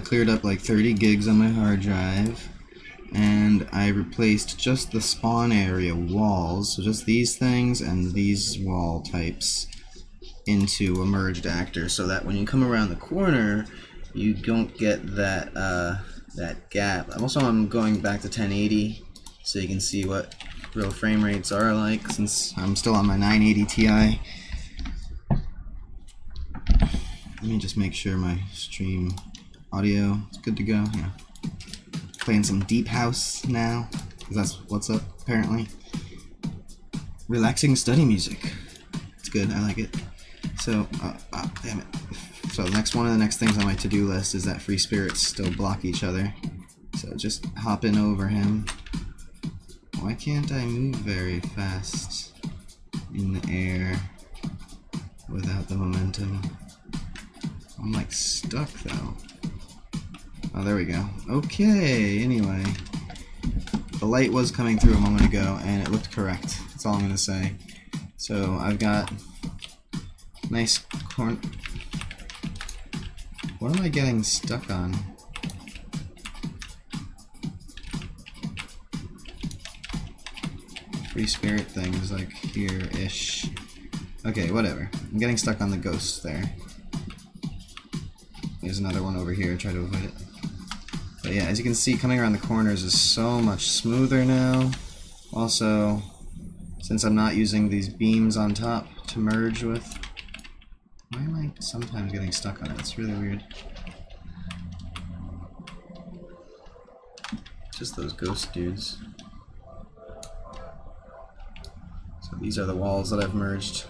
cleared up like 30 gigs on my hard drive, and I replaced just the spawn area walls, so just these things and these wall types, into a merged actor, so that when you come around the corner, you don't get that that gap. Also, I'm going back to 1080, so you can see what real frame rates are like, since I'm still on my 980 Ti. Let me just make sure my stream audio is good to go. Yeah. Playing some deep house now, because that's what's up, apparently. Relaxing study music. It's good, I like it. So, damn it. So one of the next things on my to-do list is that free spirits still block each other. So just hopping over him. Why can't I move very fast in the air without the momentum? I'm like stuck though. Oh, there we go. Okay, anyway. The light was coming through a moment ago and it looked correct. That's all I'm gonna say. So I've got nice corn. What am I getting stuck on? Free spirit thing is like here-ish. Okay, whatever. I'm getting stuck on the ghost there. There's another one over here, try to avoid it. But yeah, as you can see, coming around the corners is so much smoother now. Also, since I'm not using these beams on top to merge with. Why am I sometimes getting stuck on it? It's really weird. Just those ghost dudes. So these are the walls that I've merged.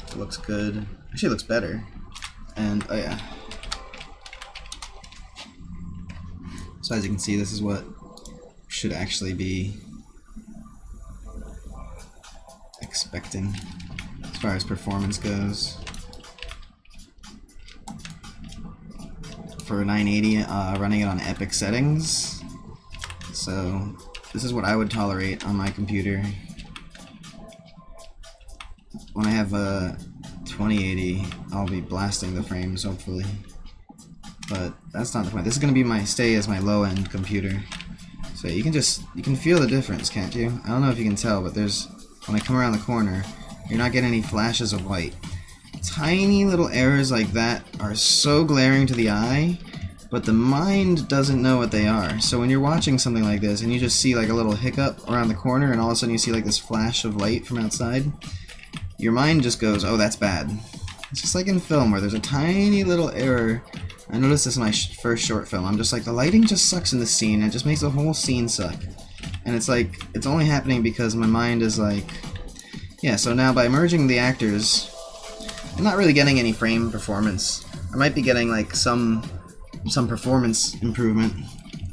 It looks good. Actually, it looks better. And, oh yeah. So as you can see, this is what should actually be expecting as far as performance goes. For 980, running it on epic settings. So this is what I would tolerate on my computer. When I have a 2080, I'll be blasting the frames, hopefully. But that's not the point. This is going to be stay as my low-end computer. So you can feel the difference, can't you? I don't know if you can tell, but when I come around the corner, you're not getting any flashes of white. Tiny little errors like that are so glaring to the eye, but the mind doesn't know what they are. So when you're watching something like this and you just see like a little hiccup around the corner and all of a sudden you see like this flash of light from outside, your mind just goes, oh, that's bad. It's just like in film where there's a tiny little error. I noticed this in my first short film. I'm just like, the lighting just sucks in this scene, and it just makes the whole scene suck. And it's like, it's only happening because my mind is like, yeah, so now by merging the actors, I'm not really getting any frame performance. I might be getting like some performance improvement.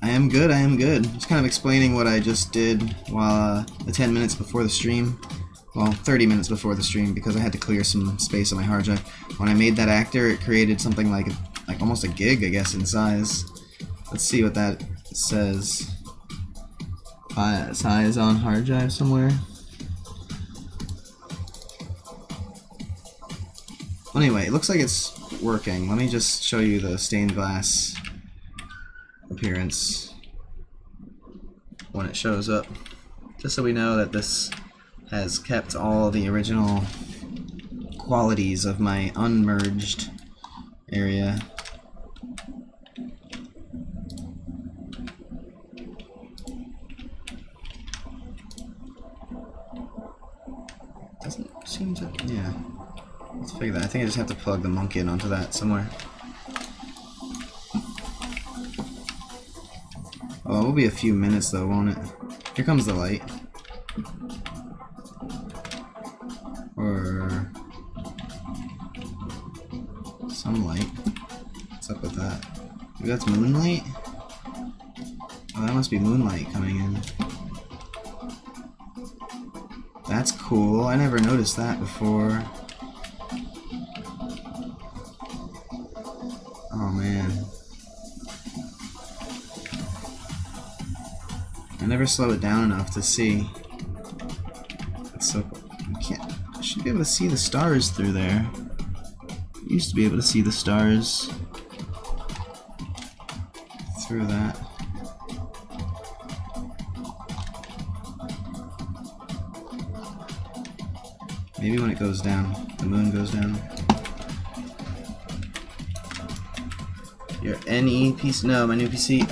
I am good, I am good. Just kind of explaining what I just did while the 10 minutes before the stream. Well, 30 minutes before the stream, because I had to clear some space on my hard drive. When I made that actor, it created something like almost a gig, I guess, in size. Let's see what that says. Size on hard drive somewhere. Anyway, it looks like it's working. Let me just show you the stained glass appearance when it shows up, just so we know that this has kept all the original qualities of my unmerged area. Doesn't seem to, yeah. Let's figure that. I think I just have to plug the monk in onto that somewhere. Oh, it will be a few minutes though, won't it? Here comes the light. Or some light. What's up with that? Maybe that's moonlight? Oh, that must be moonlight coming in. That's cool. I never noticed that before. Oh man. I never slow it down enough to see. It's so cool. I should be able to see the stars through there. I used to be able to see the stars. through that. Maybe when it goes down, the moon goes down. Your NE PC? No, my new PC.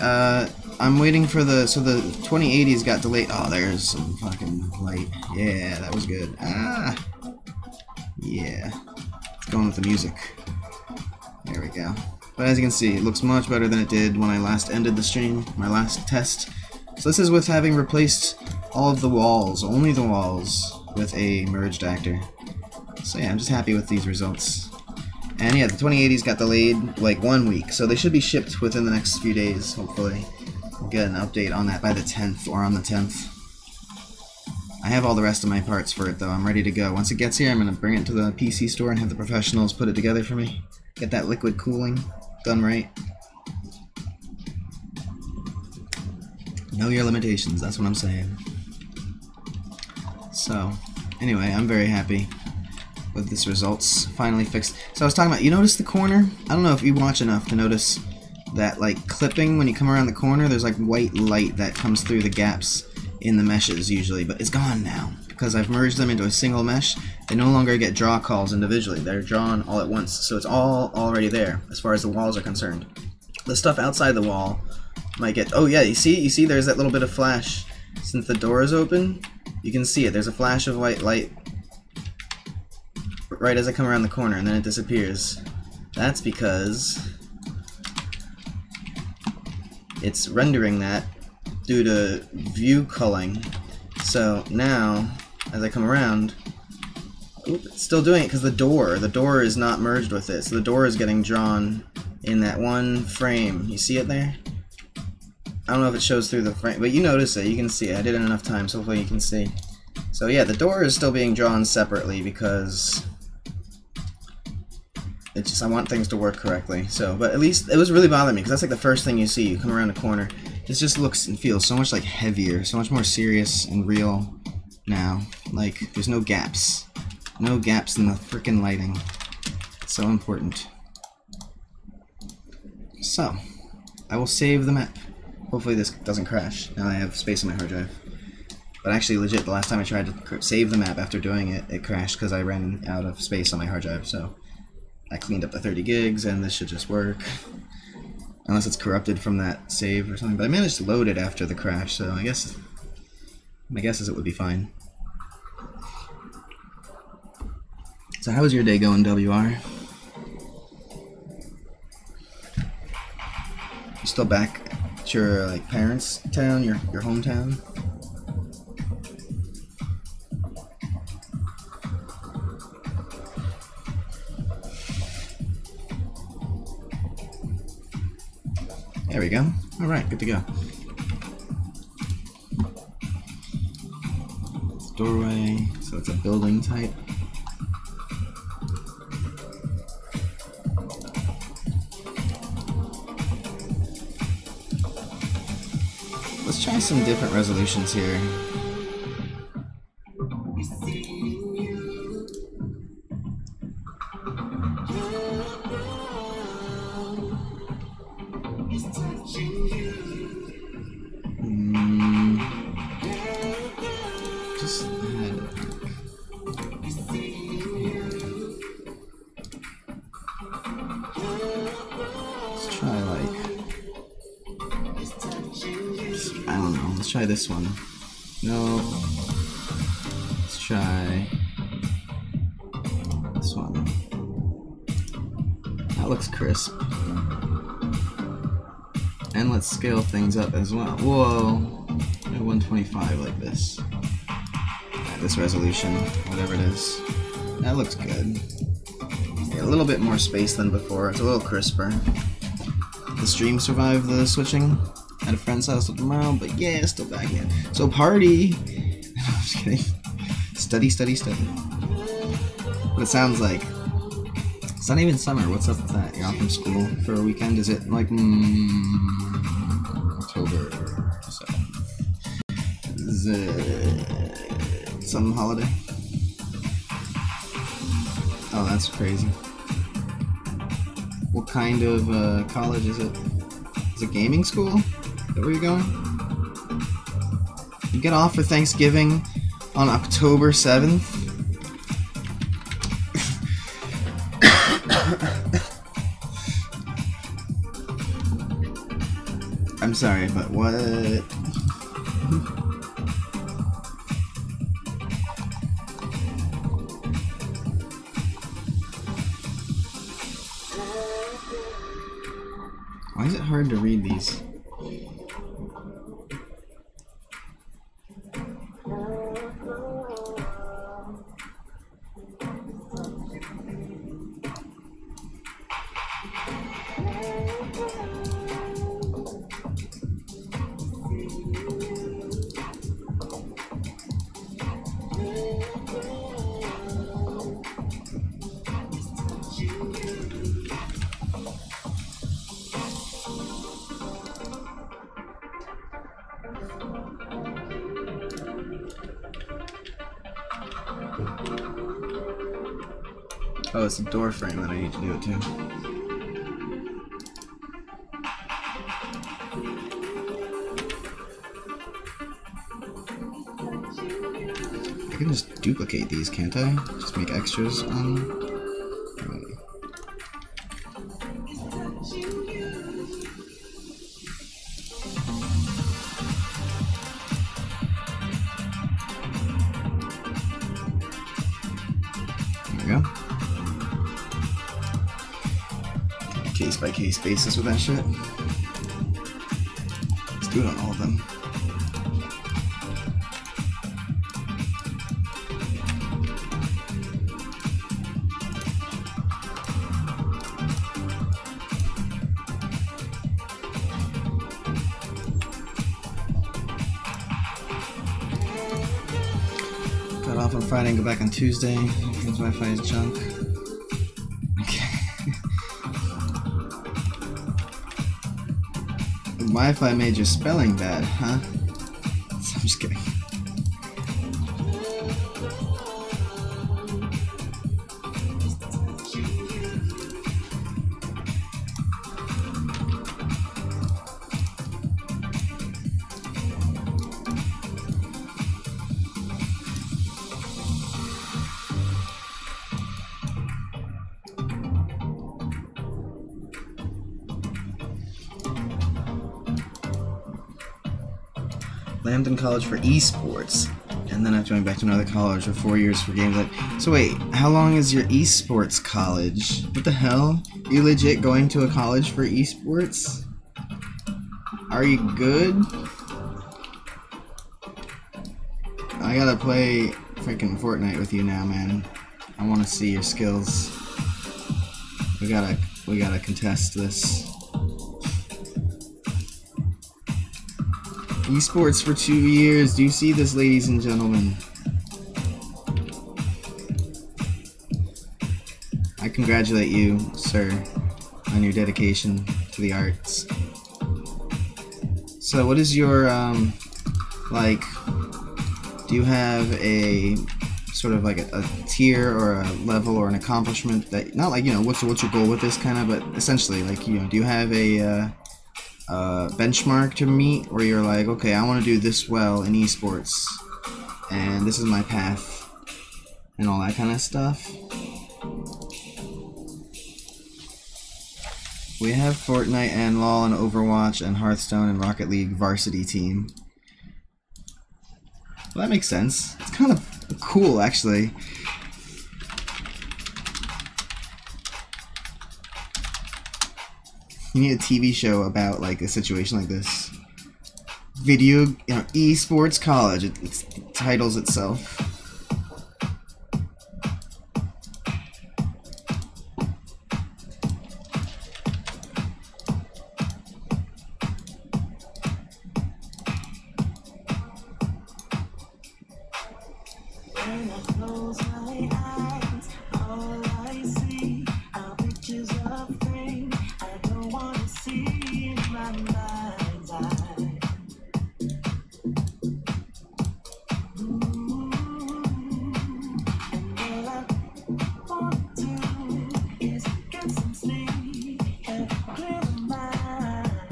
I'm waiting for so the 2080s got delayed. Oh, there's some fucking light. Yeah, that was good. Ah! Yeah. It's going with the music. There we go. But as you can see, it looks much better than it did when I last ended the stream, my last test. So this is with having replaced all of the walls, only the walls, with a merged actor. So yeah, I'm just happy with these results. And yeah, the 2080s got delayed like 1 week, so they should be shipped within the next few days, hopefully. We'll get an update on that by the 10th or on the 10th. I have all the rest of my parts for it though, I'm ready to go. Once it gets here, I'm going to bring it to the PC store and have the professionals put it together for me. Get that liquid cooling done right. Know your limitations, that's what I'm saying. So, anyway, I'm very happy with this results. Finally fixed. So I was talking about, you notice the corner? I don't know if you watch enough to notice that, like, clipping when you come around the corner, there's like white light that comes through the gaps in the meshes usually, but it's gone now because I've merged them into a single mesh. They no longer get draw calls individually. They're drawn all at once, so it's all already there as far as the walls are concerned. The stuff outside the wall might get... Oh yeah, you see there's that little bit of flash. Since the door is open, you can see it. There's a flash of white light right as I come around the corner, and then it disappears. That's because it's rendering that due to view culling. So now, as I come around, it's still doing it because the door is not merged with it. So the door is getting drawn in that one frame. You see it there? I don't know if it shows through the frame, but you notice it. You can see it. I did it enough times, so hopefully you can see. So yeah, the door is still being drawn separately because it's just I want things to work correctly. So, but at least it was really bothering me because that's like the first thing you see. You come around the corner. This just looks and feels so much like heavier, so much more serious and real now. Like there's no gaps. No gaps in the frickin' lighting. It's so important. So, I will save the map. Hopefully this doesn't crash. Now I have space on my hard drive. But actually, legit, the last time I tried to save the map after doing it, it crashed because I ran out of space on my hard drive. So, I cleaned up the 30 gigs and this should just work. Unless it's corrupted from that save or something. But I managed to load it after the crash, so I guess my guess is it would be fine. So how was your day going, WR? You still back at your like parents' town, your hometown? There we go. Alright, good to go. It's doorway, so it's a building type. Let's try some different resolutions here. Let's try this one. No. Let's try this one. That looks crisp. And let's scale things up as well. Whoa. 125 like this. At this resolution, whatever it is. That looks good. Yeah, a little bit more space than before. It's a little crisper. The stream survived the switching. At a friend's house tomorrow, but yeah, still back in. So party! I'm just kidding. Study, study, study. What it sounds like. It's not even summer. What's up with that? You're off from school for a weekend? Is it like October? So, is it some holiday? Oh, that's crazy. What kind of college is it? Is it gaming school? Is that where you're going? You get off for Thanksgiving on October 7th? I'm sorry, but what? Why is it hard to read these? Oh, it's a door frame that I need to do it to. I can just duplicate these, can't I? Just make extras on them. There we go. Case by case basis with that shit. Let's do it on all of them. Got off on Friday and go back on Tuesday. His Wi-Fi is junk. Wi-Fi made your spelling bad, huh? I'm just kidding. Lambton College for esports, and then I've joined back to another college for 4 years for games. So wait, how long is your esports college? What the hell? You legit going to a college for esports? Are you good? I gotta play freaking Fortnite with you now, man. I want to see your skills. We gotta contest this. Esports for 2 years. Do you see this, ladies and gentlemen? I congratulate you, sir, on your dedication to the arts. So what is your, like, do you have a sort of like a tier or a level or an accomplishment that, not like, you know, what's your goal with this kind of, but essentially, like, you know, do you have a benchmark to meet where you're like, okay, I want to do this well in esports and this is my path and all that kind of stuff? We have Fortnite and LoL and Overwatch and Hearthstone and Rocket League varsity team. Well, that makes sense. It's kind of cool, actually. You need a TV show about like a situation like this. Video, you know, esports college. It titles itself. When I close my eyes, all I see are pictures of things I don't want to see in my mind's eye. Ooh.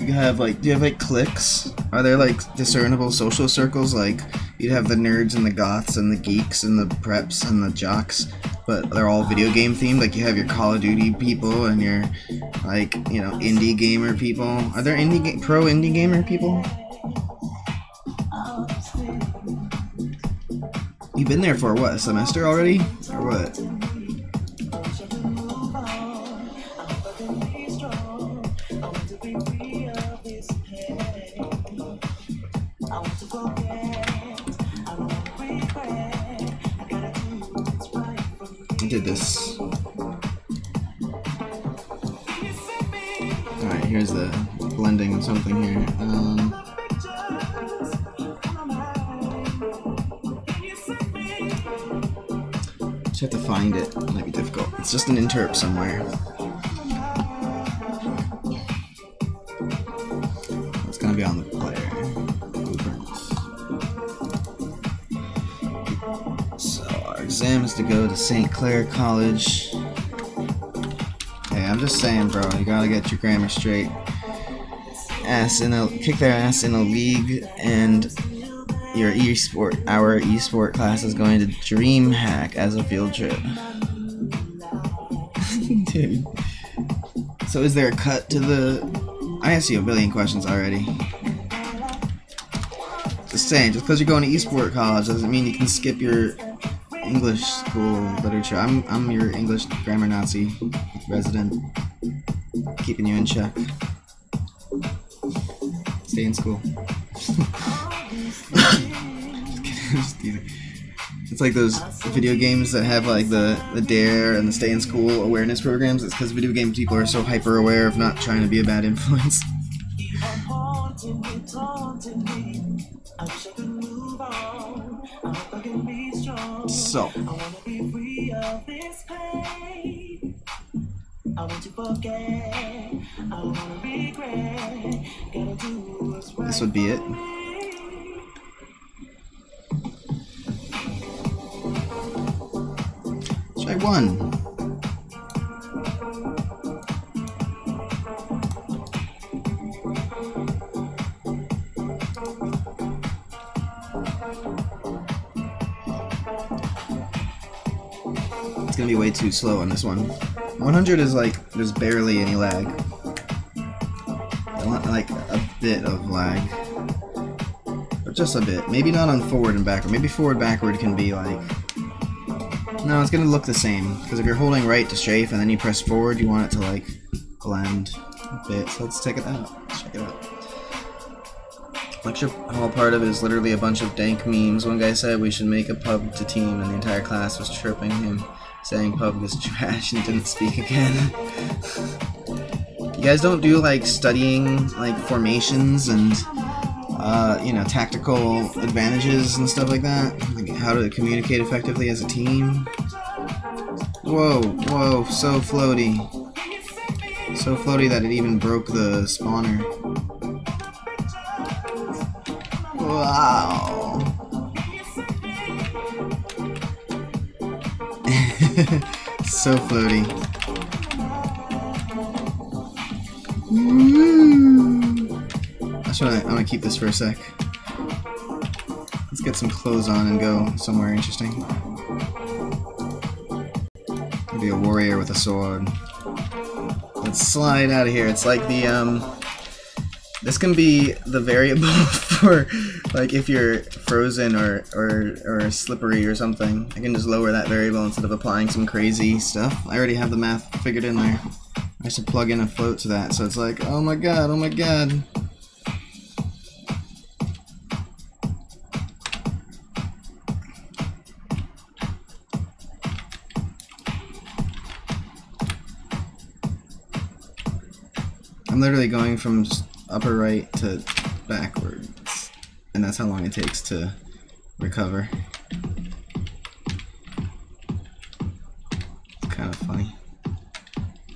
You have like, do you have like cliques? Are there like discernible social circles? Like you'd have the nerds and the goths and the geeks and the preps and the jocks, but they're all video game themed. Like you have your Call of Duty people and your like, you know, indie gamer people. Are there pro indie gamer people? You've been there for what, a semester already? Or what? I did this. Alright, here's the blending of something here. Just have to find it. It might be difficult. It's just an interp somewhere. It's gonna be on the player. So our exam is to go to St. Clair College. Hey, I'm just saying, bro. You gotta get your grammar straight. Kick their ass in a league, and our esport class is going to DreamHack as a field trip. Dude. So is there a cut to the... I asked you a billion questions already. Just saying, just because you're going to esport college doesn't mean you can skip your English school literature. I'm your English grammar Nazi resident. Keeping you in check. Stay in school. Just kidding. It's like those video games that have like the DARE and the stay in school awareness programs. It's because video game people are so hyper aware of not trying to be a bad influence. So this would be it. Try one. It's gonna be way too slow on this one. 100 is like, there's barely any lag. I want like a bit of lag. But just a bit. Maybe not on forward and backward. Maybe forward backward can be like... No, it's gonna look the same. Because if you're holding right to strafe and then you press forward, you want it to like blend a bit. So let's check it out. Let's check it out. Lecture hall part of it is literally a bunch of dank memes. One guy said we should make a pub to team and the entire class was chirping him, saying pub is trash and didn't speak again. You guys don't do like studying like formations and you know, tactical advantages and stuff like that? Like how to communicate effectively as a team? Whoa, whoa, so floaty. So floaty that it even broke the spawner. Wow. So floaty. I'm gonna keep this for a sec. Let's get some clothes on and go somewhere interesting. Maybe a warrior with a sword. Let's slide out of here. It's like the this can be the variable for like if you're frozen or slippery or something. I can just lower that variable instead of applying some crazy stuff. I already have the math figured in there. I should plug in a float to that, so it's like, oh my god, oh my god. I'm literally going from upper right to backwards, and that's how long it takes to recover. It's kind of funny.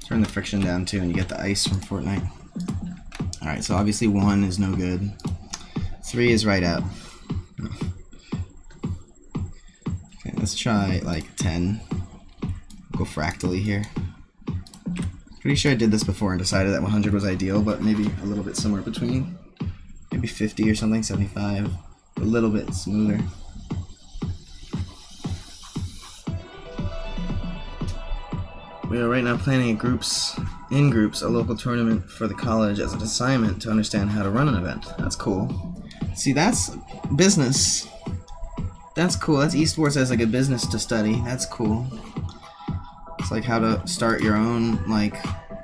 Turn the friction down too, and you get the ice from Fortnite. Alright, so obviously 1 is no good. 3 is right out. Okay, let's try like 10. Go fractally here. Pretty sure I did this before and decided that 100 was ideal, but maybe a little bit somewhere between. Maybe 50 or something, 75. A little bit smoother. We are right now planning in groups, a local tournament for the college as an assignment to understand how to run an event. That's cool. See, that's business. That's cool. That's esports as like a business to study. That's cool. It's like how to start your own like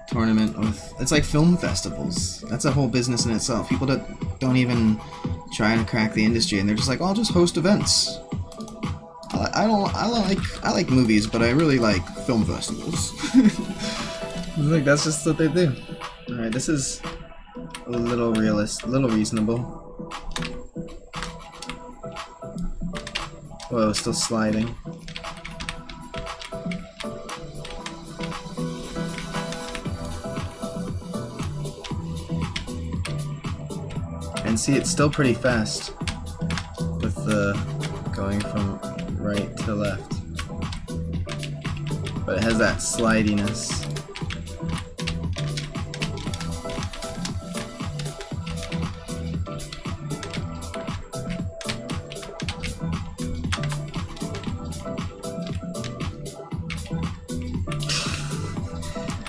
tournament with. It's like film festivals. That's a whole business in itself. People that don't even try to crack the industry, and they're just like, oh, I'll just host events. I like movies, but I really like film festivals. Like that's just what they do. All right, this is a little reasonable. Whoa, still sliding. And see, it's still pretty fast with the going from right to left, but it has that slidiness.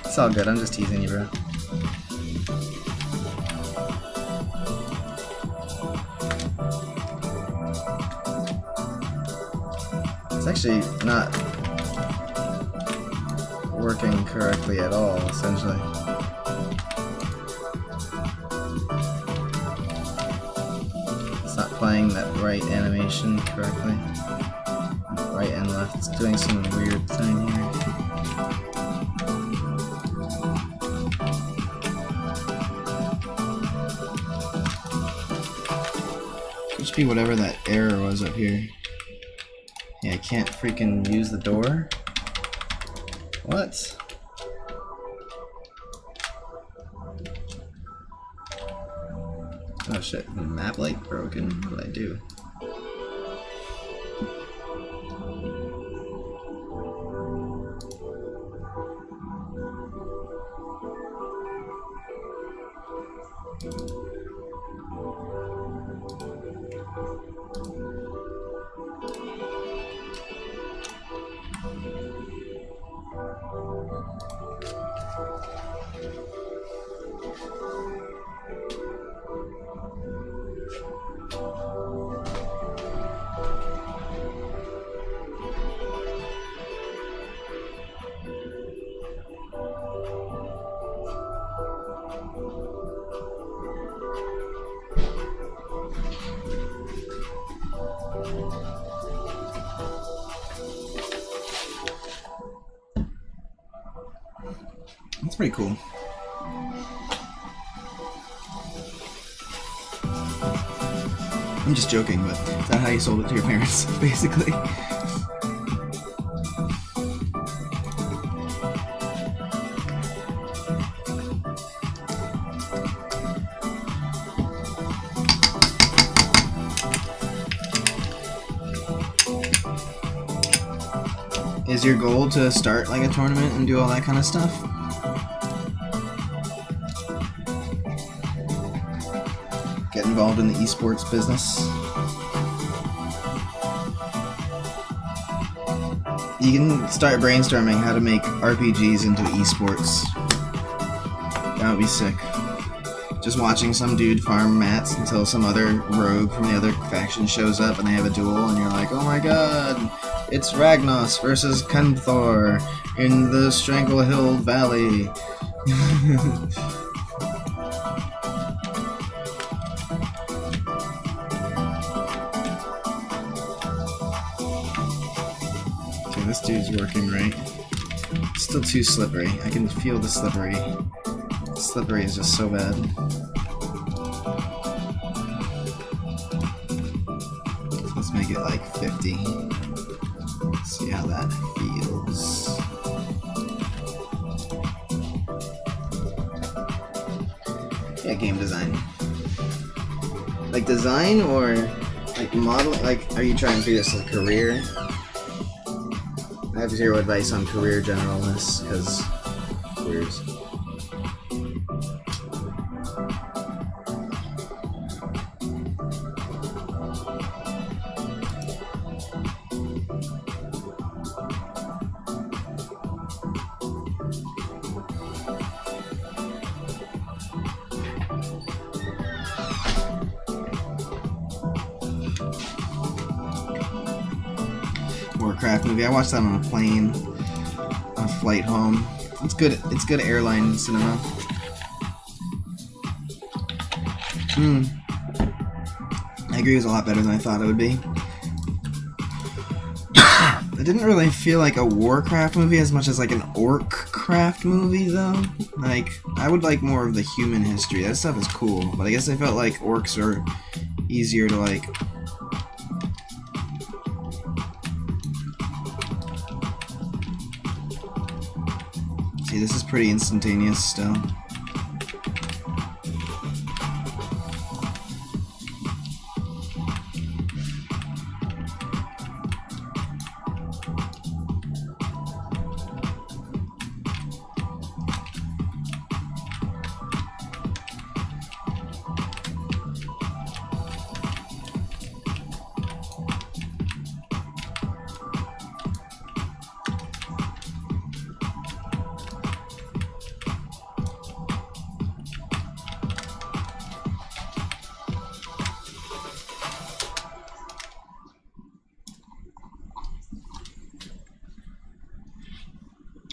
It's all good, I'm just teasing you, bro. It's actually not working correctly at all, essentially. It's not playing that right animation correctly. Right and left. It's doing some weird thing here. Could just be whatever that error was up here. Yeah, I can't freaking use the door? What? Oh shit, the map light broken? What did I do? That's pretty cool. I'm just joking, but is that how you sold it to your parents, basically? Is your goal to start like a tournament and do all that kind of stuff? Get involved in the esports business? You can start brainstorming how to make RPGs into esports. That would be sick. Just watching some dude farm mats until some other rogue from the other faction shows up and they have a duel and you're like, oh my god, it's Ragnos versus Kenthor in the Stranglehill Valley. Okay, this dude's working right. Still too slippery. I can feel the slippery. Slippery is just so bad. Let's make it like 50. See how that feels. Yeah, game design. Like design or like modeling? Like, are you trying to do this as a career? I have zero advice on career generalness because careers. Warcraft movie. I watched that on a plane, on a flight home. It's good. It's good airline cinema. I agree, it was a lot better than I thought it would be. It didn't really feel like a Warcraft movie as much as like an Orccraft movie, though. Like, I would like more of the human history. That stuff is cool, but I guess I felt like orcs are easier to like. See, this is pretty instantaneous still.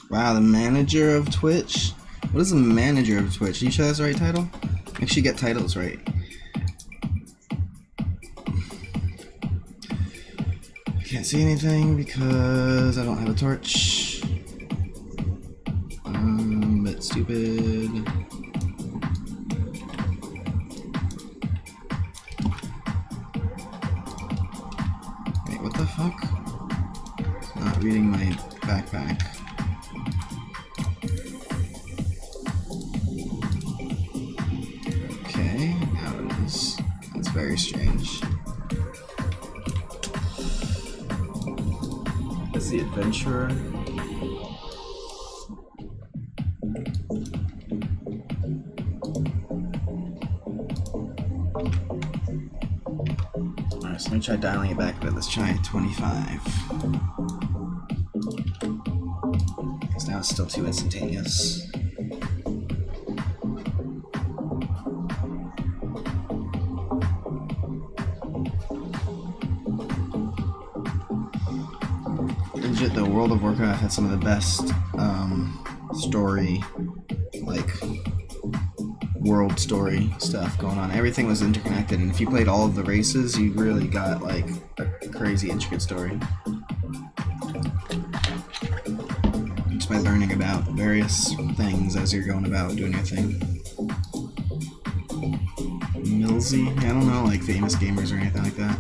Wow, the manager of Twitch? What is the manager of Twitch? Are you sure that's the right title? Make sure you get titles right. I can't see anything because I don't have a torch. Bit stupid. Wait, what the fuck? It's not reading my backpack. Very strange. That's the adventurer. Alright, so let me try dialing it back a bit. Let's try 25. Because now it's still too instantaneous. The World of Warcraft had some of the best story, like world story stuff going on. Everything was interconnected, and if you played all of the races, you really got like a crazy intricate story. Just by learning about various things as you're going about doing your thing. Millsy? I don't know, like famous gamers or anything like that.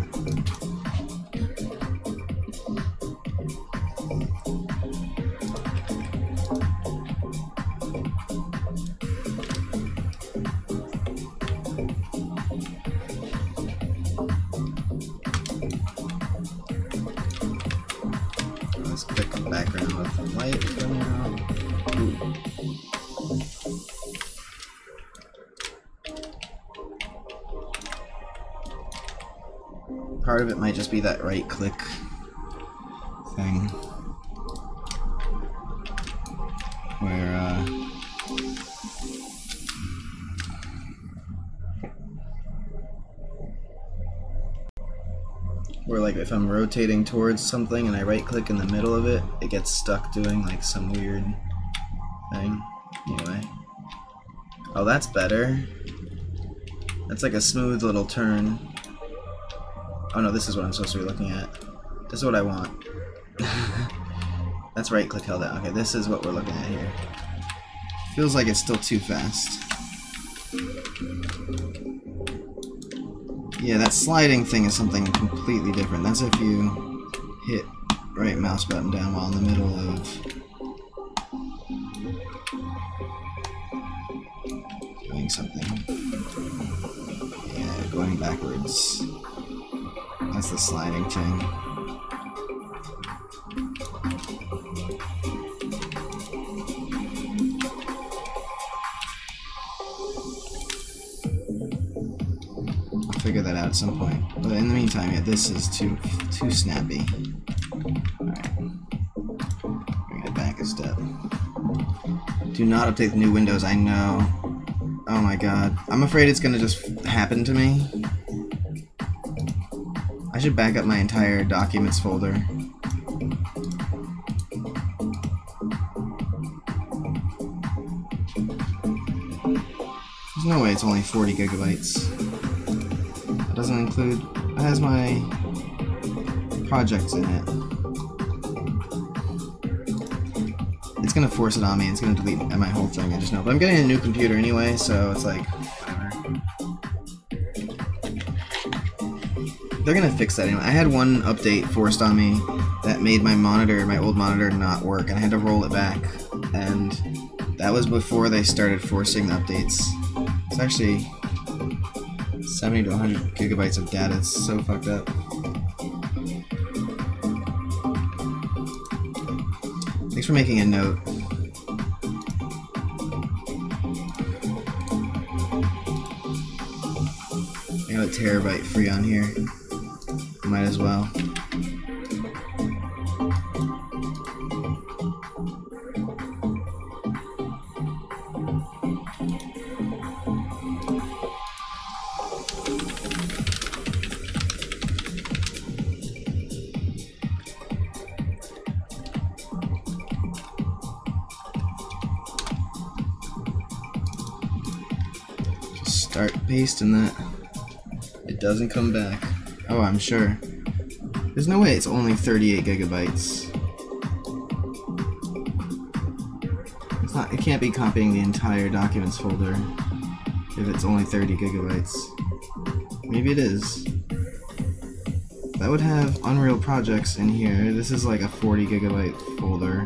Let's pick the background with the light coming out. Ooh. Part of it might just be that right click thing. Where like if I'm rotating towards something and I right click in the middle of it, it gets stuck doing like some weird thing. Anyway. Oh, that's better. That's like a smooth little turn. Oh no, this is what I'm supposed to be looking at. This is what I want. That's right click held out. Okay, this is what we're looking at here. Feels like it's still too fast. Yeah, that sliding thing is something completely different. That's if you hit right mouse button down while in the middle of doing something. Yeah, going backwards. That's the sliding thing. Figure that out at some point. But in the meantime, yeah, this is too snappy. Alright. Bring it back a step. Do not update the new Windows, I know. Oh my god. I'm afraid it's gonna just happen to me. I should back up my entire documents folder. There's no way it's only 40 gigabytes. That doesn't include... It has my projects in it. It's gonna force it on me. It's gonna delete my whole thing. I just know. But I'm getting a new computer anyway, so it's like, whatever. They're gonna fix that anyway. I had one update forced on me that made my monitor, my old monitor, not work, and I had to roll it back. And that was before they started forcing the updates. It's actually 70 to 100 gigabytes of data. It's so fucked up. Thanks for making a note. I got a terabyte free on here. Might as well. Start pasting that. It doesn't come back. Oh, I'm sure. There's no way it's only 38 gigabytes. It's not. It can't be copying the entire documents folder if it's only 30 gigabytes. Maybe it is. That would have Unreal projects in here. This is like a 40 gigabyte folder.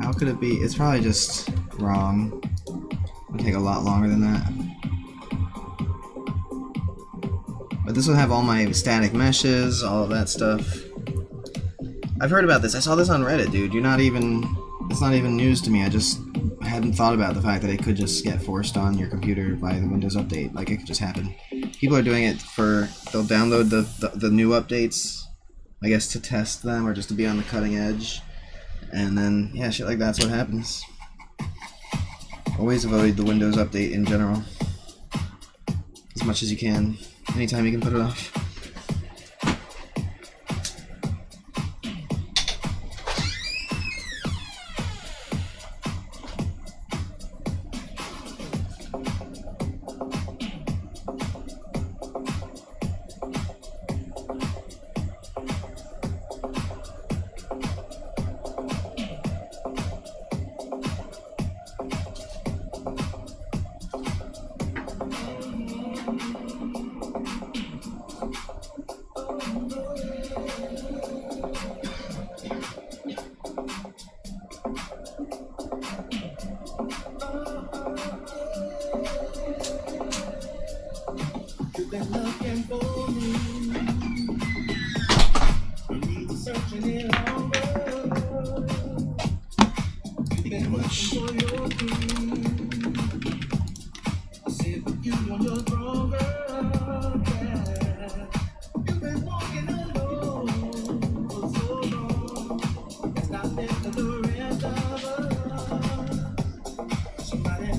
How could it be? It's probably just wrong. It'll take a lot longer than that. But this will have all my static meshes, all of that stuff. I've heard about this. I saw this on Reddit, dude. It's not even news to me. I just hadn't thought about the fact that it could just get forced on your computer by the Windows update. Like, it could just happen. People are doing it for... They'll download the new updates, I guess, to test them or just to be on the cutting edge. And then, yeah, shit like that's what happens. Always avoid the Windows update in general. As much as you can. Anytime you can put it off.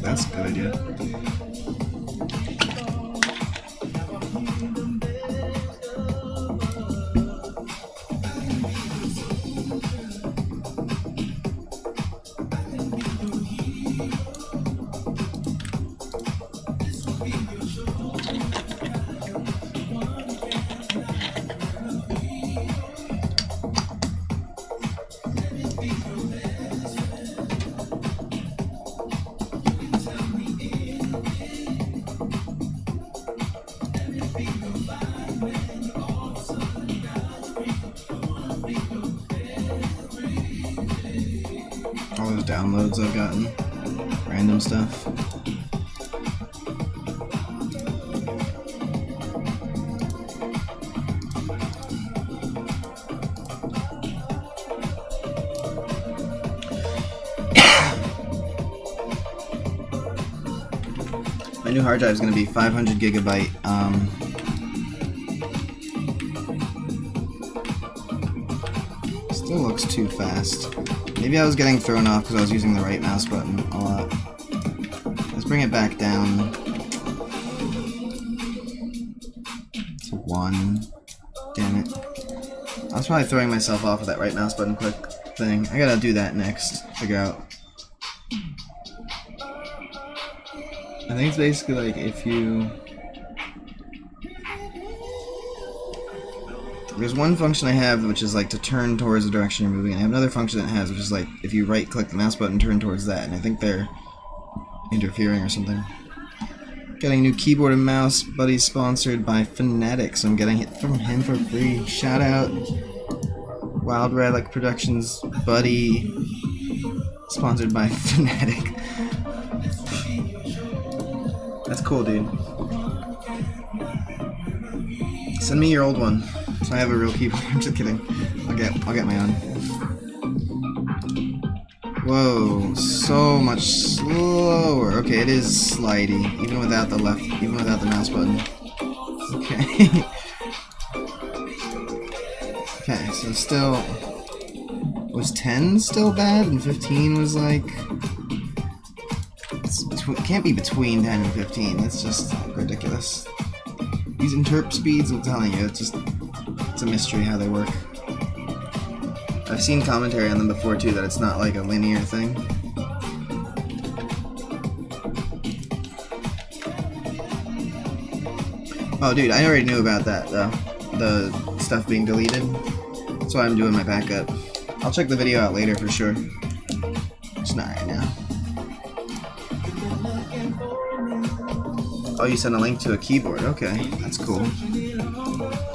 That's a good idea. All those downloads I've gotten, random stuff. My new hard drive is going to be 500 gigabyte. Still looks too fast. Maybe I was getting thrown off because I was using the right mouse button a lot. Let's bring it back down to 1. Damn it. I was probably throwing myself off with that right mouse button click thing. I gotta do that next. Figure out. I think it's basically like if you... There's one function I have which is like to turn towards the direction you're moving, and I have another function that has which is like if you right click the mouse button, turn towards that, and I think they're interfering or something. Getting a new keyboard and mouse, buddy, sponsored by Fnatic, so I'm getting it from him for free. Shout out Wild Relic Productions, buddy, sponsored by Fnatic. That's cool, dude. Send me your old one, so I have a real keyboard. I'm just kidding. I'll get my own. Whoa, so much slower. Okay, it is slidey, even without the mouse button. Okay. Okay, so still, was 10 still bad, and 15 was like, it can't be between 10 and 15. That's just ridiculous. These interp speeds, I'm telling you, it's a mystery how they work. I've seen commentary on them before too, that it's not like a linear thing. Oh dude, I already knew about that though. The stuff being deleted. That's why I'm doing my backup. I'll check the video out later for sure. Just not right now. Oh, you sent a link to a keyboard. Okay, that's cool.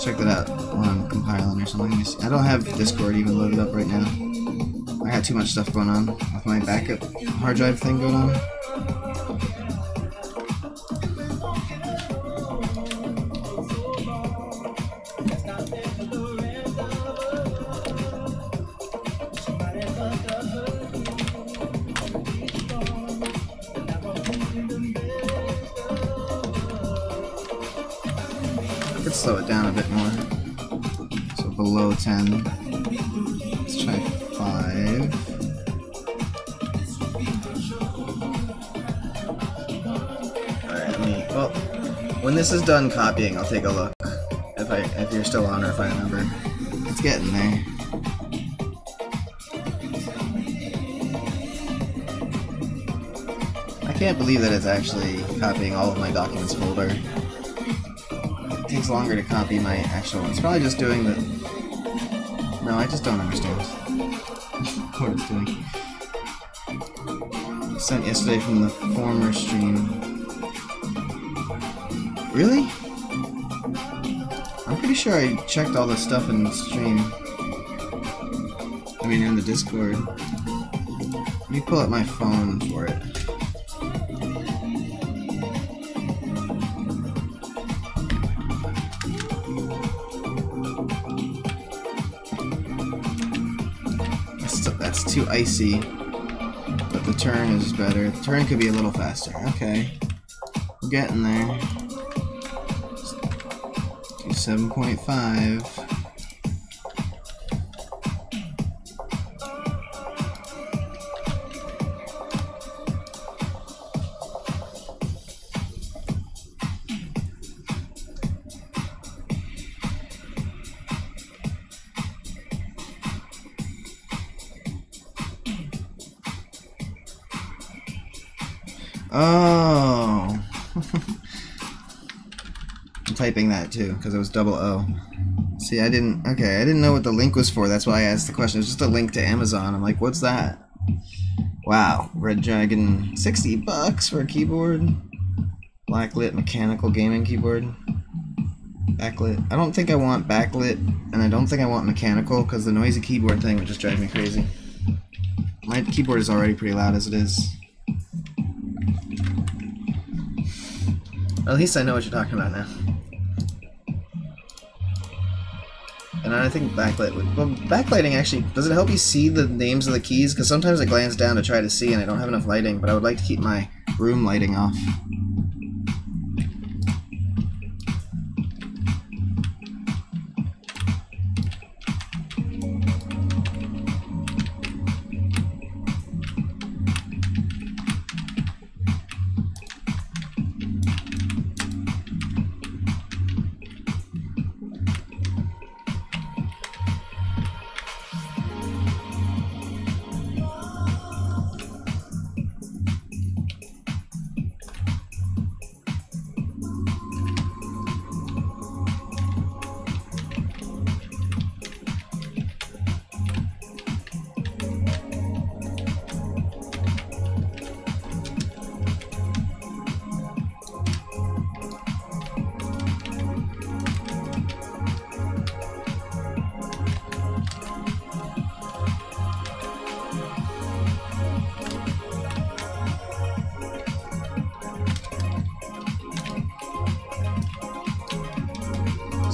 Check that out while I'm compiling or something. I don't have Discord even loaded up right now. I got too much stuff going on with my backup hard drive thing going on. Let's slow it down a bit more. So below 10. Let's try 5. Alright, well, when this is done copying, I'll take a look. If you're still on or if I remember. It's getting there. I can't believe that it's actually copying all of my documents folder. It takes longer to copy my actual one. It's probably just doing the... No, I just don't understand what it's doing. Sent yesterday from the former stream. Really? I'm pretty sure I checked all the stuff in the stream. I mean, in the Discord. Let me pull up my phone for it. That's too icy, but the turn is better. The turn could be a little faster. Okay, we're getting there. Do 7.5. Oh, I'm typing that too because it was double O. See, I didn't know what the link was for. That's why I asked the question. It's just a link to Amazon. I'm like, what's that? Wow, Red Dragon, $60 for a keyboard. Blacklit mechanical gaming keyboard. Backlit. I don't think I want backlit, and I don't think I want mechanical because the noisy keyboard thing would just drive me crazy. My keyboard is already pretty loud as it is. At least I know what you're talking about now. And I think backlit would... Well, backlighting actually... Does it help you see the names of the keys? Because sometimes I glance down to try to see and I don't have enough lighting, but I would like to keep my room lighting off.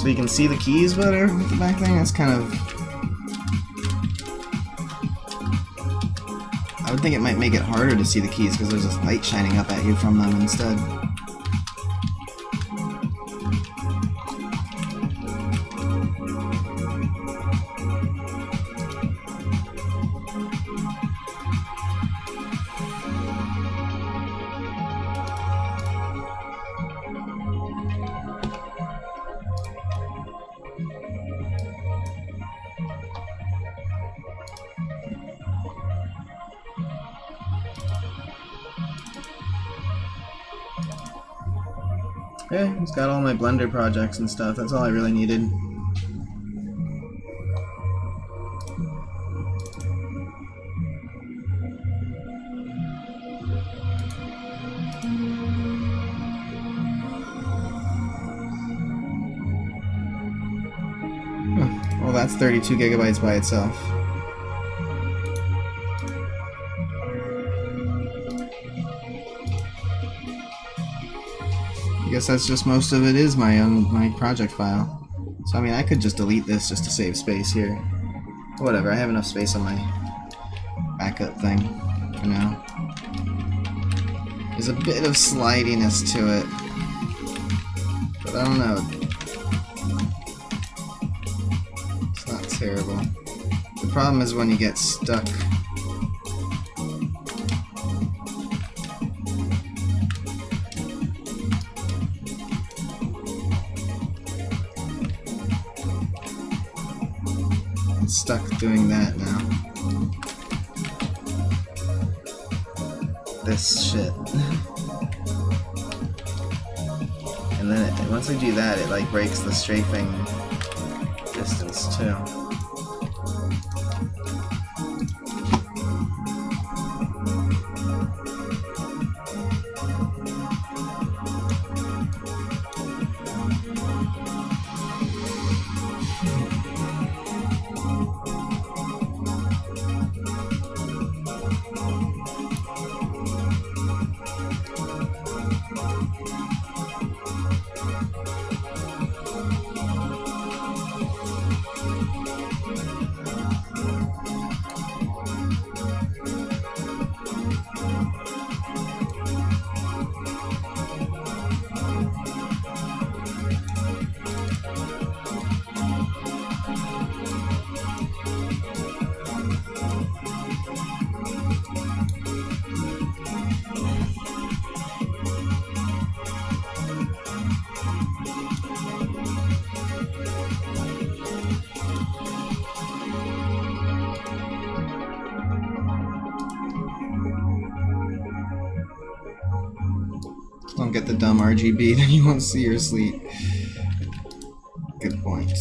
so you can see the keys better with the back thing. That's kind of... I would think it might make it harder to see the keys because there's this light shining up at you from them instead. Yeah, it's got all my Blender projects and stuff. That's all I really needed. Huh. Well, that's 32 gigabytes by itself. I guess that's just most of it is my project file. So I mean, I could just delete this just to save space here. Whatever, I have enough space on my backup thing for now. There's a bit of slidiness to it, but I don't know. It's not terrible. The problem is when you get stuck. Stuck doing that now. This shit. And then once I do that, it like breaks the strafing distance too. Don't get the dumb RGB, then you won't see your sleep. Good point.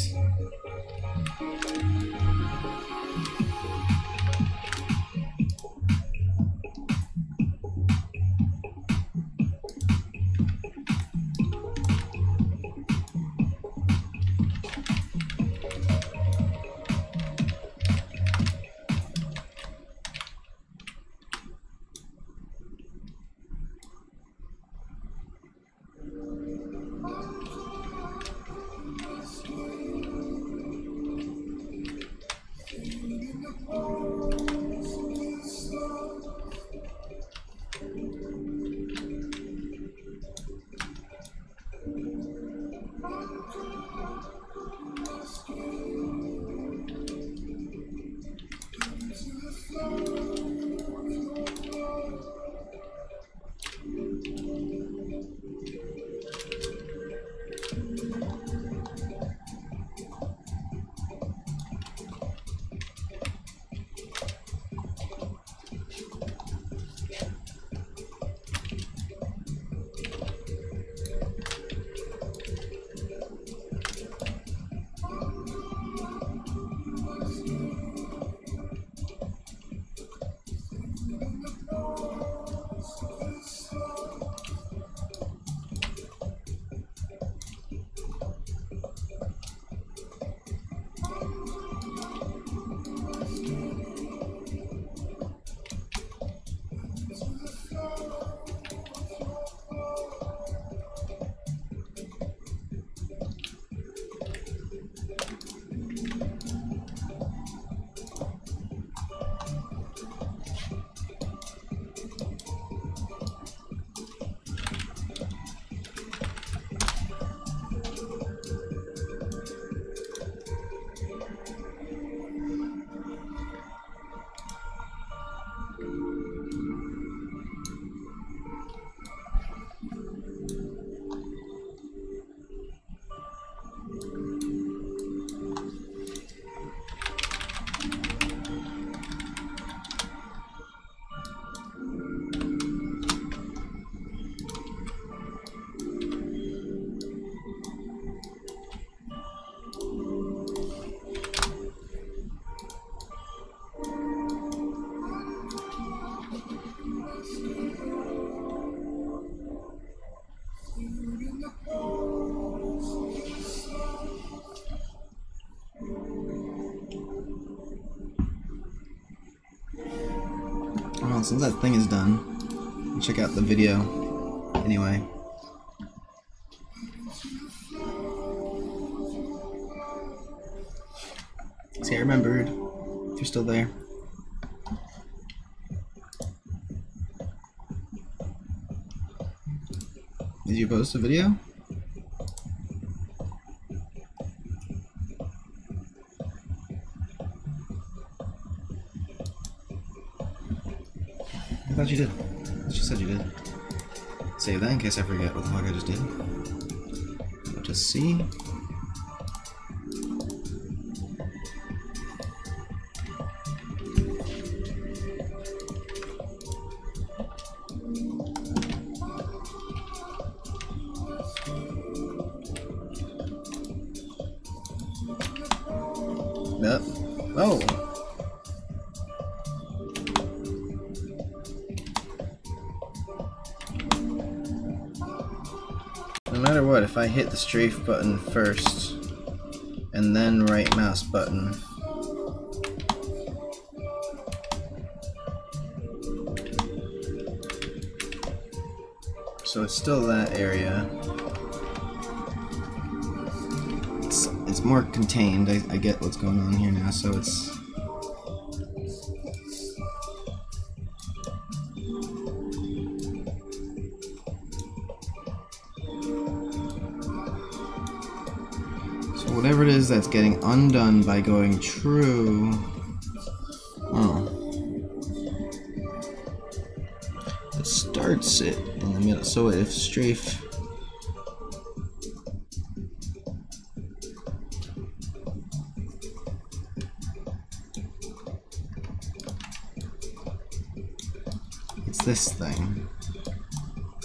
since that thing is done, check out the video anyway. See, I remembered. If you're still there. Did you post a video? I thought you did. She said you did. Save that in case I forget what the fuck I just did. Just see. Yep. Oh! No matter what, if I hit the strafe button first, and then right mouse button, so it's still that area. It's more contained. I get what's going on here now, so it's... So whatever it is that's getting undone by going true... Oh. It starts it in the middle. So if strafe... this thing.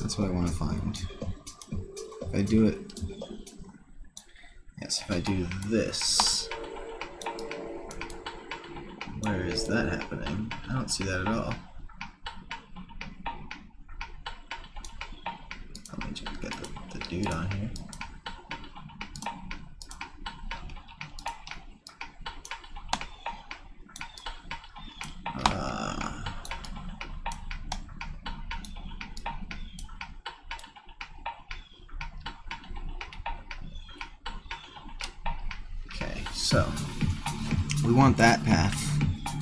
That's what I want to find. If I do it... Yes, if I do this... Where is that happening? I don't see that at all. Let me just get the dude on here. So, we want that path.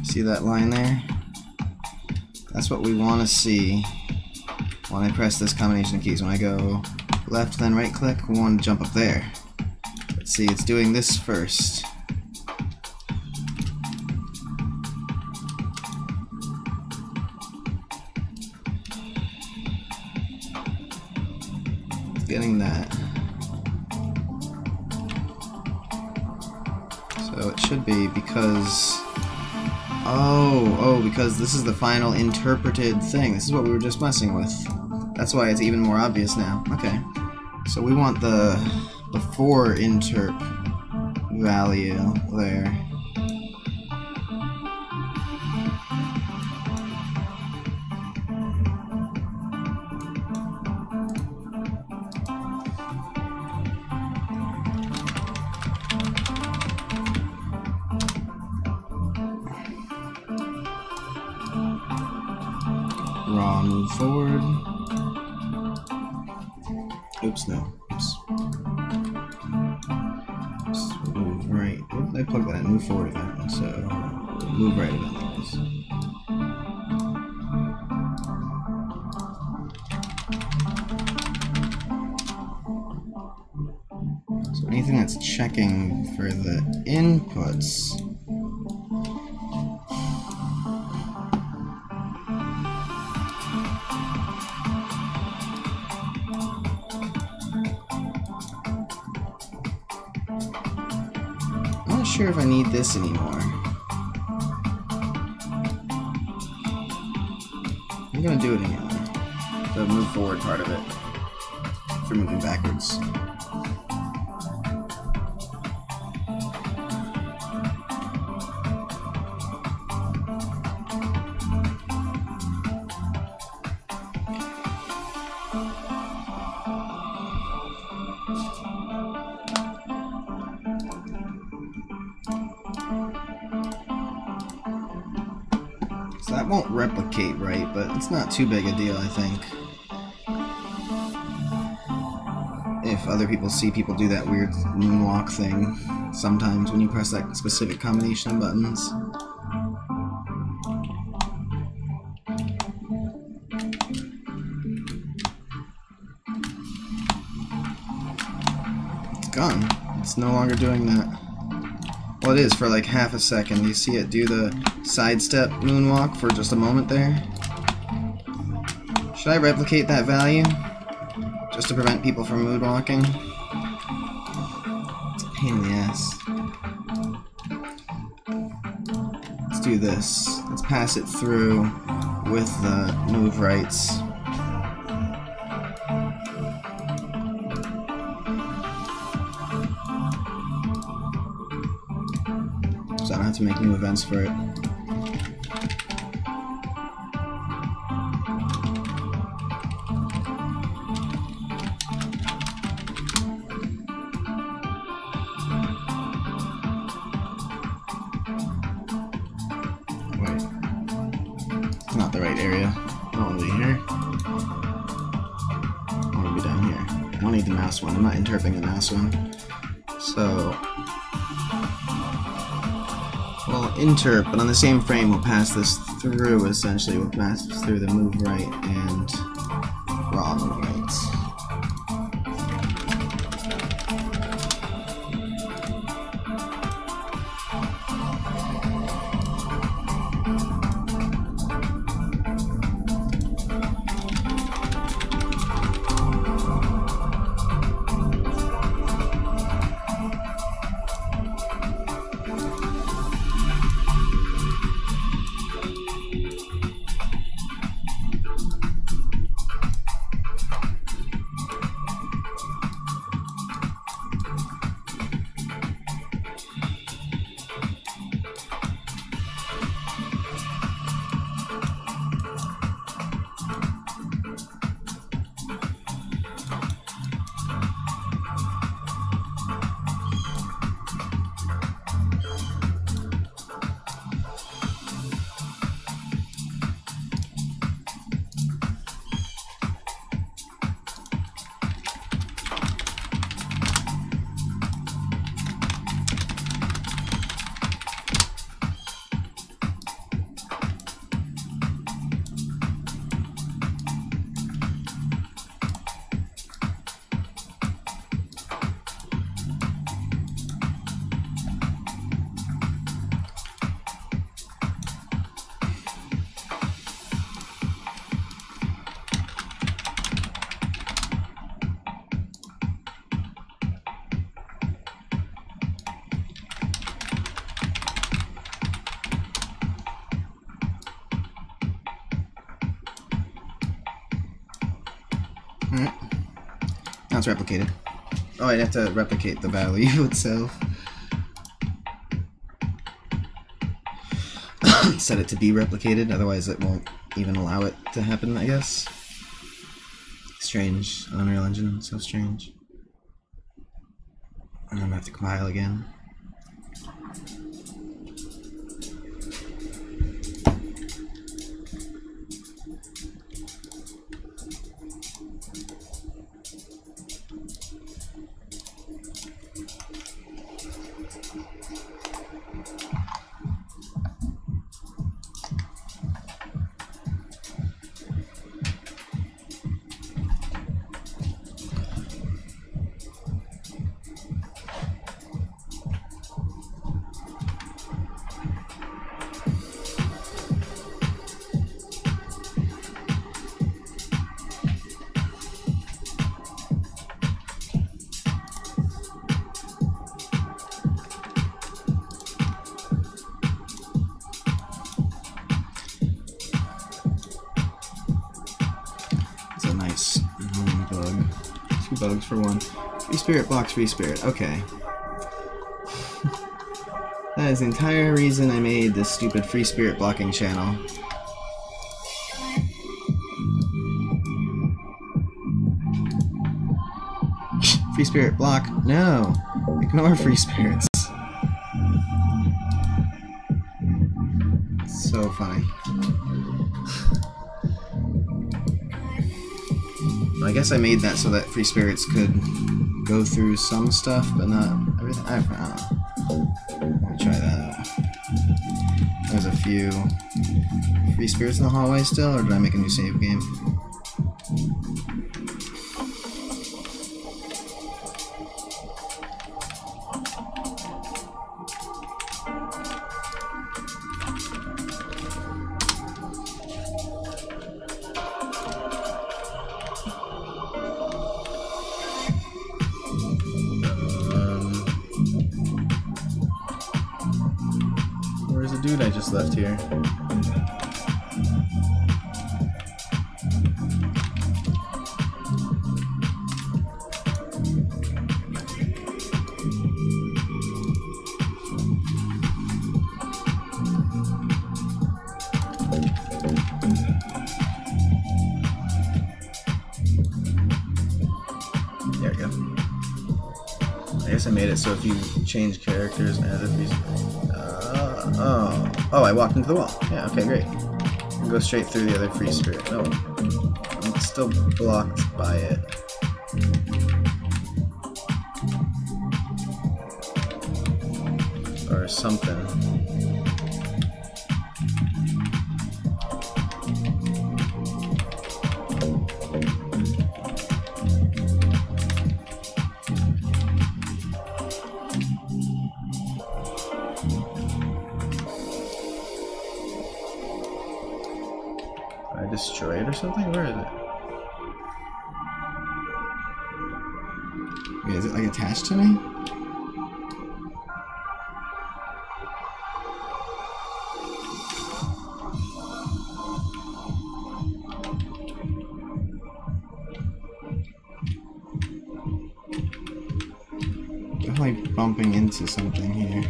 See that line there? That's what we want to see when I press this combination of keys. When I go left, then right click, we want to jump up there. Let's see, it's doing this first. It's getting that. So it should be because... Oh, because this is the final interpreted thing. This is what we were just messing with. That's why it's even more obvious now. Okay. So we want the before interp value there. Raw move forward. Oops, no. Oops. Move right. What did I plug that in? Move forward event. So move right event like this. So anything that's checking for the inputs. I'm not sure if I need this anymore. I'm gonna do it anyway. The move forward part of it for moving backwards. So that won't replicate right, but it's not too big a deal, I think. If other people see people do that weird moonwalk thing sometimes when you press that specific combination of buttons. It's gone. It's no longer doing that. Well, it is for like half a second. You see it do the sidestep moonwalk for just a moment there. Should I replicate that value? Just to prevent people from moonwalking? It's a pain in the ass. Let's do this. Let's pass it through with the move rights. So I don't have to make new events for it. Wait. It's not the right area. I don't want to be here. I want to be down here. I don't need the mouse one. I'm not interpreting the mouse one. So... well, interp, but on the same frame we'll pass this through, essentially. We'll pass through the move right and raw move rights. Alright. Now it's replicated. Oh, I'd have to replicate the value itself. Set it to be replicated, otherwise it won't even allow it to happen, I guess. Strange. Unreal Engine, so strange. And I'm gonna have to compile again. Bug. 2 bugs for 1. Free spirit blocks free spirit. Okay. That is the entire reason I made this stupid free spirit blocking channel. Free spirit block? No! Ignore free spirits. So funny. I guess I made that so that free spirits could go through some stuff, but not everything. I don't know. Let me try that out. There's a few free spirits in the hallway still, or did I make a new save game? Where's the dude I just left here? There we go. I guess I made it so if you change characters and edit these. Oh, I walked into the wall. Yeah, okay, great. I'll go straight through the other free spirit. No, I'm still blocked by it. Or something. I destroy it or something? Where is it? Wait, is it like attached to me? Definitely bumping into something here.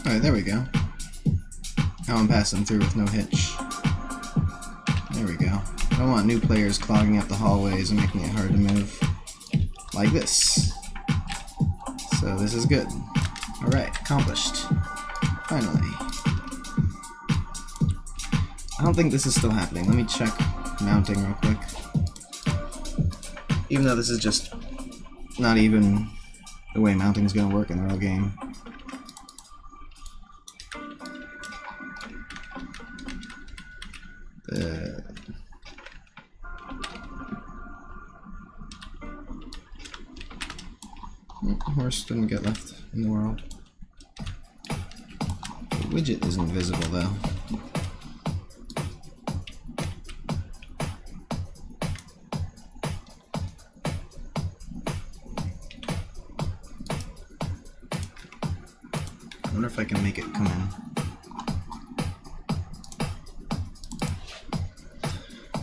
Alright, there we go. Now I'm passing through with no hitch. There we go. I don't want new players clogging up the hallways and making it hard to move. Like this. So this is good. Alright, accomplished. Finally. I don't think this is still happening. Let me check mounting real quick. Even though this is just not even the way mounting's gonna work in the real game. Horse didn't get left in the world. The widget isn't visible though. I wonder if I can make it come in.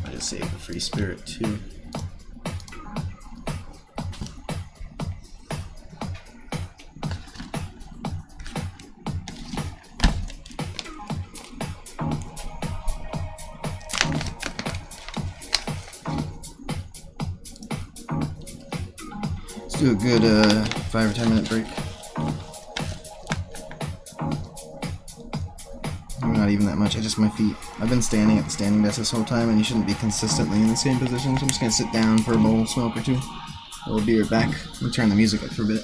I just saved the free spirit too. Let's do a good 5 or 10 minute break. Not even that much, just my feet. I've been standing at the standing desk this whole time, and you shouldn't be consistently in the same position, so I'm just gonna sit down for a bowl of smoke or two. We'll be right back. Let me turn the music up for a bit.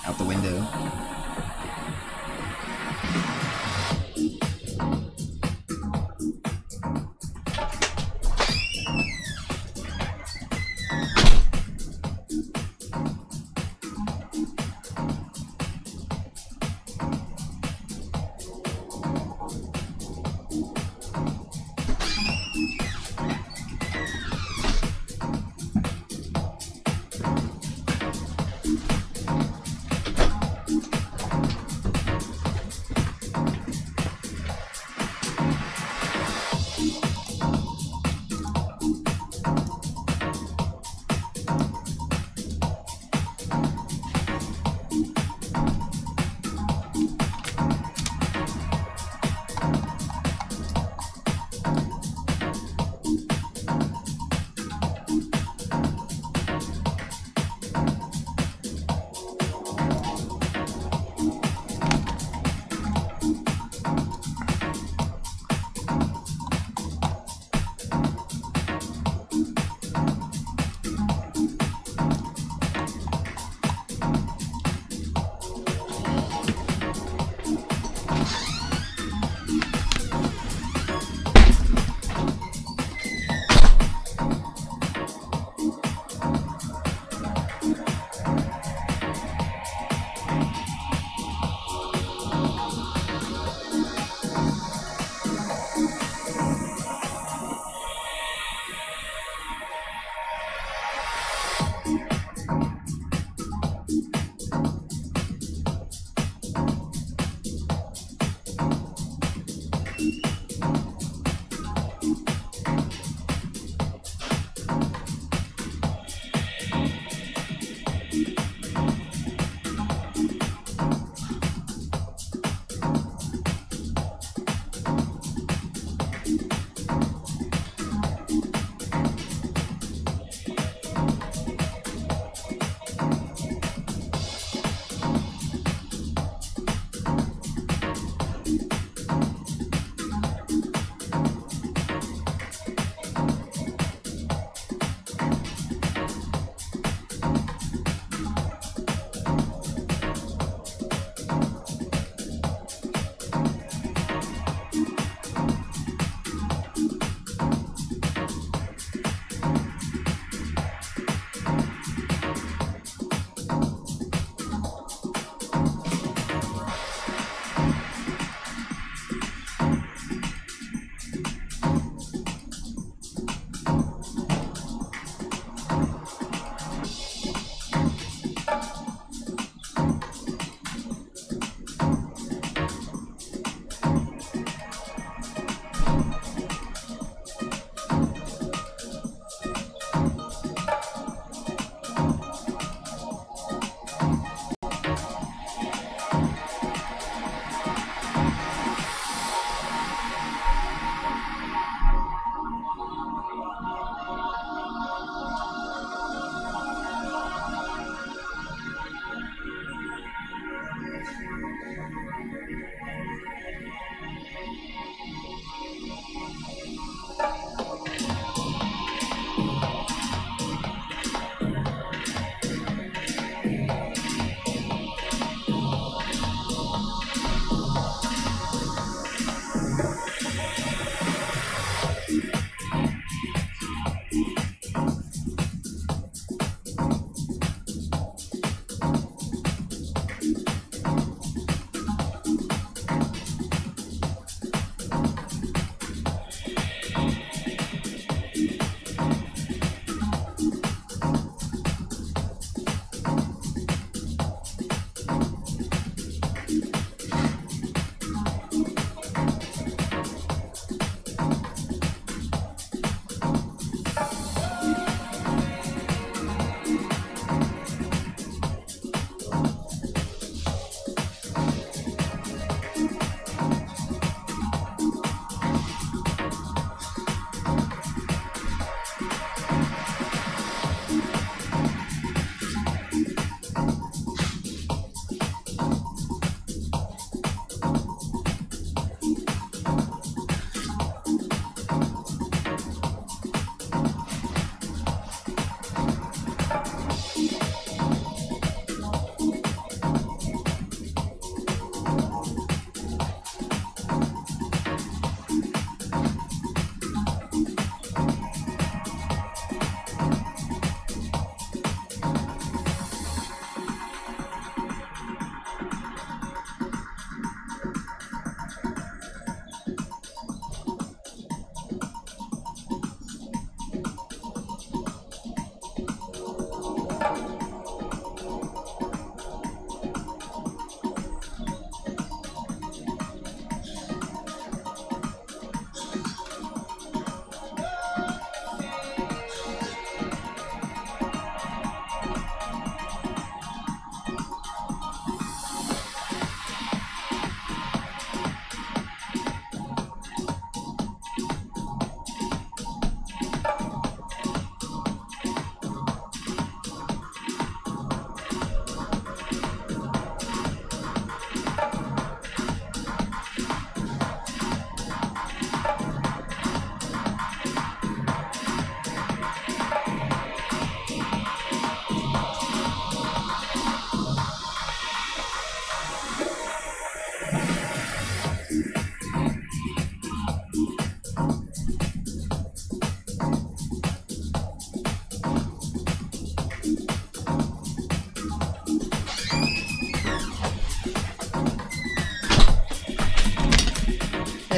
Out the window.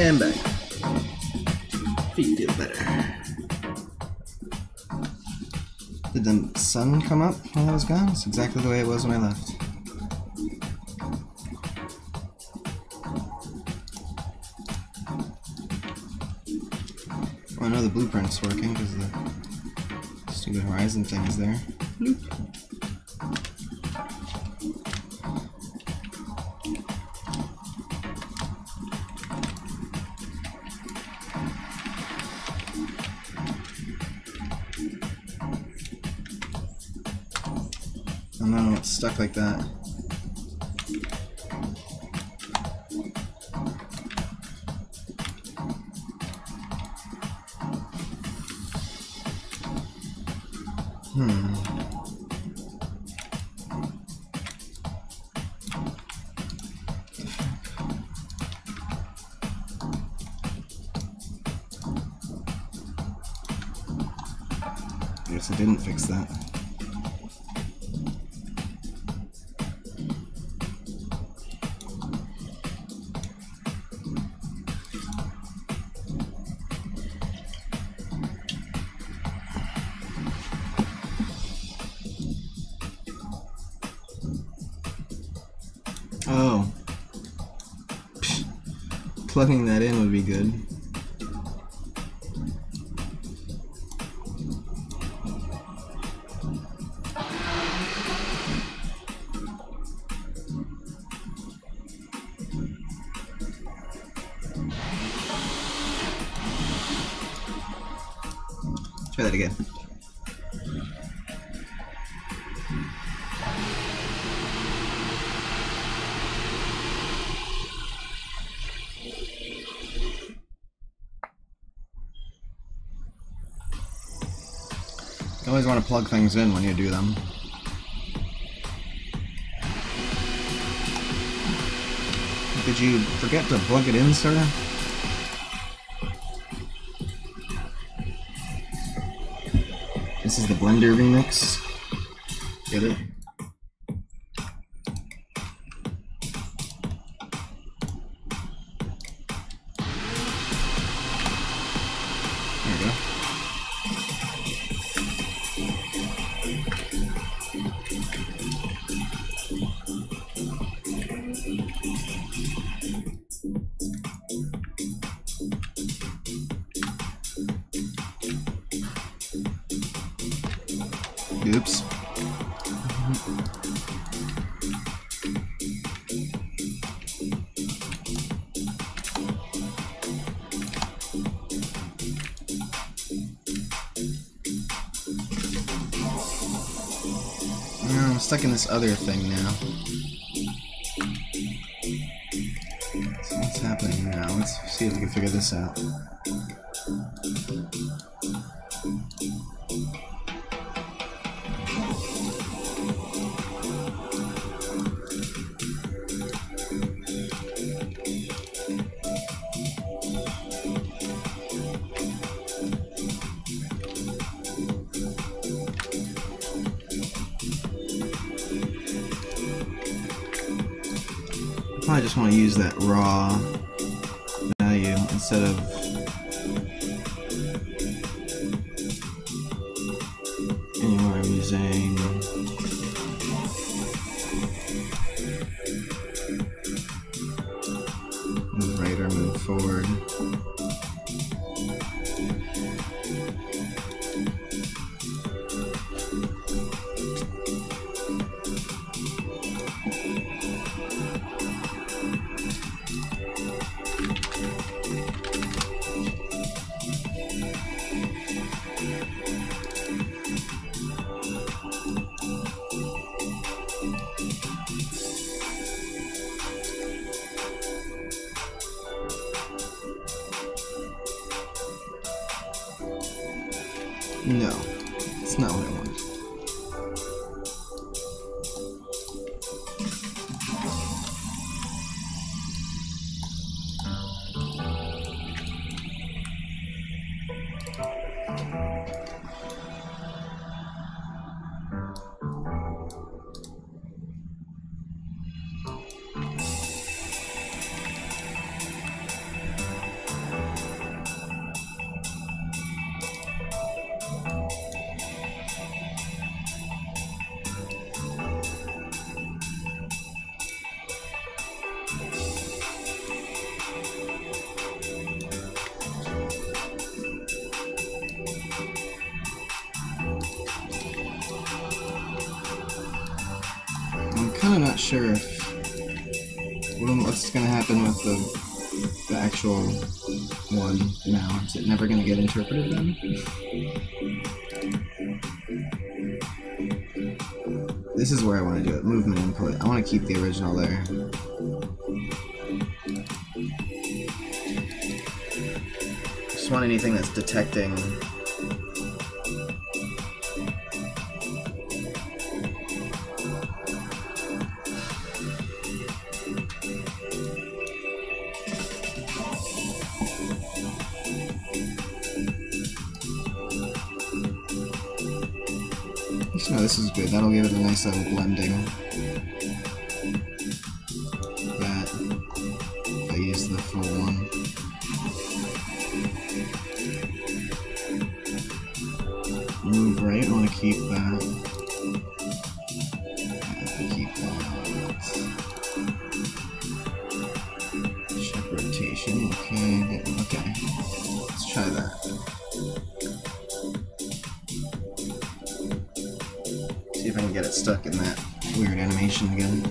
And back. Feet feel better. Did the sun come up while I was gone? It's exactly the way it was when I left. Oh, I know the blueprint's working because the stupid horizon thing is there. Bloop. Oh no, it's stuck like that. I guess I didn't fix that. Oh. Psh. Plugging that in would be good. Try that again. You always want to plug things in when you do them. Did you forget to plug it in, sir? This is the Blender remix. Get it? There we go. Oops. I'm stuck in this other thing now. So what's happening now? Let's see if we can figure this out. I just want to use that raw value instead of anywhere I'm using move right or move forward. No, it's not what I want. kind of not sure if what's gonna happen with the actual one now. Is it never gonna get interpreted then? This is where I want to do it. Movement input. I want to keep the original there. Just want anything that's detecting. No, this is good. That'll give it a nice little blending. That. If I use the full one. Move right. I want to keep that. Keep that. Check rotation. Okay. Okay. Let's try that. See if I can get it stuck in that weird animation again.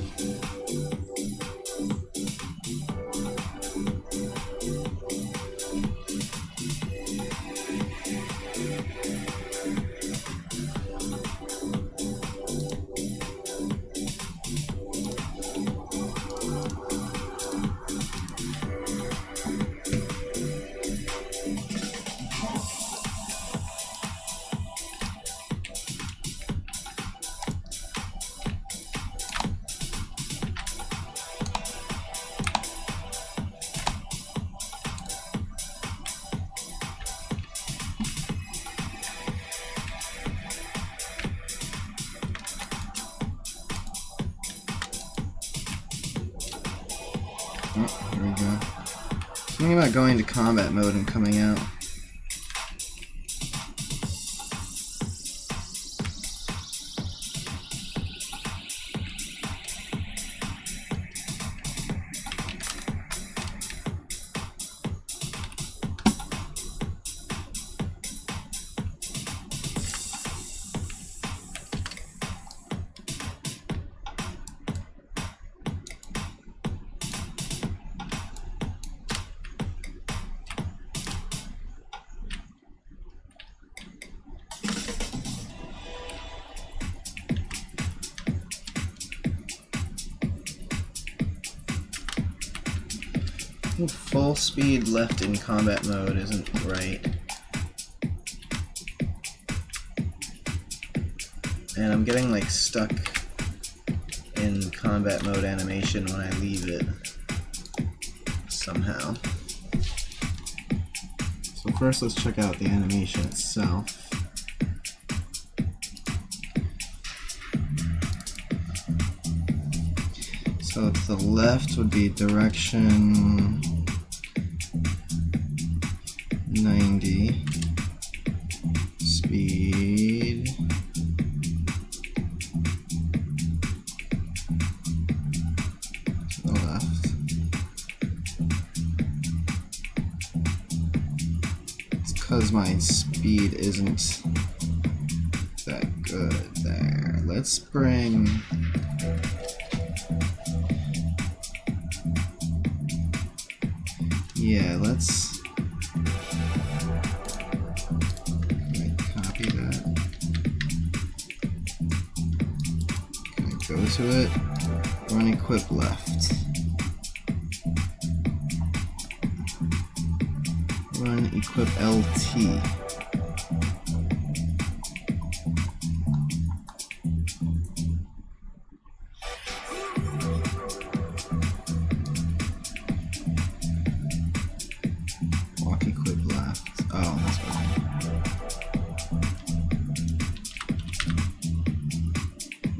Oh, here we go. Something about going to combat mode and coming out. Full speed left in combat mode isn't right. And I'm getting like stuck in combat mode animation when I leave it somehow. So first let's check out the animation itself. So to the left would be direction 90, speed, to the left. It's because my speed isn't that good there. Let's bring let's copy that. Okay, go to it, run equip left. Run equip LT.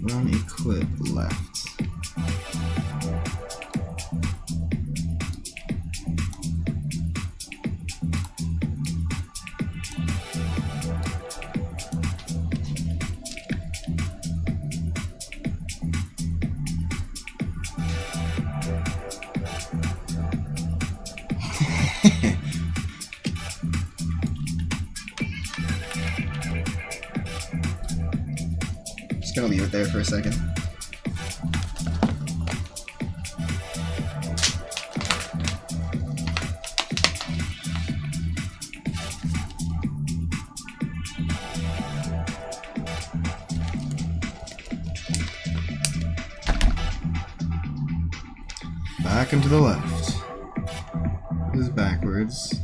Run equip left. Just gonna leave it there for a second. Back and to the left. This is backwards.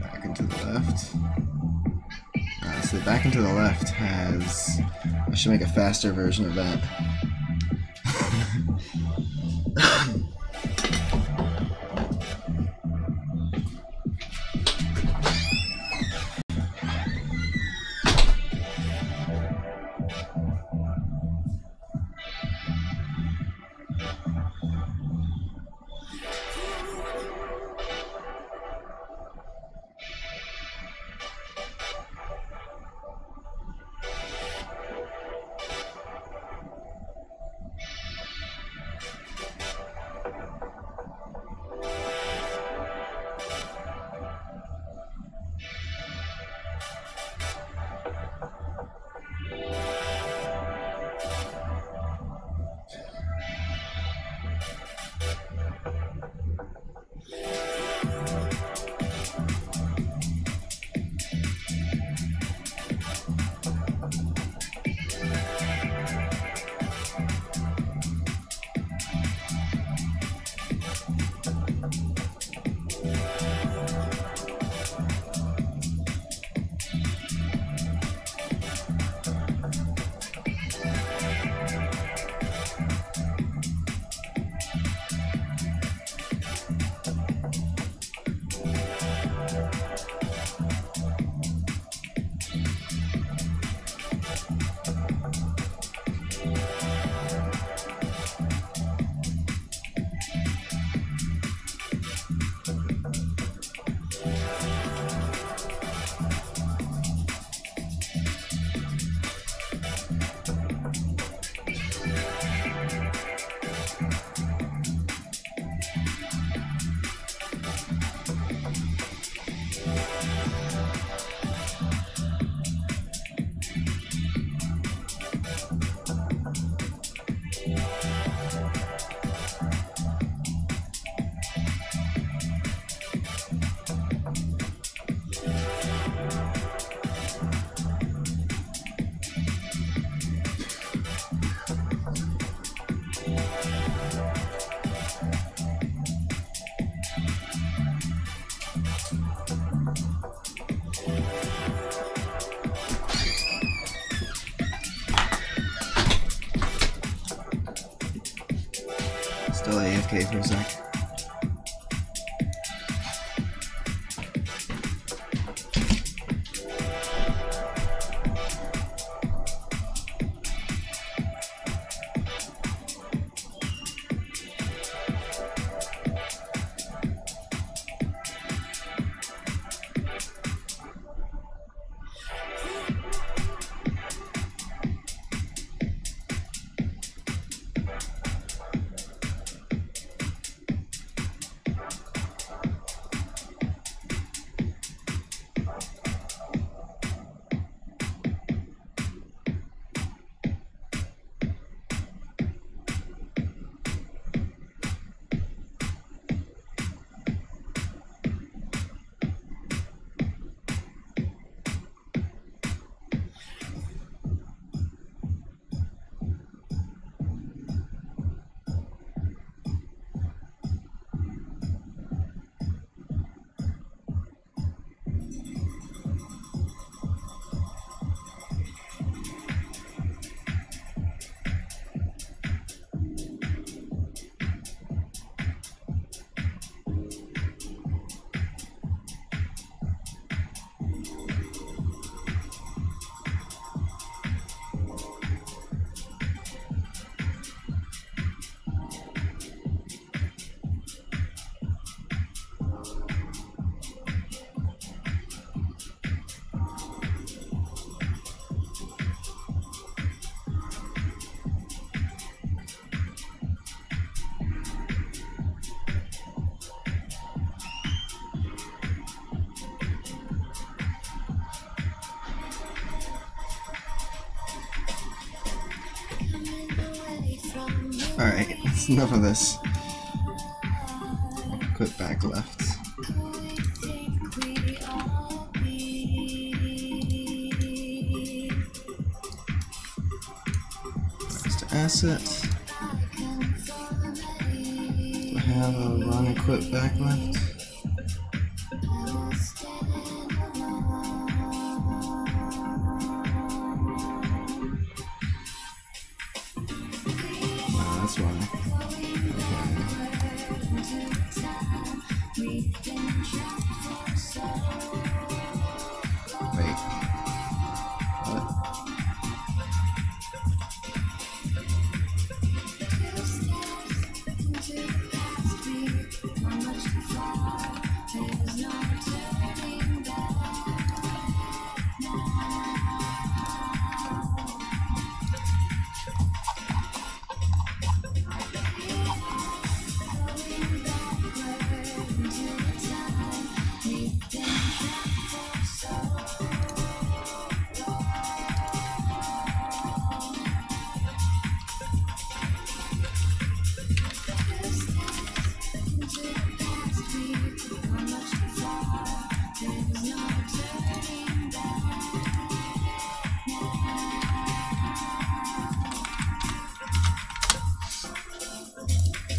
Back and to the left. So back and to the left has... I should make a faster version of that. Still AFK for a sec. Alright, that's enough of this. Quit back left. Next to asset. have a run equip back left. No, that's why. Okay. Wait. What?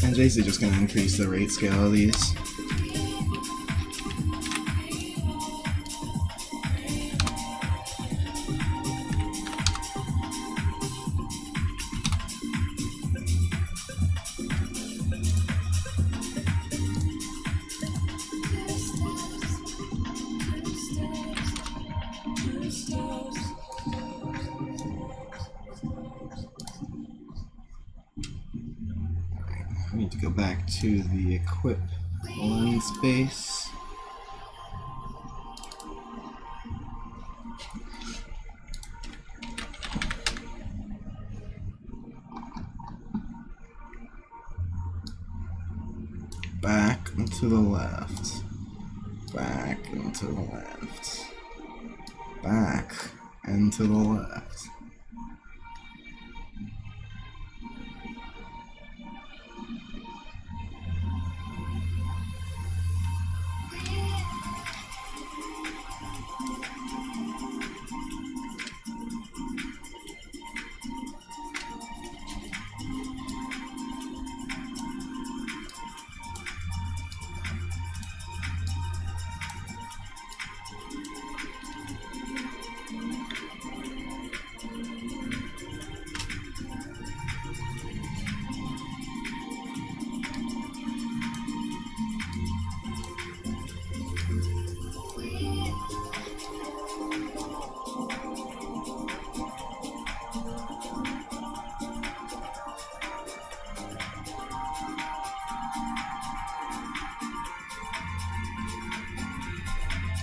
I'm basically just going to increase the rate scale of these. I need to go back to the equip one space. Back and to the left. Back and to the left. Back and to the left.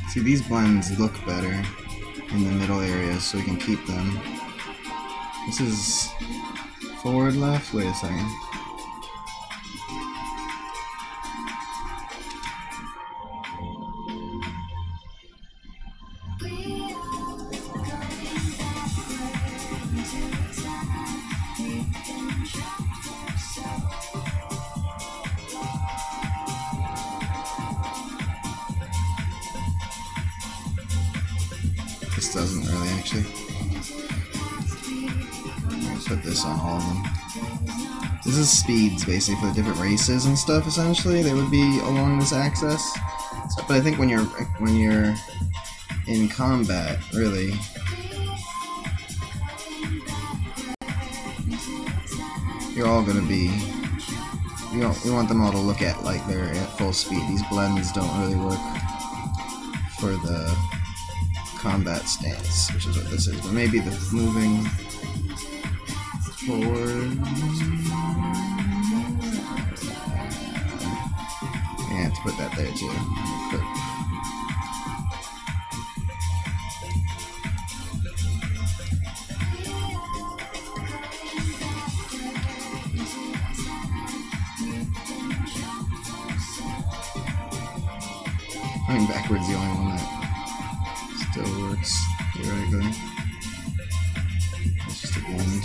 See, these blends look better in the middle areas, so we can keep them. This is forward left? Wait a second. This doesn't really actually. I'll put this on all of them. This is speeds basically for the different races and stuff. Essentially, they would be along this axis. So, but I think when you're in combat, really, you're all gonna be. You want them all to look at like they're at full speed. These blends don't really work for the combat stance, which is what this is, but maybe the moving forward. I have to put that there too. I mean, backwards the only one that still works theoretically. It's just a blend.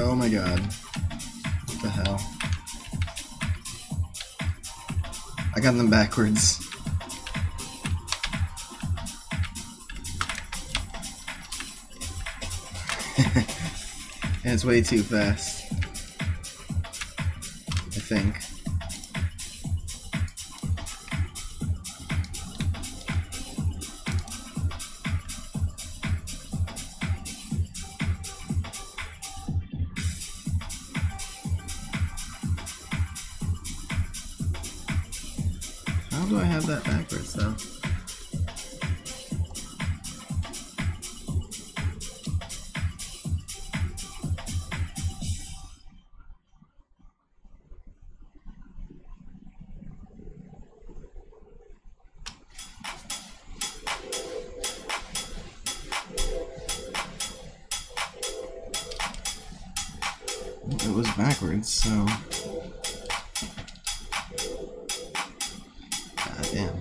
Oh my god. What the hell? I got them backwards. And it's way too fast. I think. How do I have that backwards though? It was backwards, so... God damn.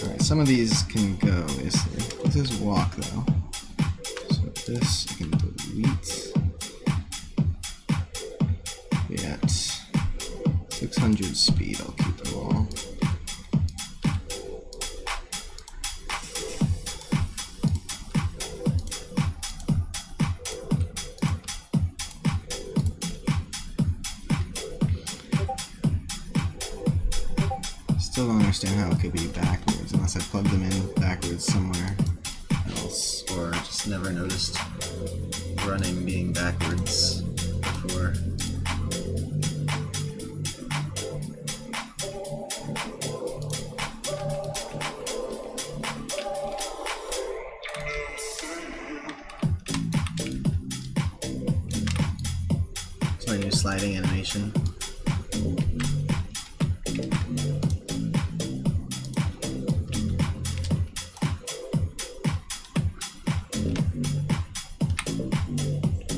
Alright, some of these can go. This is walk, though. So this I can delete. We at 600 speed, I'll keep them all. Still don't understand how it could be backwards unless I plugged them in backwards somewhere else, or just never noticed running being backwards before. It's my new sliding animation.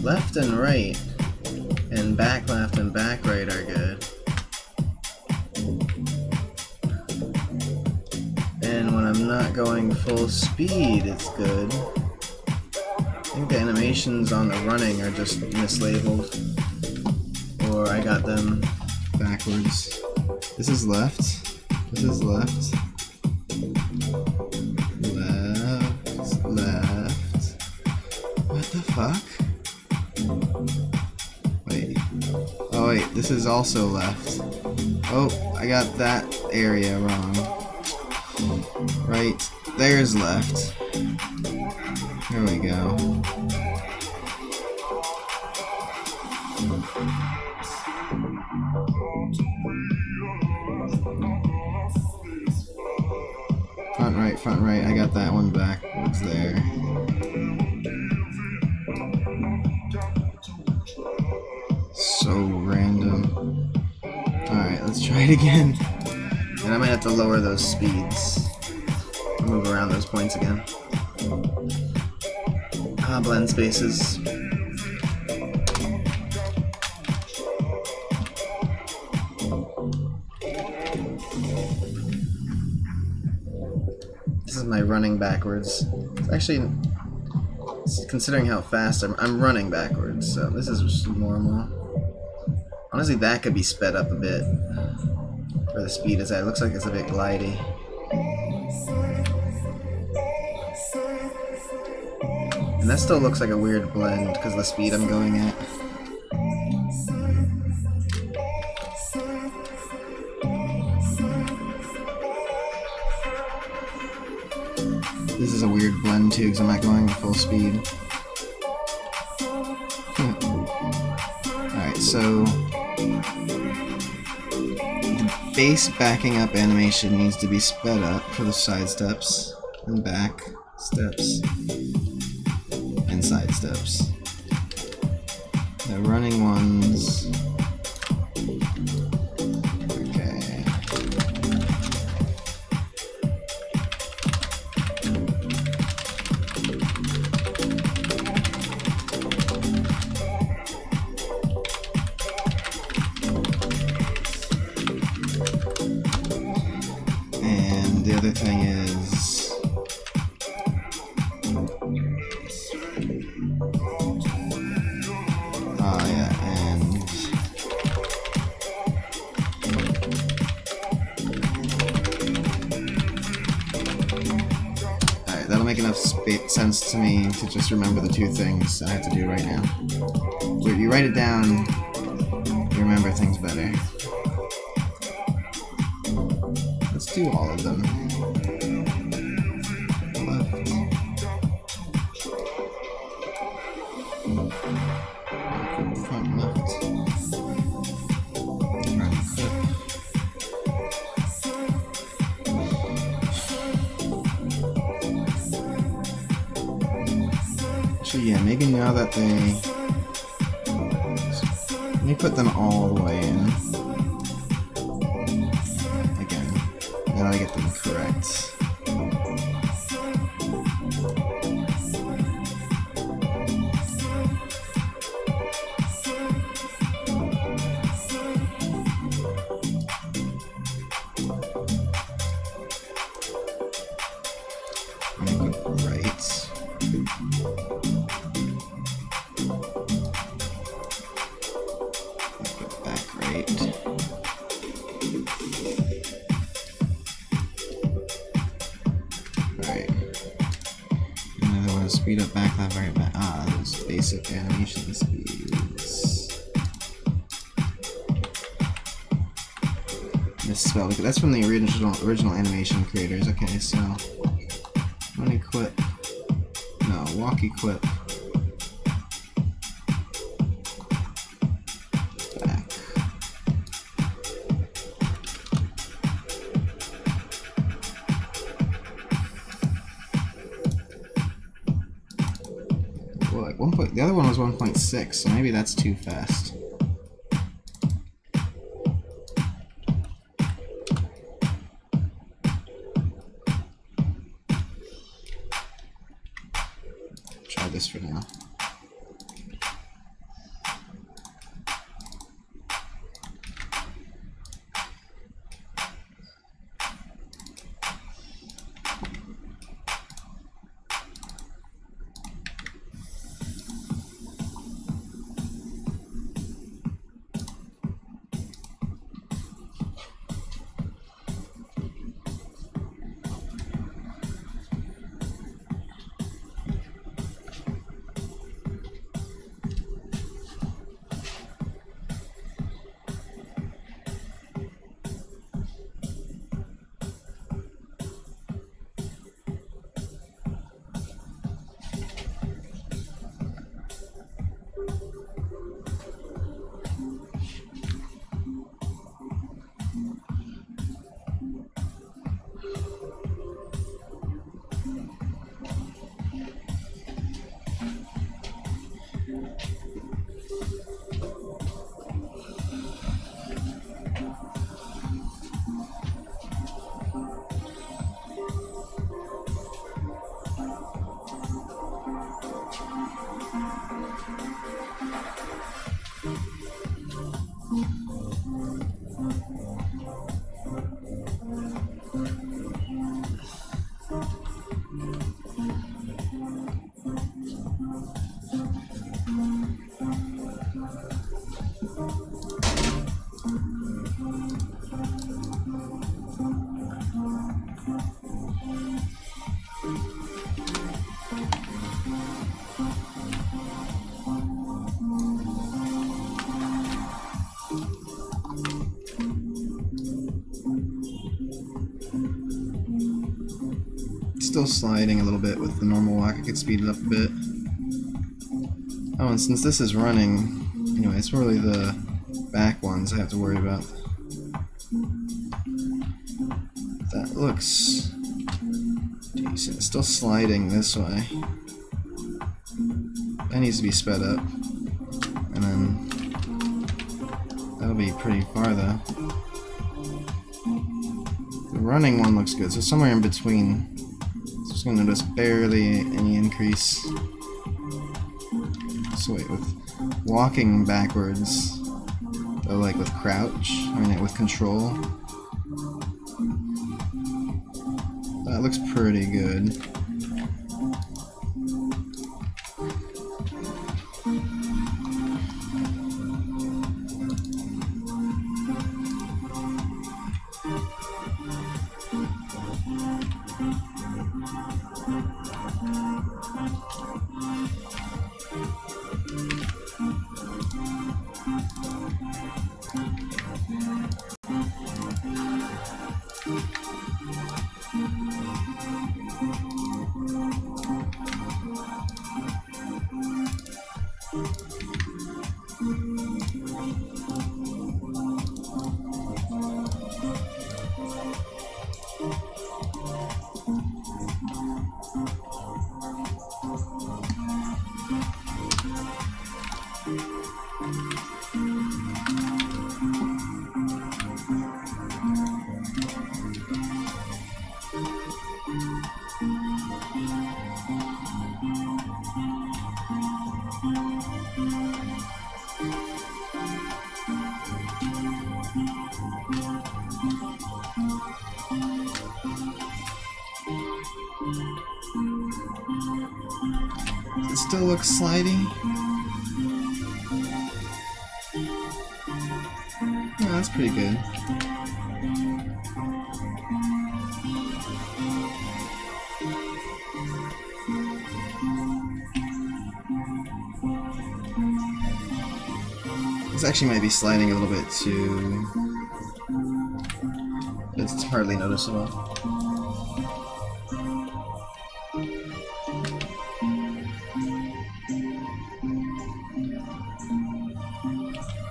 Left and right, and back left and back right are good. And when I'm not going full speed, it's good. I think the animations on the running are just mislabeled, or I got them backwards. This is left. This is left. Left. Left. What the fuck? Wait. Oh wait, this is also left. Oh, I got that area wrong. Right, there's left. There we go. Front right, I got that one backwards there. So random. Alright, let's try it again. And I might have to lower those speeds. Move around those points again. Blend spaces. This is my running backwards. It's actually, considering how fast I'm running backwards, so this is just normal. Honestly, that could be sped up a bit. Where the speed is at. It looks like it's a bit glidey. And that still looks like a weird blend because of the speed I'm going at. This is a weird blend too because I'm not going full speed. Alright, so the base backing up animation needs to be sped up for the side steps and back steps and side steps. The running ones. Okay. And the other thing is and alright, that'll make enough sense to me to just remember the two things I have to do right now. Where you write it down, you remember things better. Let's do all of them. Front left. Right foot. Actually, yeah, maybe now that they... Let me put them all the way in. Again. Now I get them correct. Speed up back left, right back. Ah, those basic animation speeds. Misspelled. That's from the original animation creators. Okay, so run equip. No, walk equip. Back. The other one was 1.6, so maybe that's too fast. Try this for now. Still sliding a little bit with the normal walk. I could speed it up a bit. Oh, and since this is running, anyway, it's really the back ones I have to worry about. That looks decent. It's still sliding this way. That needs to be sped up. And then that'll be pretty far though. The running one looks good, so somewhere in between. Just gonna notice barely any increase. So wait, with walking backwards, oh, like with crouch, I mean with control, that looks pretty good. It still looks slidey. Oh, that's pretty good. This actually might be sliding a little bit too. It's hardly noticeable.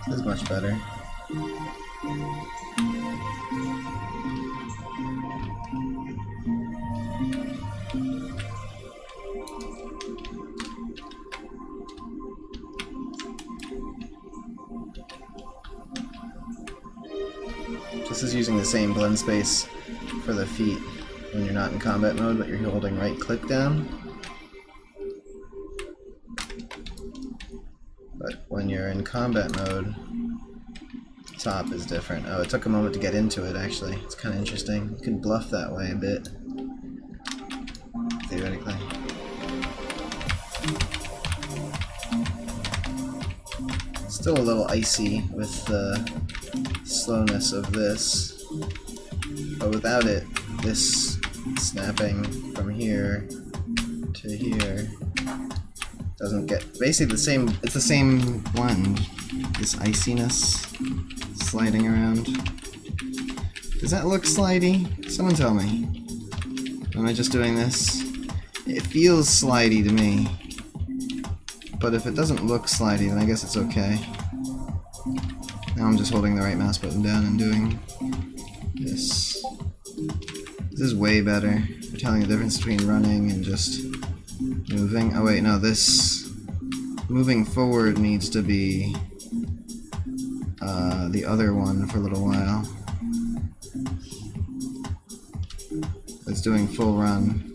This is much better. This is using the same blend space for the feet when you're not in combat mode, but you're holding right click down. But when you're in combat mode, top is different. Oh, it took a moment to get into it actually. It's kind of interesting. You can bluff that way a bit, theoretically. Still a little icy with the slowness of this, but without it, this snapping from here to here doesn't get basically the same. It's the same blend. This iciness sliding around. Does that look slidey? Someone tell me. Am I just doing this? It feels slidey to me, but if it doesn't look slidey, then I guess it's okay. Now I'm just holding the right mouse button down and doing this. This is way better for telling the difference between running and just moving. Oh wait, no, this moving forward needs to be the other one for a little while. It's doing full run.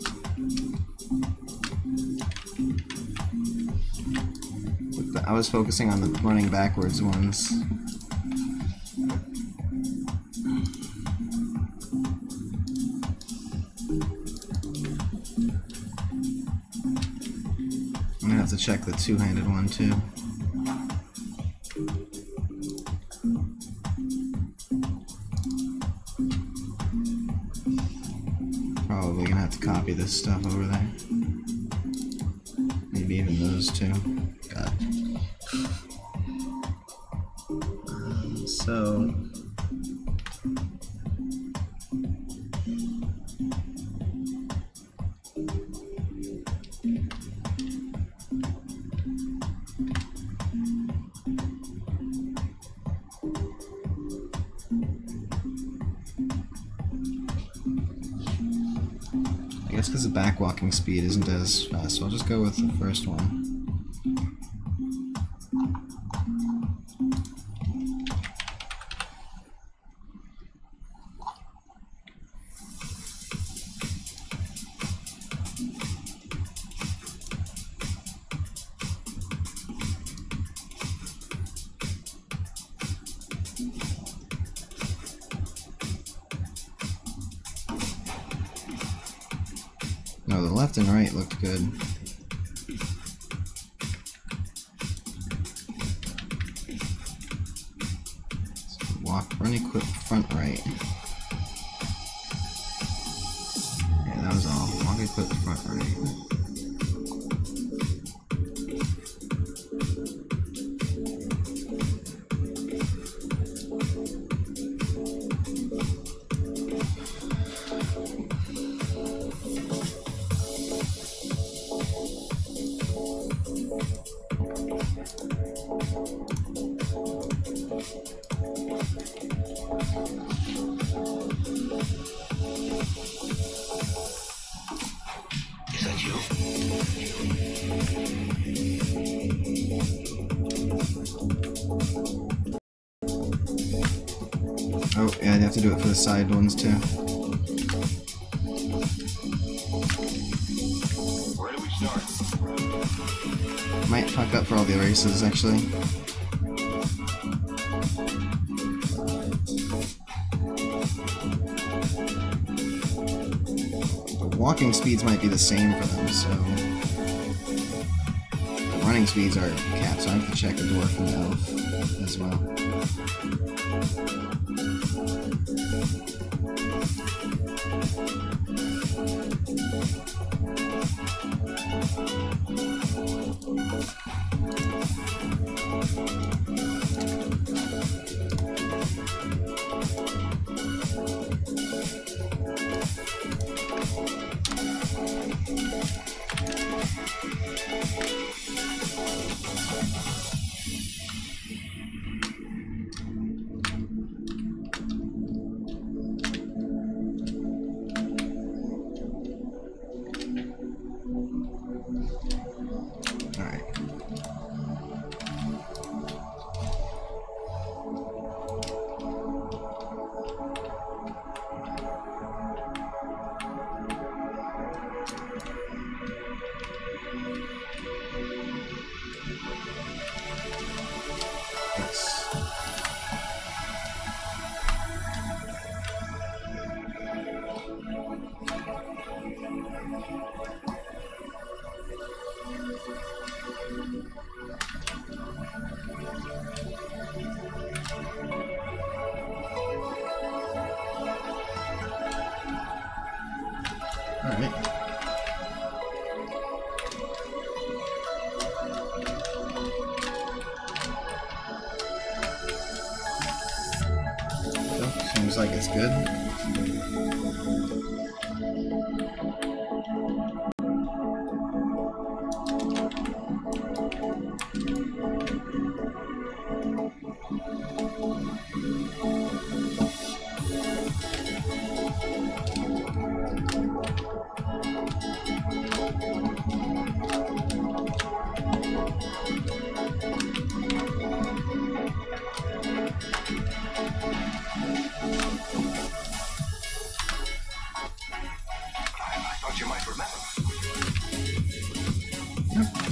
I was focusing on the running backwards ones. I'm gonna have to check the two-handed one too. Probably gonna have to copy this stuff over there. Maybe even those two. God. So I guess because the back walking speed isn't as fast, so I'll just go with the first one. No, the left and right looked good. So walk, run, equip, front, right. Yeah, that was all. Walk, equip, front, right. Oh, yeah, you have to do it for the side ones too. Where do we start? Might fuck up for all the races, actually. The walking speeds might be the same for them, so... The running speeds are capped, so I have to check the dwarf and the elf as well. Alright. So, seems like it's good.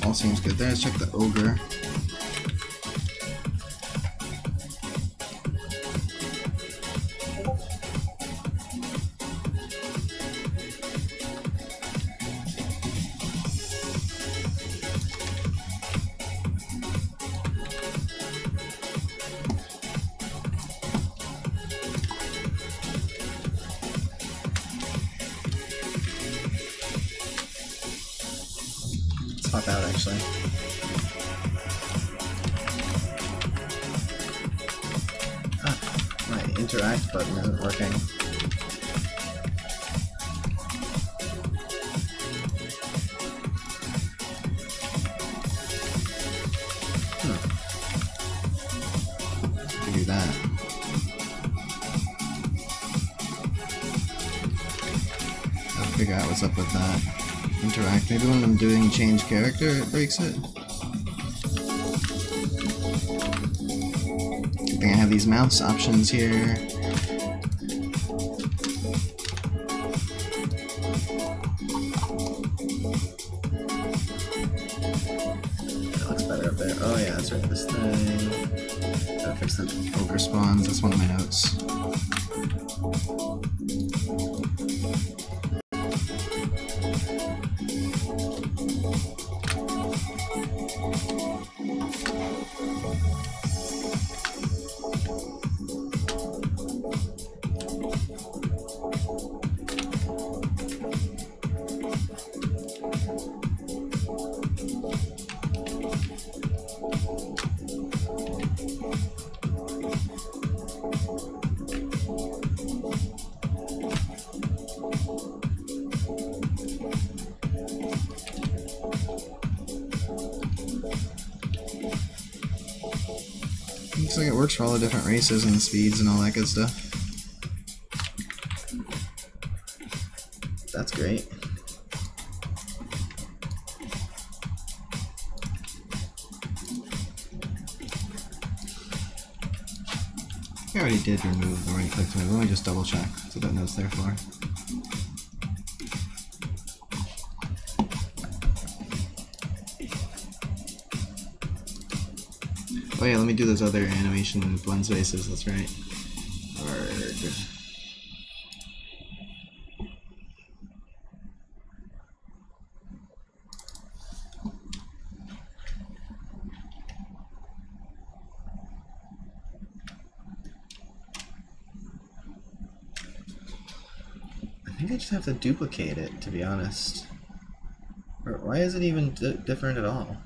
All seems good there. Let's check the ogre. Pop out actually. Ah, my interact button isn't working. Do that. I'll figure out what's up with that. Interact. Maybe when I'm doing change character, it breaks it. Good thing I have these mouse options here. That looks better up there. Oh yeah, that's right. This thing. Gotta fix the ogre spawns. That's one of my notes. Looks like it works for all the different races and speeds and all that good stuff. That's great. I already did remove the right click to move. Let me just double check so that note's there for. Oh yeah, let me do those other animation blend spaces, that's right. Arg. I think I just have to duplicate it, to be honest. Or why is it even different at all?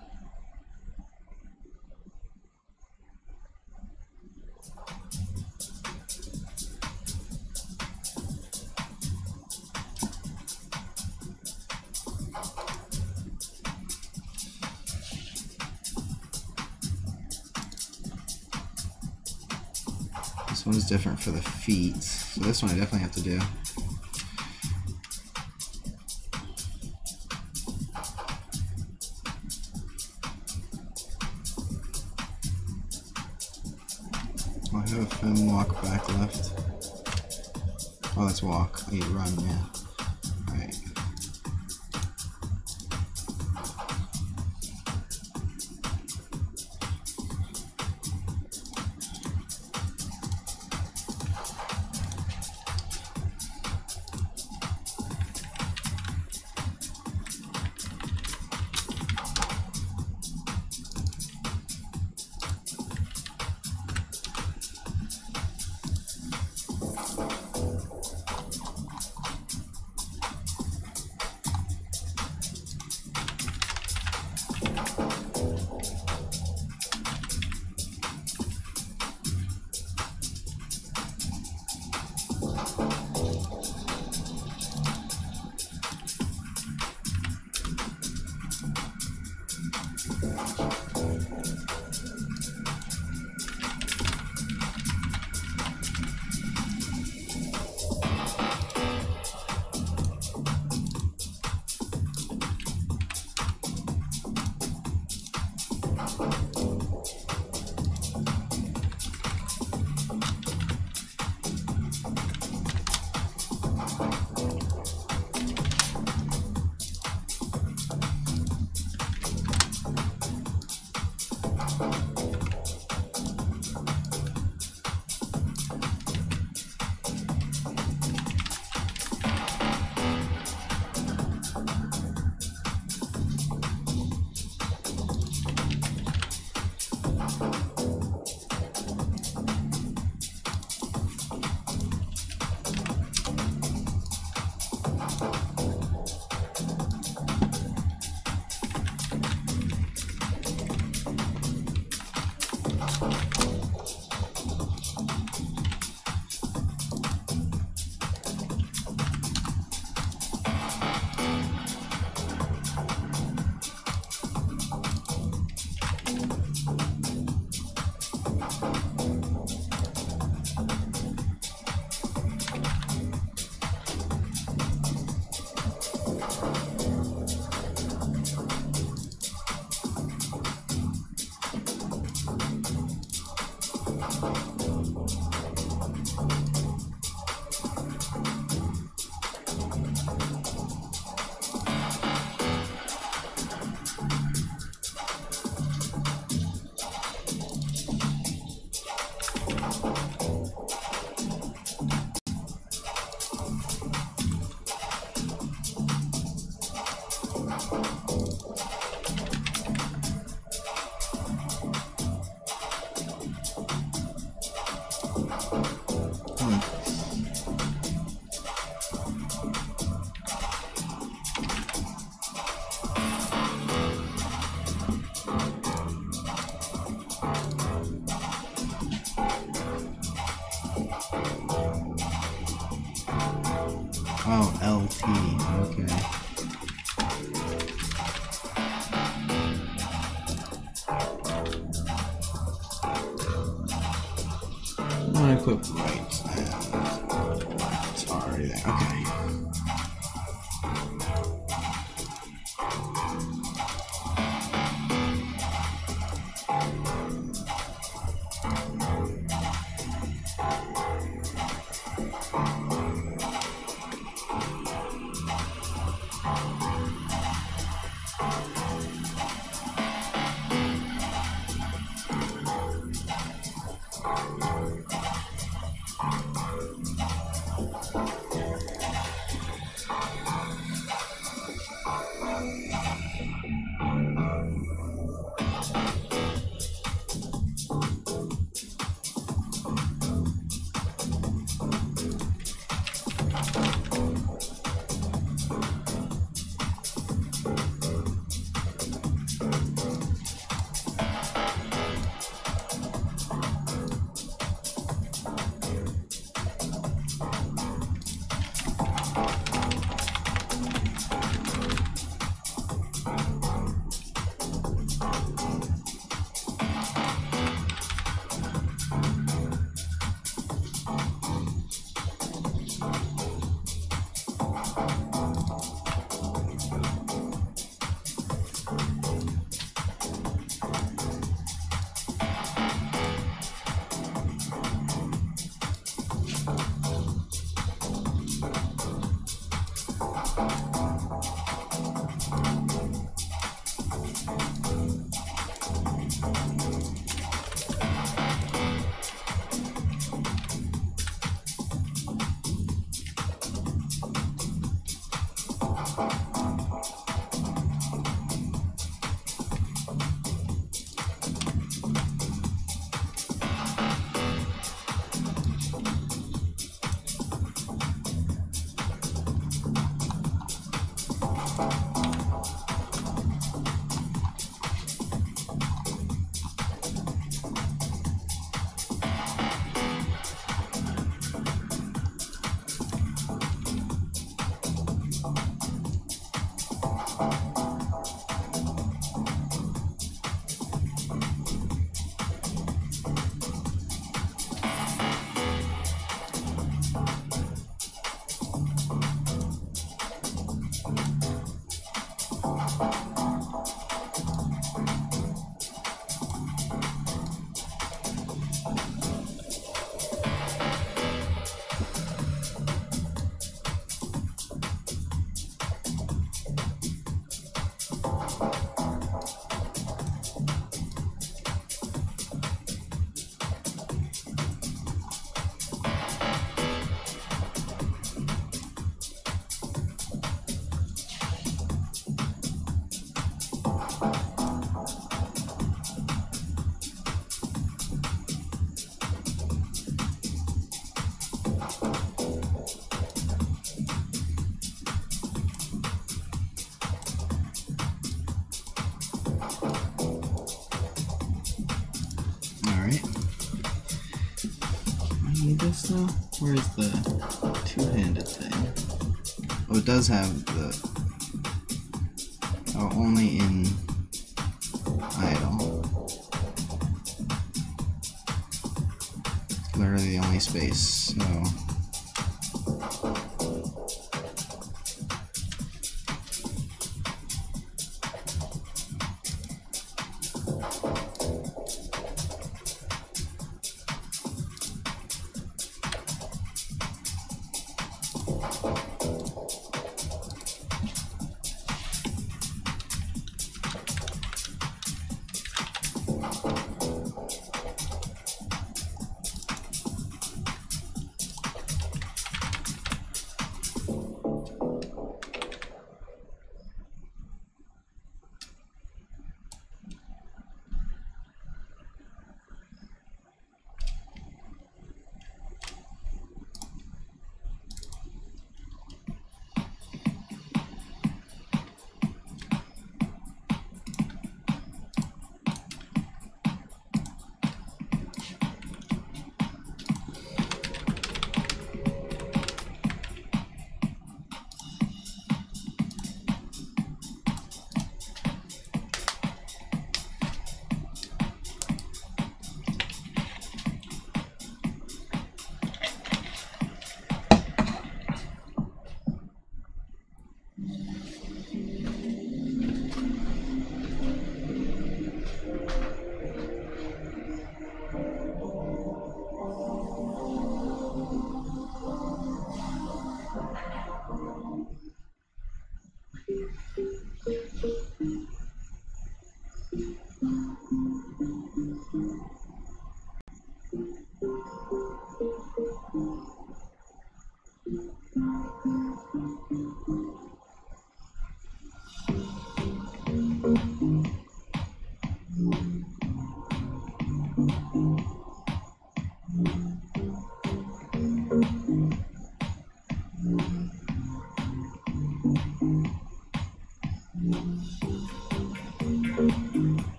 This one's different for the feet, so this one I definitely have to do. Oh, I have a film walk back left. Oh, that's walk. I need run, yeah. Alright. Oh, LT, okay. I'm gonna put right and left already there, okay. Need this though? Where's the two-handed thing? Oh, it does have the... Oh, only in idle. Literally the only space, so...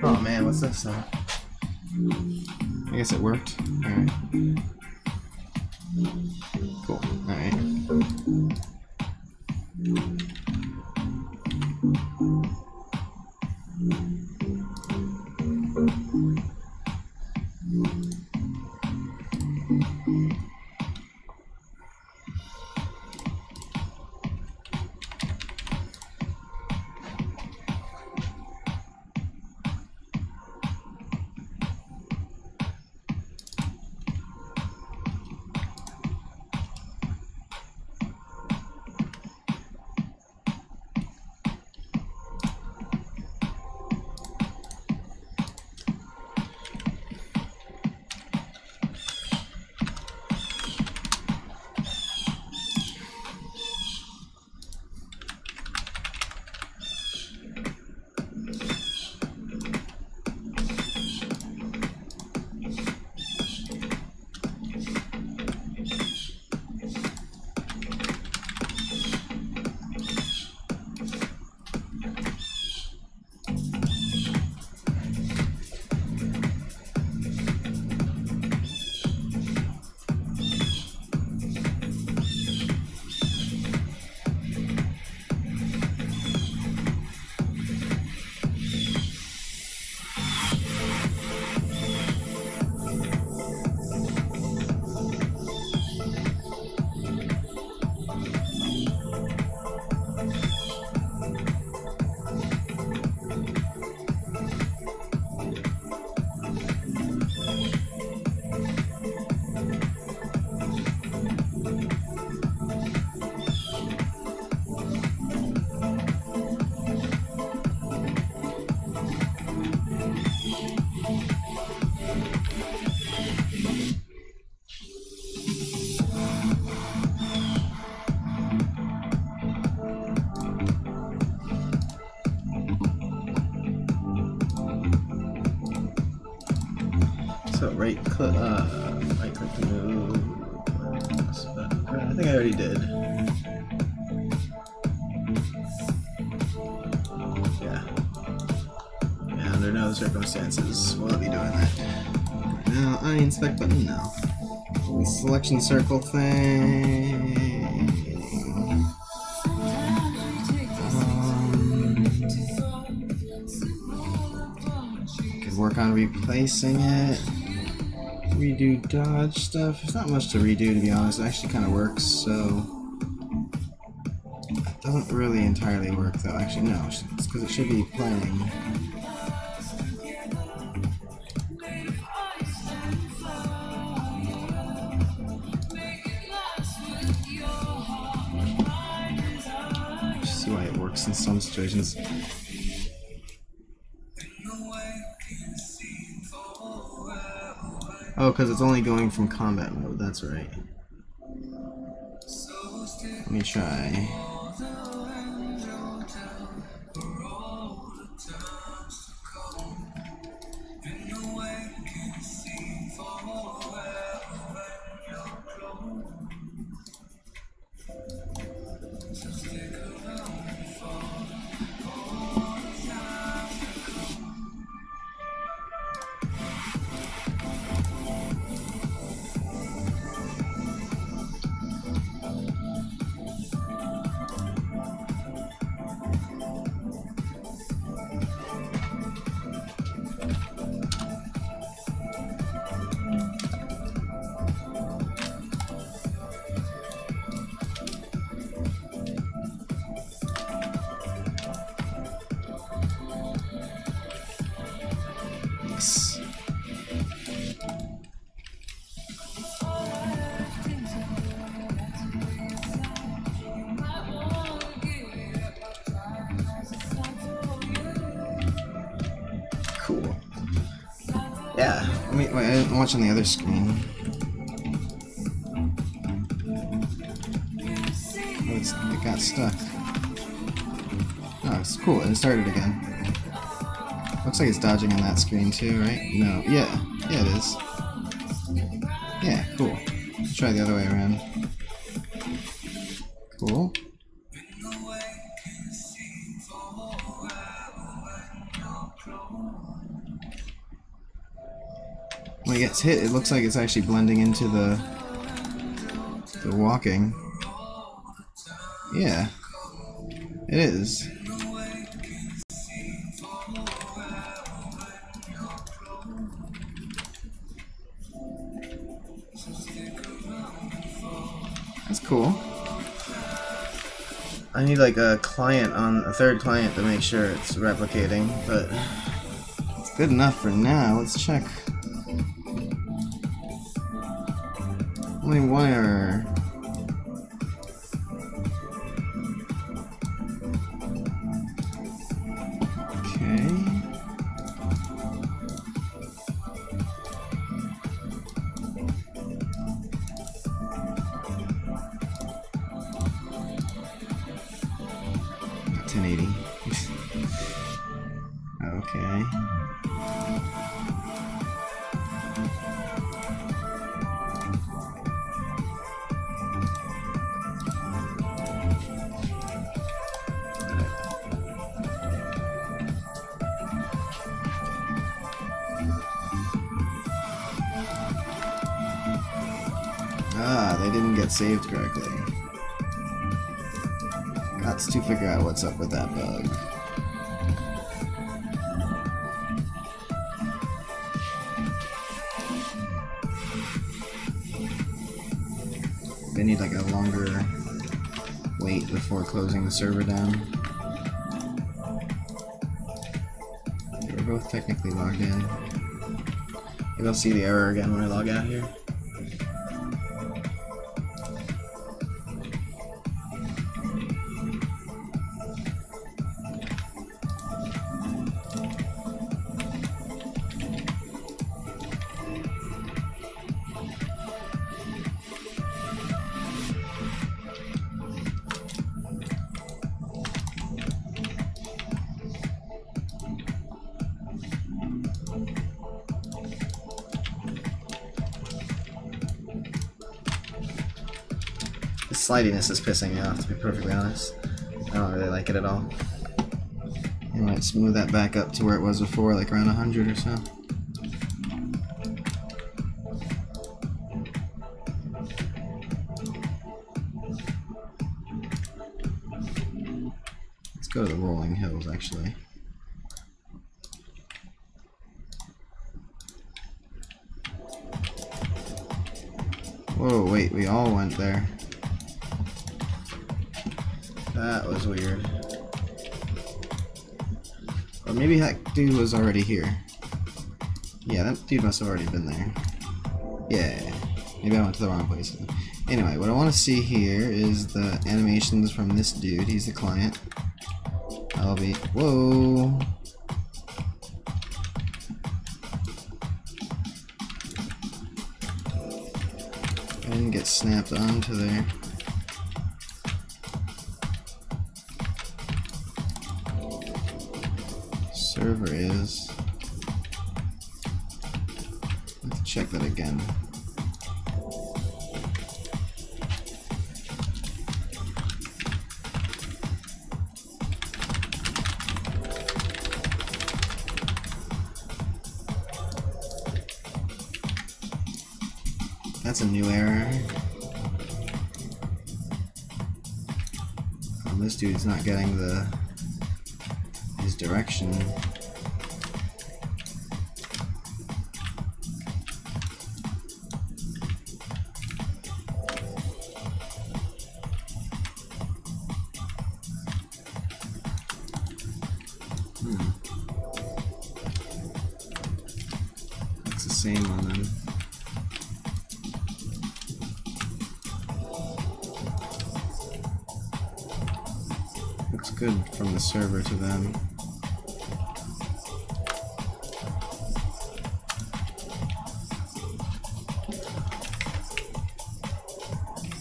Oh man, what's this? I guess it worked. Alright. Cool. Alright. So right click to move. I think I already did. Yeah. And under no circumstances will I be doing that. Now, inspect button now. the selection circle thing. Could work on replacing it. Redo dodge stuff. There's not much to redo, to be honest. It actually kind of works, so it doesn't really entirely work though. Actually, no, it's because it should be playing. See why it works in some situations. Oh, because it's only going from combat mode, that's right. Let me try. Cool. Yeah, wait, I'm watching the other screen. Oh, it got stuck. Oh, it's cool, it started again. Looks like it's dodging on that screen too, right? No, yeah, it is. Yeah, cool. Let's try the other way around. Cool. When it gets hit, it looks like it's actually blending into the walking. Yeah, it is. That's cool. I need like a client on a third client to make sure it's replicating, but it's good enough for now. Let's check. Only wire. Okay. Not 1080. Okay. Ah, they didn't get saved correctly. Got to figure out what's up with that bug. They need like a longer wait before closing the server down. We're both technically logged in. Maybe I'll see the error again when I log out here. The slidiness is pissing me off, to be perfectly honest. I don't really like it at all. You might smooth that back up to where it was before, like around 100 or so. go to the rolling hills, actually. Whoa, wait, we all went there. That was weird. Or maybe that dude was already here. Yeah, that dude must have already been there. Yeah, maybe I went to the wrong place. Anyway, what I want to see here is the animations from this dude. He's the client. I'll be... Whoa! I didn't get snapped onto there. Server is... Let's check that again. That's a new error. This dude's not getting his direction. It's the same on them. Looks good from the server to them.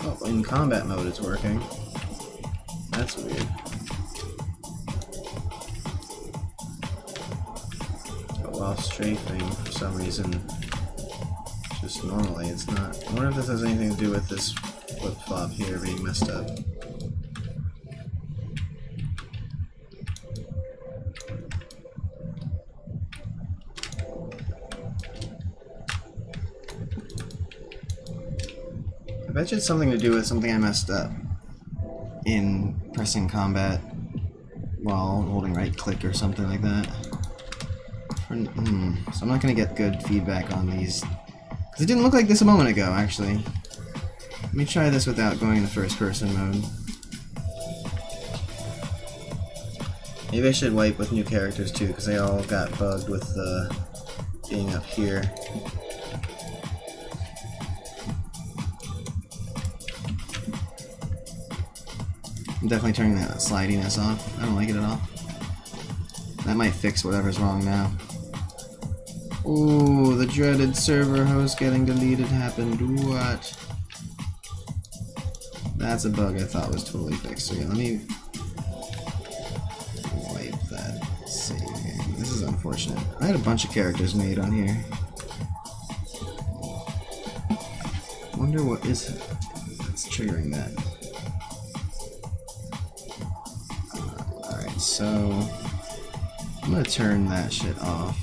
Oh, in combat mode it's working. That's weird. But while strafing, for some reason, just normally it's not. I wonder if this has anything to do with this flip-flop here being messed up. I bet you it's something to do with something I messed up in pressing combat while holding right click or something like that. So I'm not going to get good feedback on these. Because it didn't look like this a moment ago, actually. Let me try this without going into first person mode. Maybe I should wipe with new characters too, because they all got bugged with being up here. I'm definitely turning that slidiness off. I don't like it at all. That might fix whatever's wrong now. Ooh, the dreaded server host getting deleted happened. What? That's a bug I thought was totally fixed. So yeah, let me wipe that save game. This is unfortunate. I had a bunch of characters made on here. Wonder what is it that's triggering that. Alright, so I'm gonna turn that shit off.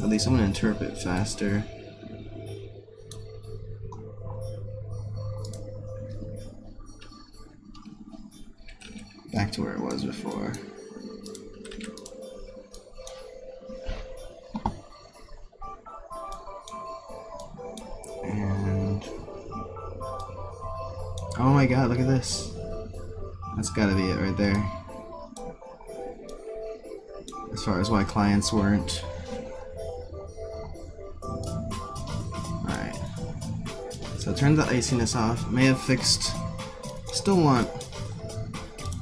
At least I'm gonna interpret faster. Back to where it was before. And oh my god, look at this. That's gotta be it right there. As far as why clients weren't. Alright. So turn the iciness off. May have fixed. Still want.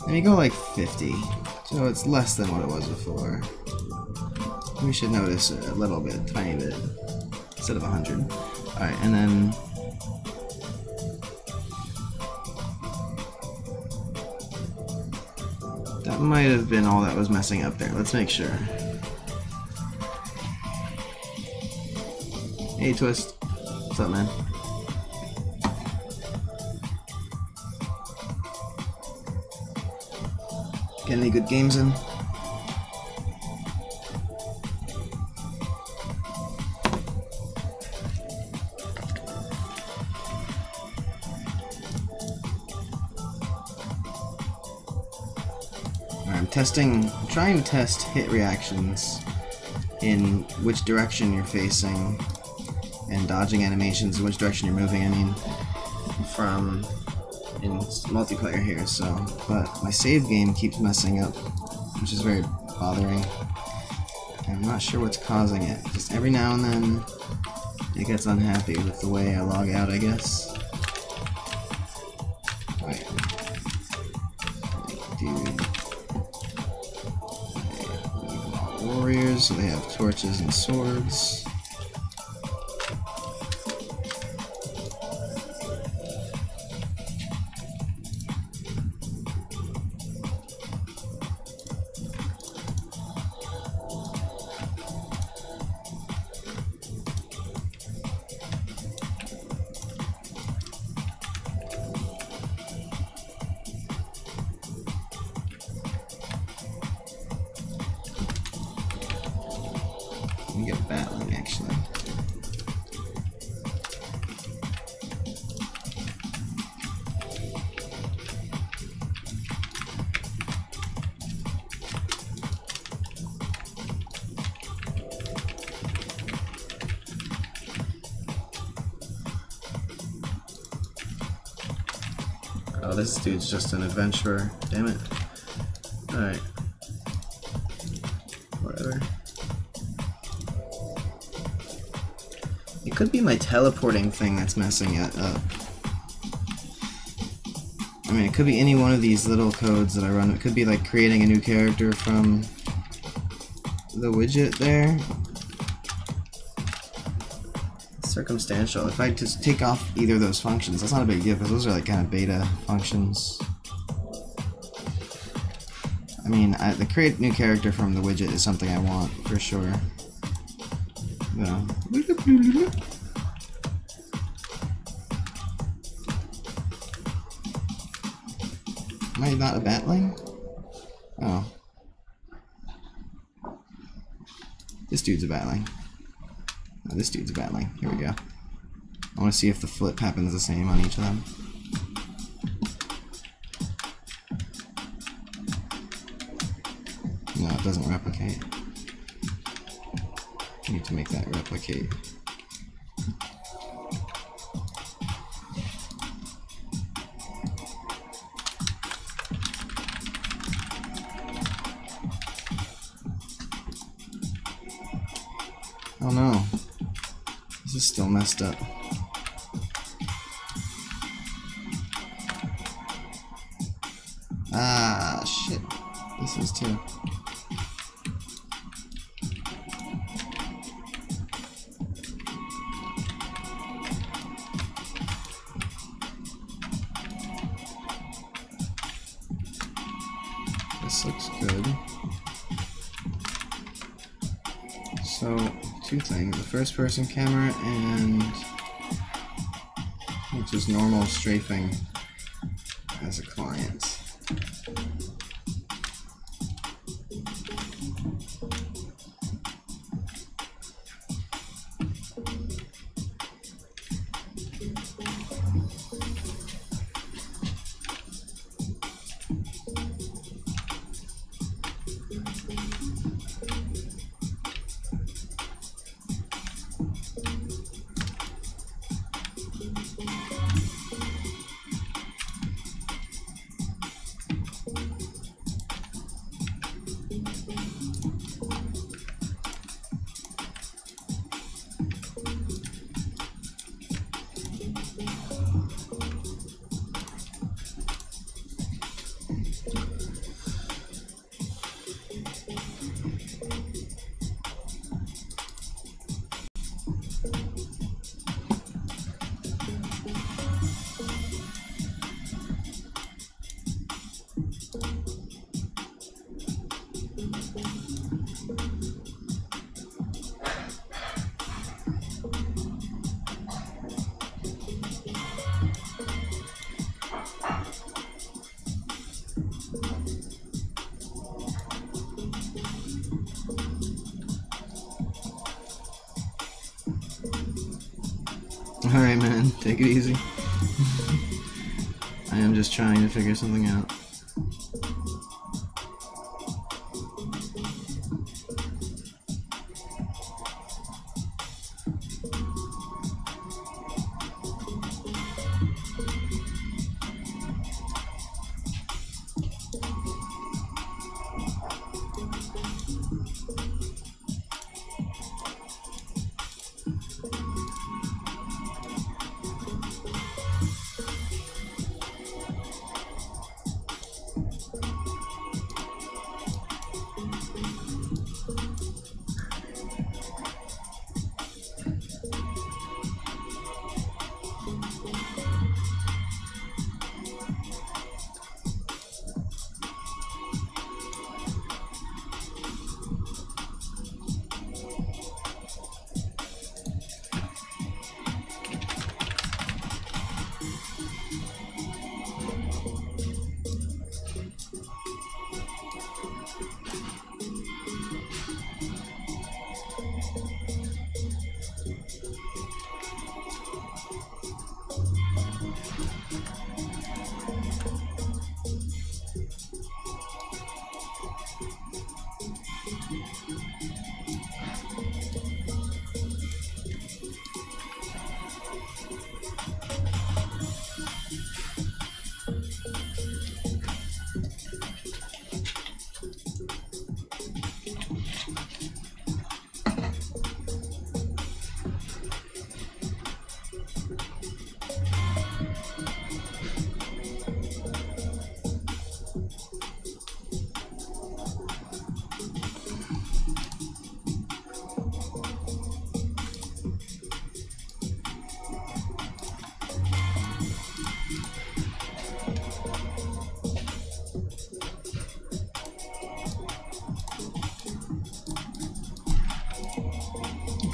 Let me go like 50. So it's less than what it was before. We should notice a little bit, tiny bit. Instead of 100. Alright, and then that might have been all that was messing up there. Let's make sure. Hey Twist. What's up, man? Get any good games in? I'm trying to test hit reactions in which direction you're facing, and dodging animations in which direction you're moving, I mean, from in multiplayer here, so, but my save game keeps messing up, which is very bothering. I'm not sure what's causing it. Just every now and then it gets unhappy with the way I log out, I guess. Right. Dude. Warriors, so they have torches and swords. We get battling, actually. Oh, this dude's just an adventurer. Damn it. Alright. Whatever. It could be my teleporting thing that's messing it up. I mean, it could be any one of these little codes that I run. It could be like creating a new character from the widget there. Circumstantial. If I just take off either of those functions, that's not a big deal because those are like kind of beta functions. I mean, the create new character from the widget is something I want for sure. Yeah. Am I not a batling? Oh. This dude's a batling. Oh, this dude's a batling. Here we go. I want to see if the flip happens the same on each of them. No, it doesn't replicate. I need to make that replicate. Oh no. This is still messed up. Ah, shit. This is too. This looks good. So, two things. The first person camera and which is normal strafing as a client. Alright, man, take it easy. I am just trying to figure something out.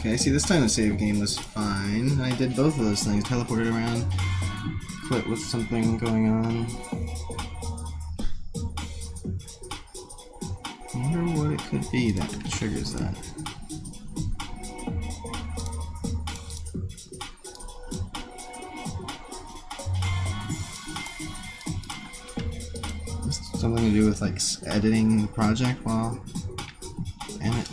Okay, see, this time the save game was fine. I did both of those things. Teleported around, quit with something going on. I wonder what it could be that triggers that. Something to do with like editing the project while in it.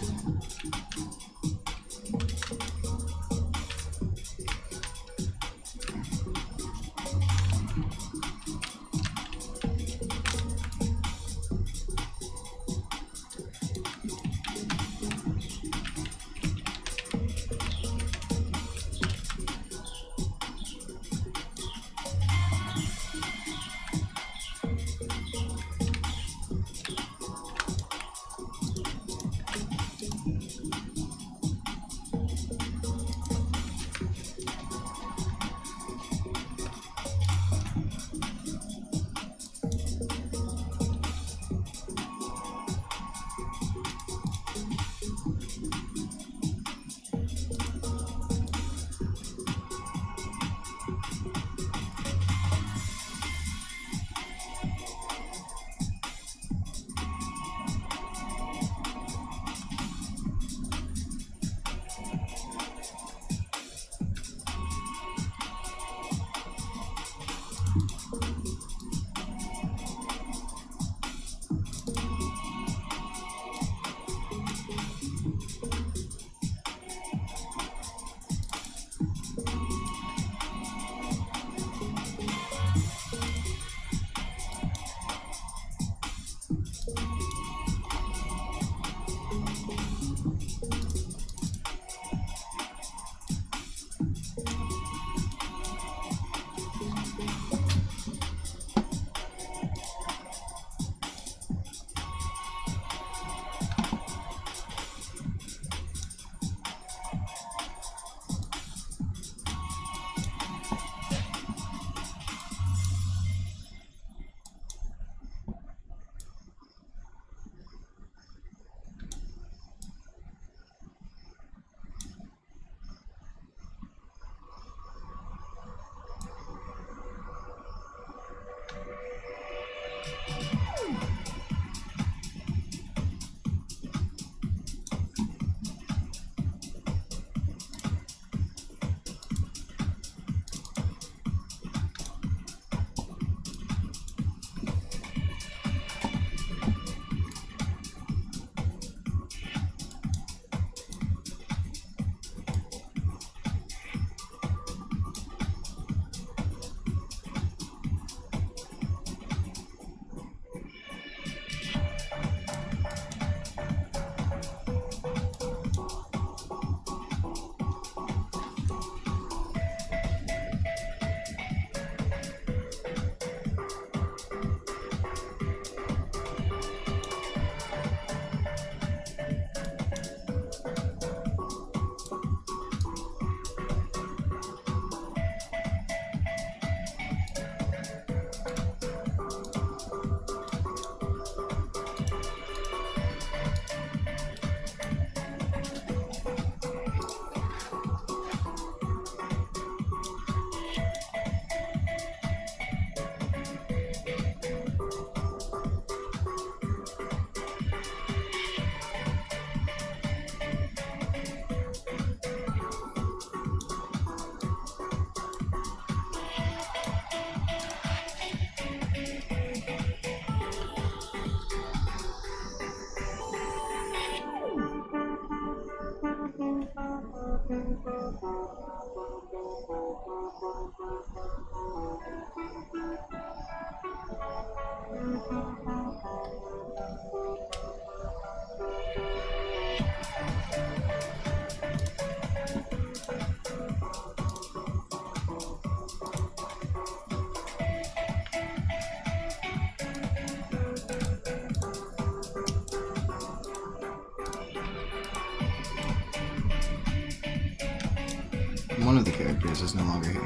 One of the characters is no longer here.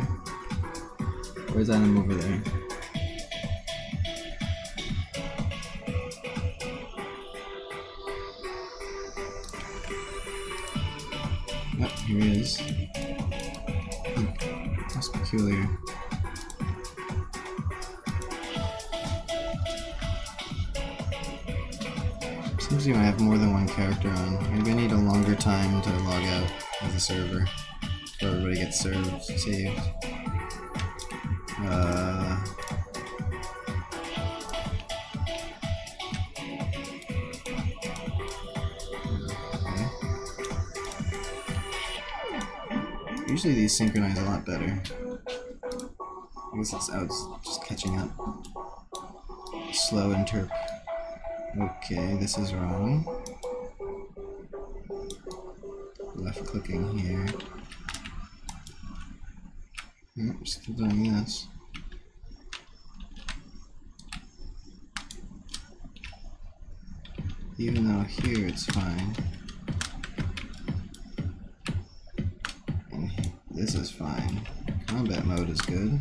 Where's Adam over there? Oh, here he is. That's peculiar. Seems you might have more than one character on. Maybe I need a longer time to log out of the server before everybody gets saved. Okay. Usually these synchronize a lot better. I guess it's just catching up. Slow interp. Okay, this is wrong. Left clicking here. Still doing this. Even though here it's fine. And this is fine. Combat mode is good.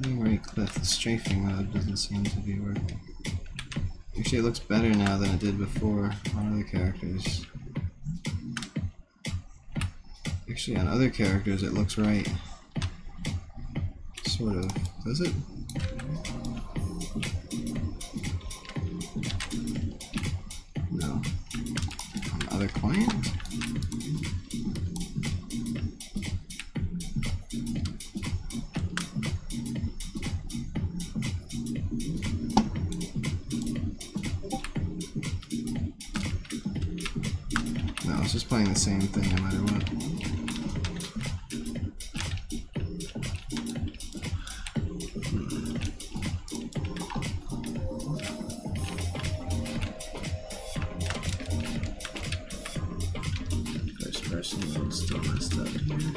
Right click, the strafing mode doesn't seem to be working. Actually, it looks better now than it did before on other characters. Actually, on other characters it looks right. Sort of. Does it? No. On other clients? No, it's just playing the same thing no matter what. First person mode's still messed up here.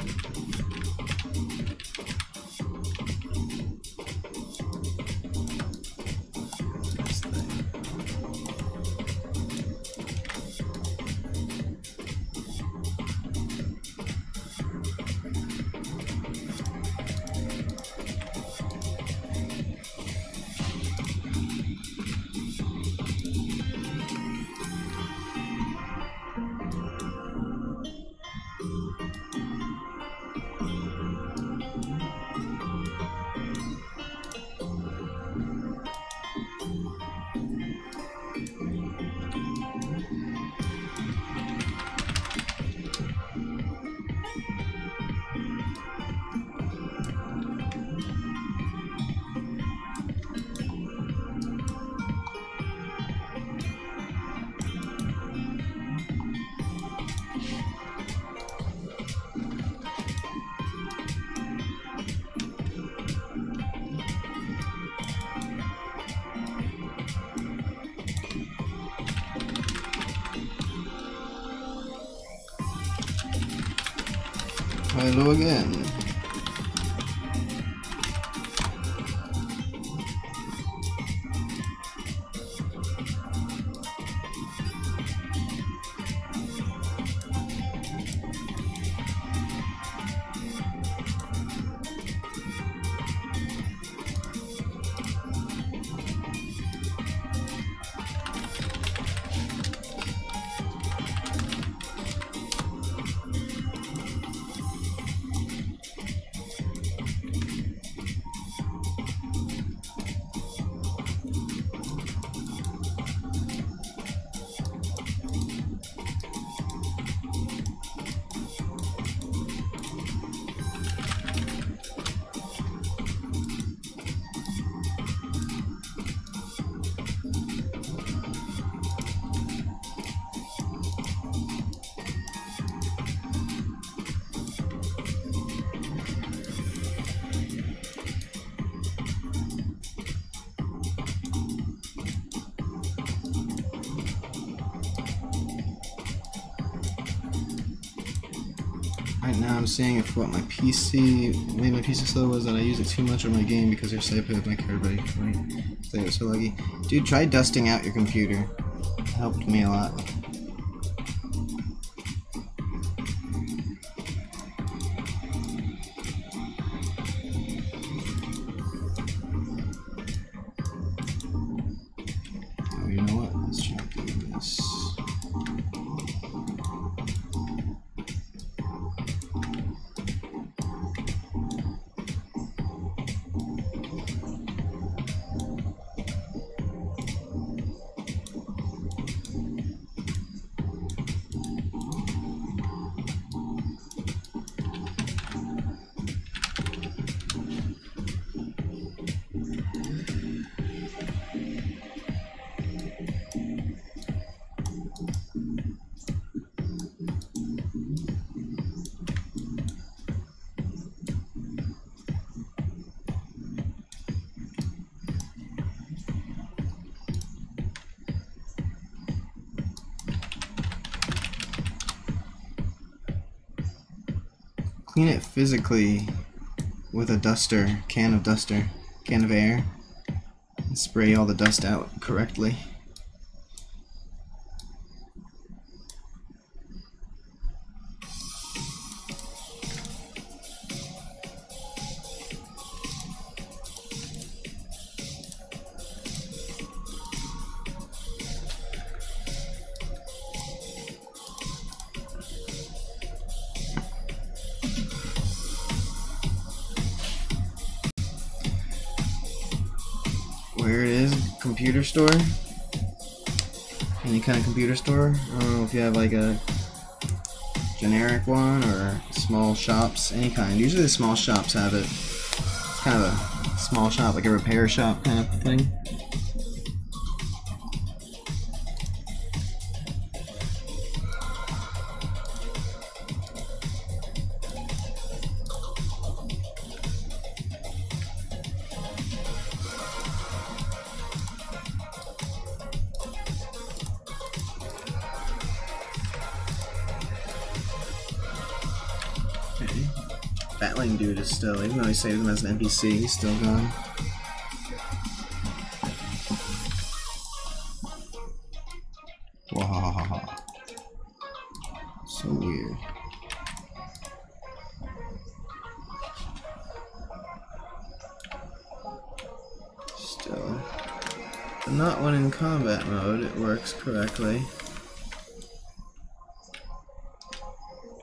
Hello again. Right now I'm seeing if what my PC made my PC slow was that I use it too much on my game because there's I play with my card buddy. They were so laggy. Dude, try dusting out your computer. It helped me a lot. Oh, you know what? Let's clean it physically with a duster, can of air, and spray all the dust out correctly. Where it is, computer store, any kind of computer store. I don't know if you have like a generic one or small shops, any kind. Usually the small shops have it. It's kind of a small shop, like a repair shop kind of thing. Okay. Battling dude is still, even though he saved him as an NPC, he's still gone. Wow. So weird. Still. But not when in combat mode, it works correctly.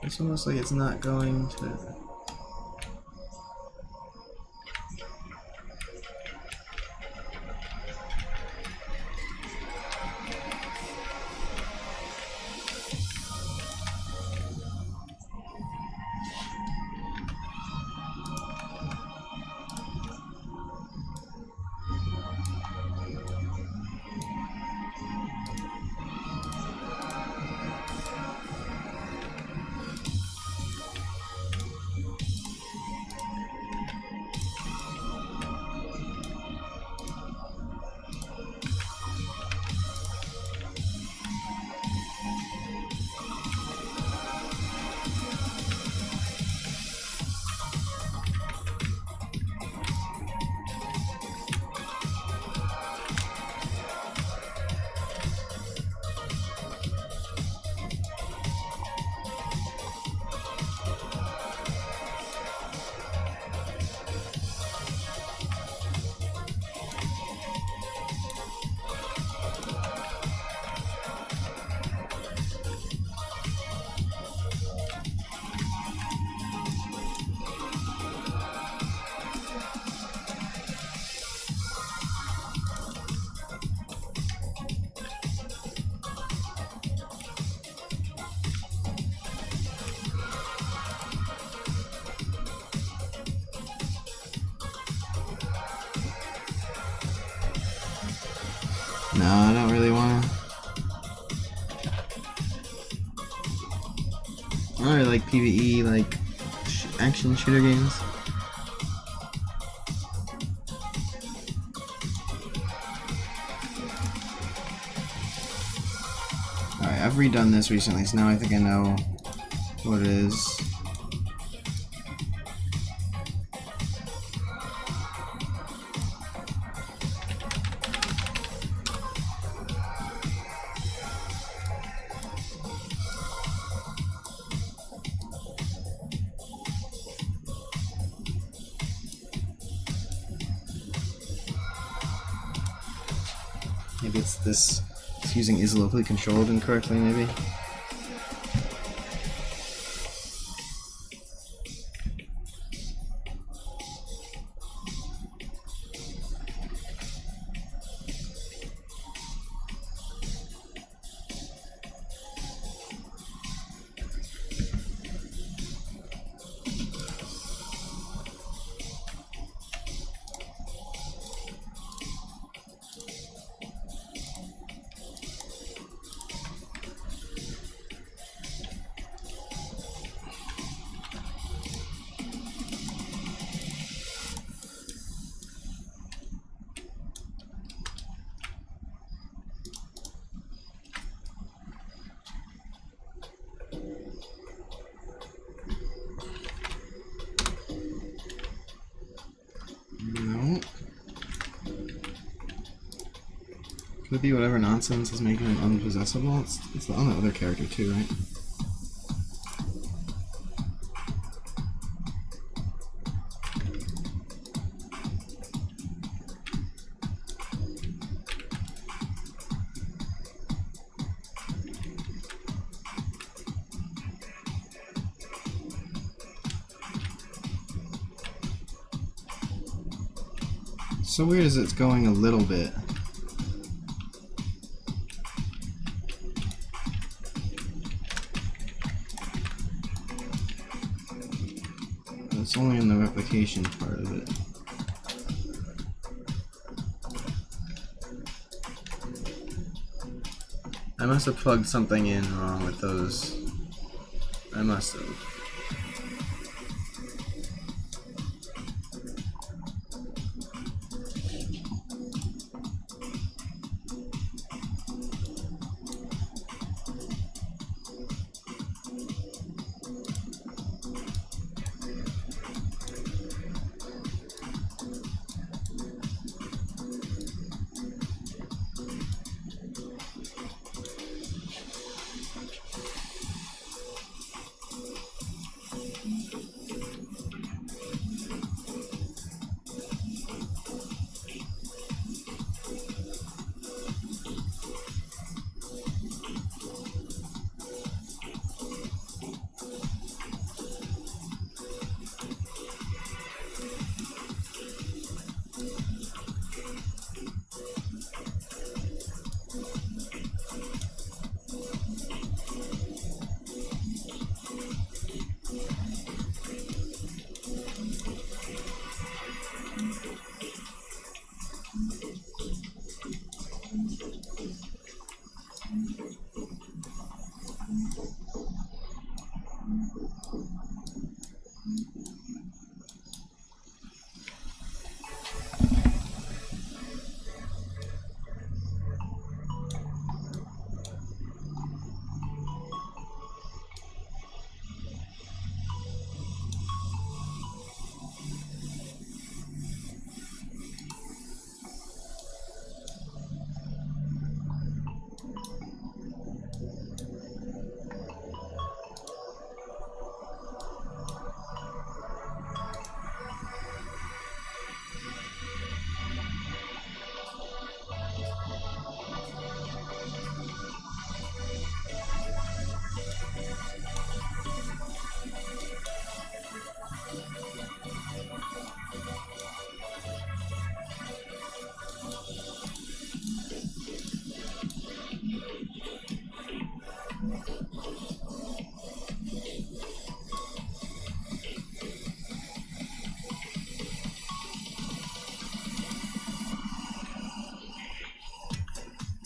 It's almost like it's not going to... No, I don't really want to. I don't really like PvE, like action shooter games. Alright, I've redone this recently, so now I think I know what it is. Maybe it's this, it's using is locally controlled incorrectly, maybe? Could it be whatever nonsense is making it unpossessable? It's on the other character too, right? So weird is it's going a little bit. It's only in the replication part of it. I must have plugged something in wrong with those. I must have.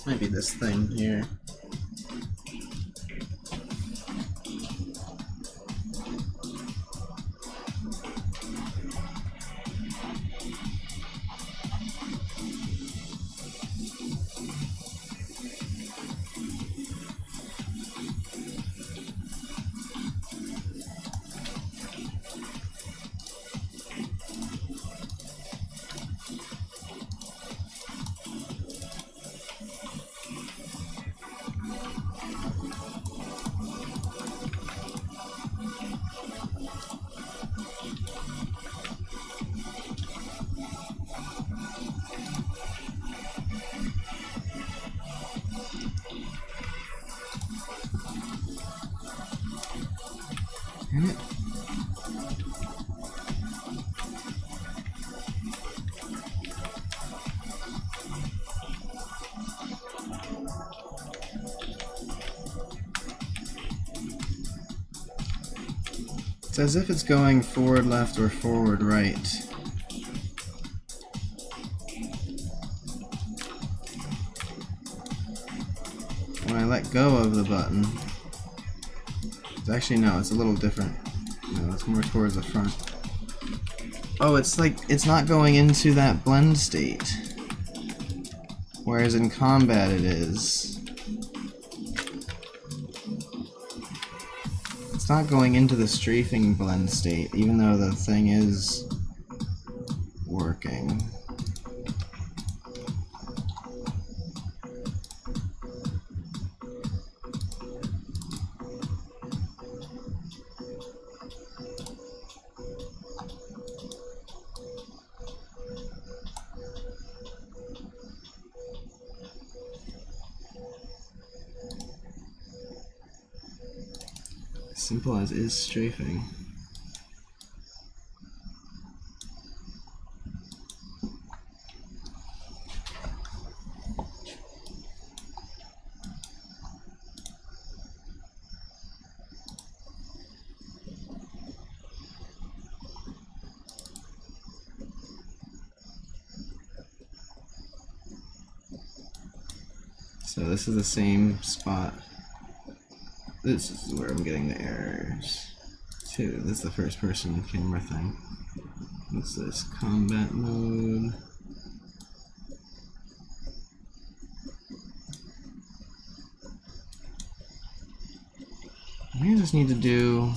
Might be this thing here. Damn it. It's as if it's going forward left or forward right. When I let go of the button, actually no, it's a little different. No, it's more towards the front. Oh, it's like, it's not going into that blend state. Whereas in combat it is. It's not going into the strafing blend state, even though the thing is working. simple as is strafing. So this is the same spot. This is where I'm getting the errors too. This is the first person camera thing. What's this? Combat mode. I just need to do.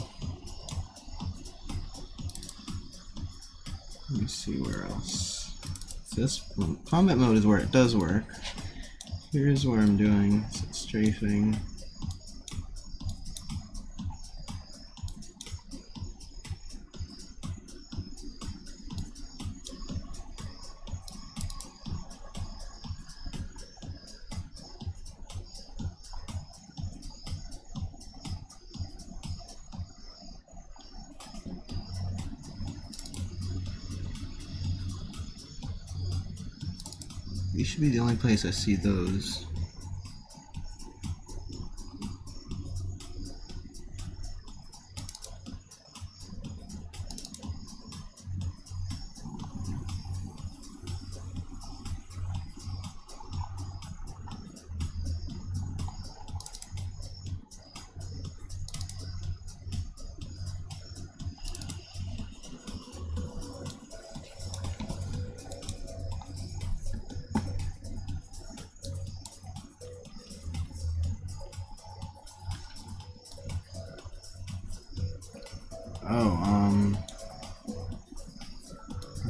Let me see where else. So this one, combat mode is where it does work. Here's where I'm doing strafing. These should be the only place I see those.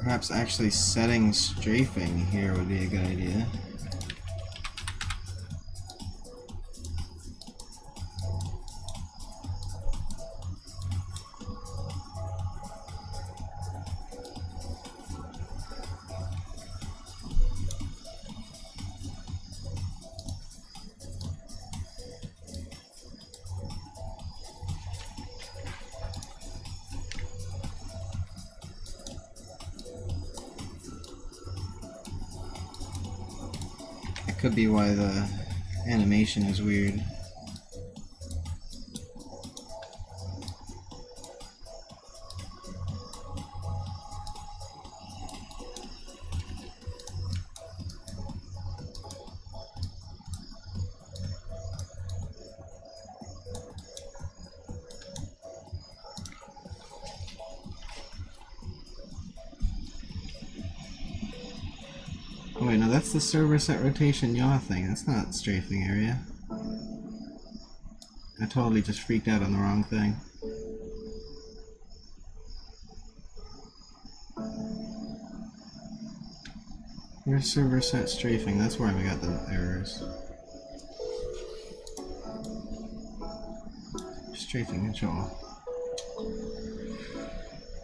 Perhaps actually setting strafing here would be a good idea. Could be why the animation is weird. Oh wait, no, that's the server set rotation yaw thing. That's not strafing area. I totally just freaked out on the wrong thing. Where's server set strafing? That's where I got the errors. Strafing control.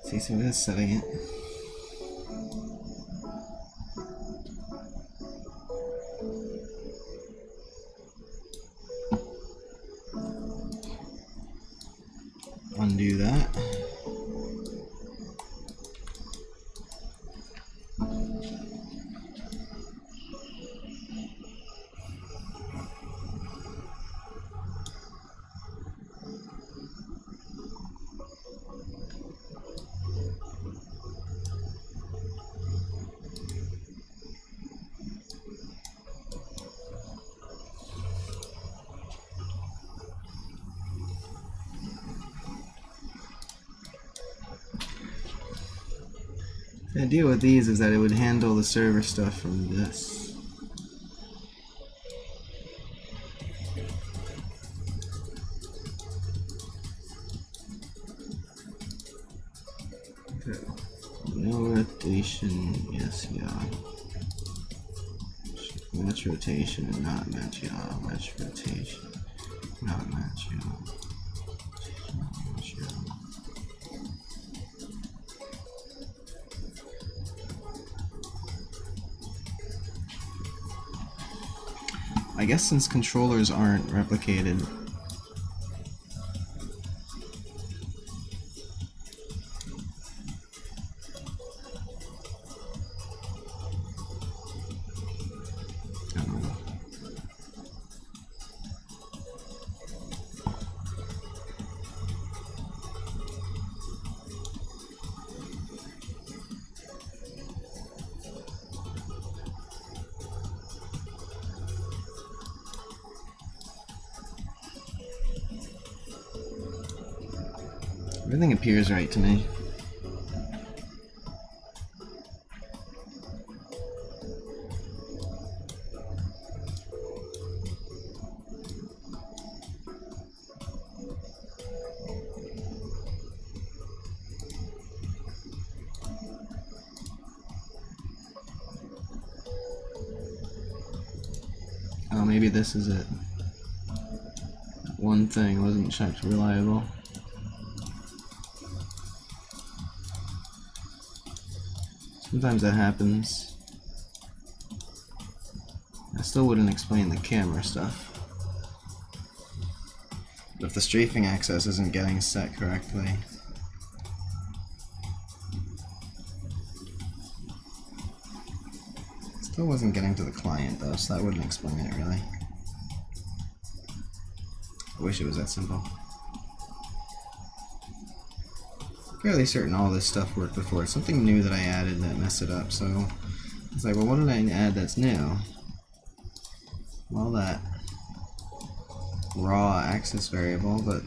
See, so it is setting it. Undo that. The idea with these is that it would handle the server stuff from this. Okay. No rotation, yes, yeah. Match rotation, not match yaw. Match rotation, not match yaw. Match yaw. I guess since controllers aren't replicated, Everything appears right to me. Oh, maybe this is it. One thing wasn't checked reliable. Sometimes that happens. I still wouldn't explain the camera stuff. But if the strafing access isn't getting set correctly, still wasn't getting to the client though, so that wouldn't explain it really. I wish it was that simple. Fairly certain all this stuff worked before. It's something new that I added that messed it up, so it's like, well, what did I add that's new? Well, that raw access variable, but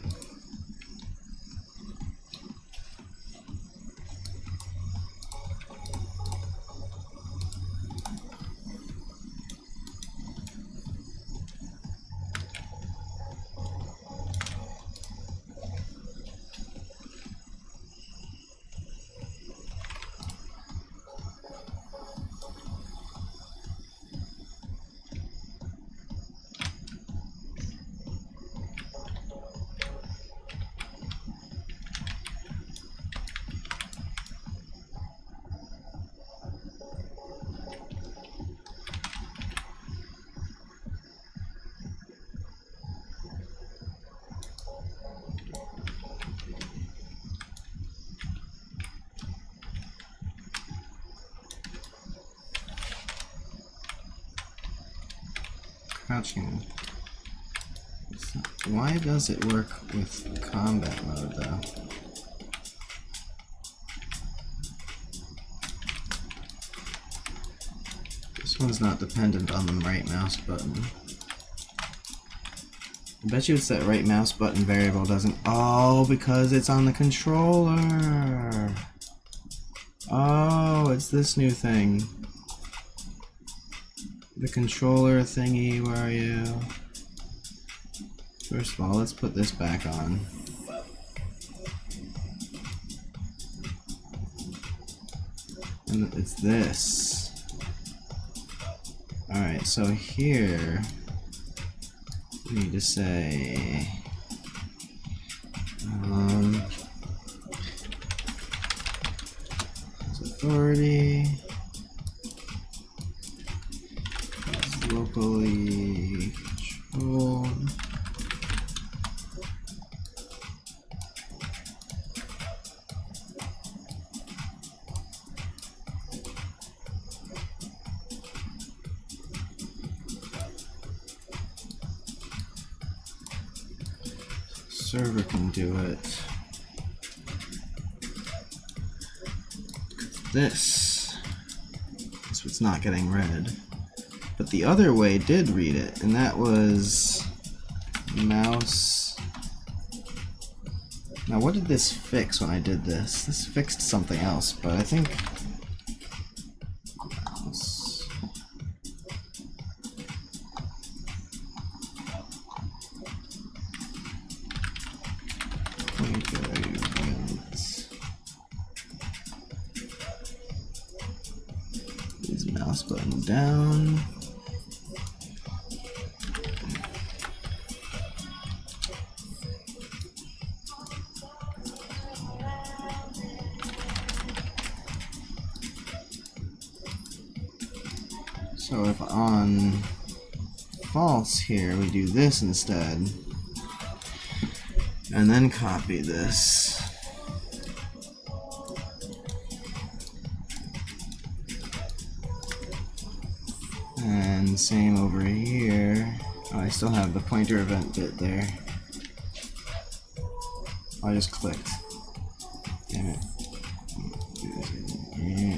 crouching. Why does it work with combat mode though? This one's not dependent on the right mouse button. I bet you it's that right mouse button variable doesn't. Oh, because it's on the controller. Oh, it's this new thing. The controller thingy, where are you? First of all, let's put this back on. And it's this. Alright, so here we need to say authority is locally controlled. Server can do it. This is what's not getting read. But the other way did read it, and that was mouse. Now what did this fix when I did this? This fixed something else, but I think mouse. Use mouse button down. So if on false here, we do this instead, and then copy this. And same over here. Oh, I still have the pointer event bit there. Oh, I just clicked. Damn it. Yeah.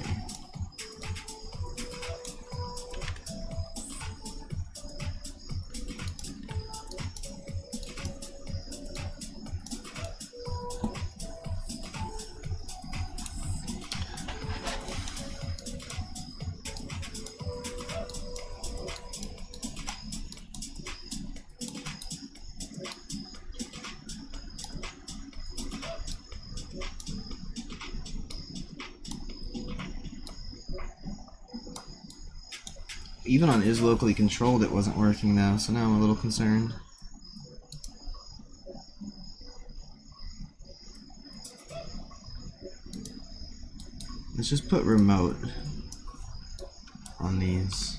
even on is locally controlled, it wasn't working now, so now I'm a little concerned. Let's just put remote on these.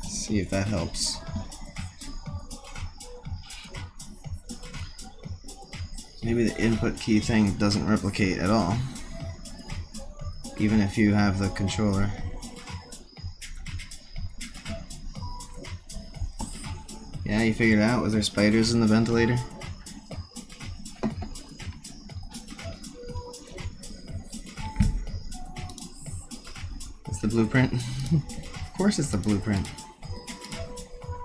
See if that helps. Maybe the input key thing doesn't replicate at all, even if you have the controller. Yeah, you figured it out? Was there spiders in the ventilator? It's the blueprint? Of course it's the blueprint.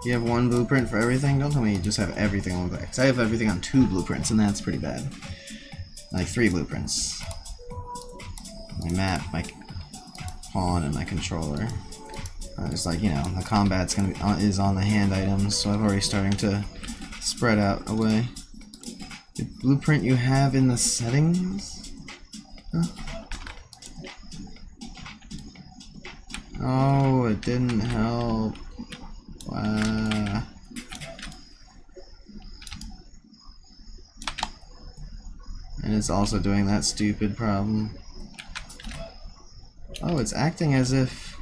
You have one blueprint for everything? Don't tell me you just have everything on that. Because I have everything on 2 blueprints, and that's pretty bad. Like 3 blueprints. My map, my pawn, and my controller. Just like, you know, the combat's gonna be is on the hand items, so I've already starting to spread out away. The blueprint you have in the settings? Huh? Oh, it didn't help. Wow. And it's also doing that stupid problem. Oh, it's acting as if...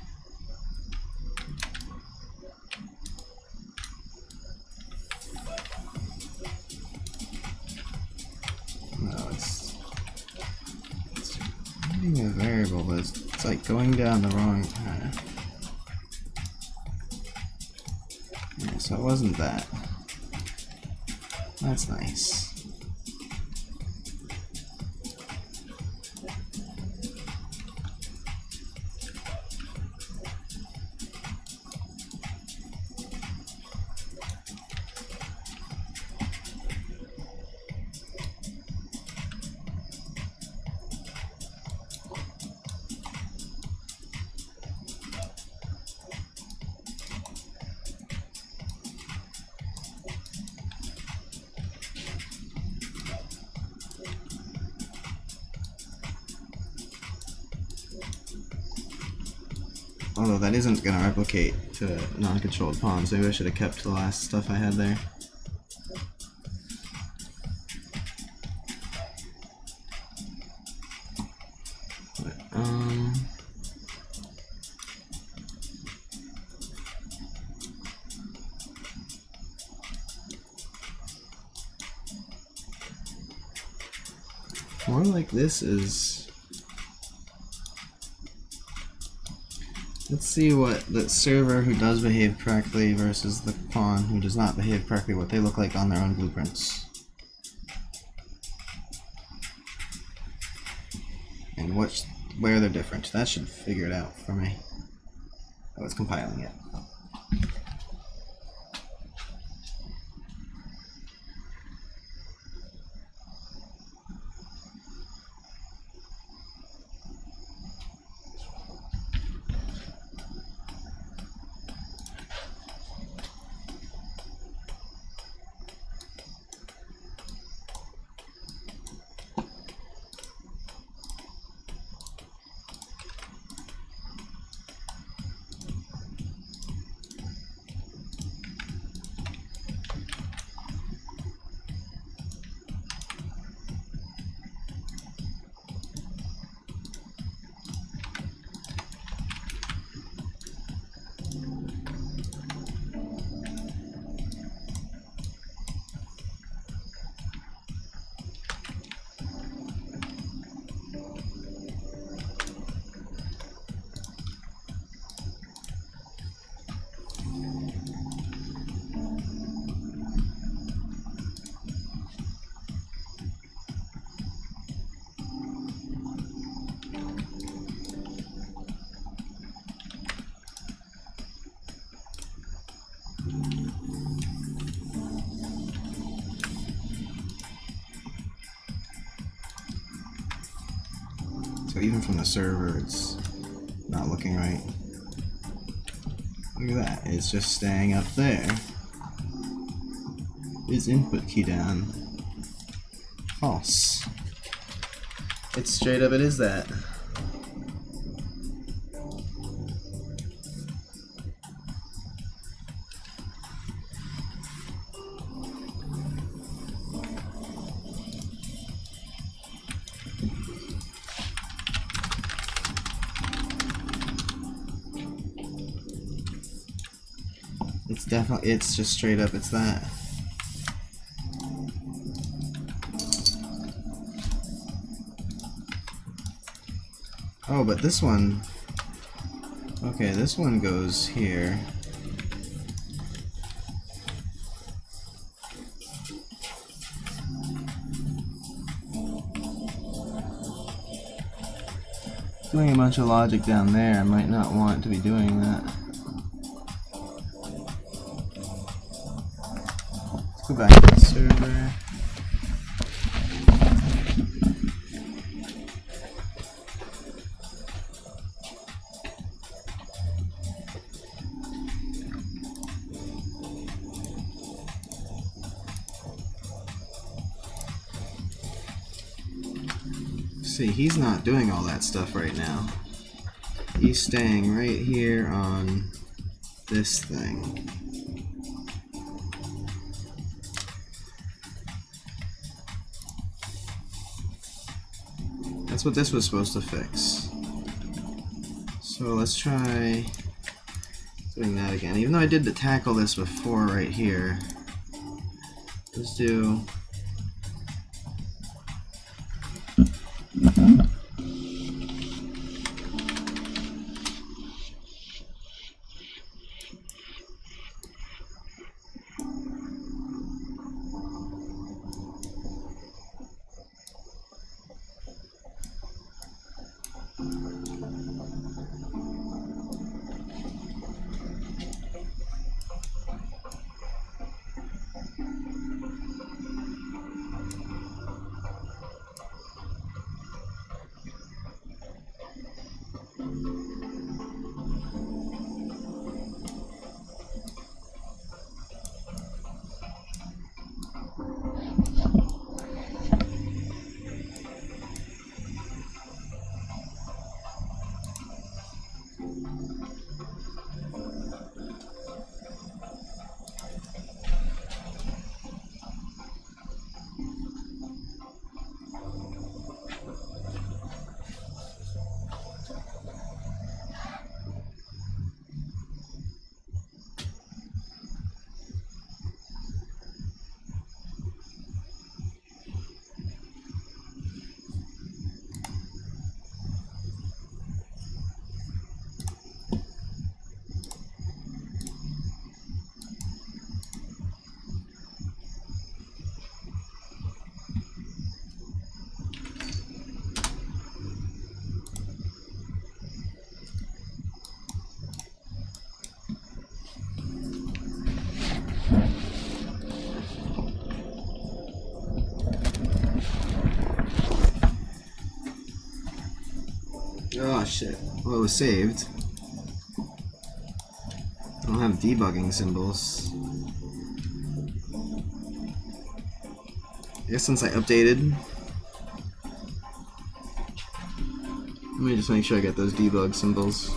No, it's reading a variable, but it's like going down the wrong path. Yeah, so it wasn't that. That's nice. Although that isn't going to replicate to non-controlled pawns. Maybe I should have kept the last stuff I had there. But, more like this is... Let's see what the server who does behave correctly versus the pawn who does not behave correctly, what they look like on their own blueprints. And where they're different. That should figure it out for me. Oh, it's compiling it. So even from the server, it's not looking right. Look at that, it's just staying up there. Is input key down? False. It's straight up, it is that. It's definitely, it's just straight up, it's that. Oh, but this one, okay, this one goes here. Doing a bunch of logic down there, I might not want to be doing that. Let's go back to the server. See, he's not doing all that stuff right now. He's staying right here on this thing. That's what this was supposed to fix. So let's try doing that again. Even though I did tackle this before right here, let's do oh shit. Well, it was saved. I don't have debugging symbols. I guess since I updated, let me just make sure I get those debug symbols.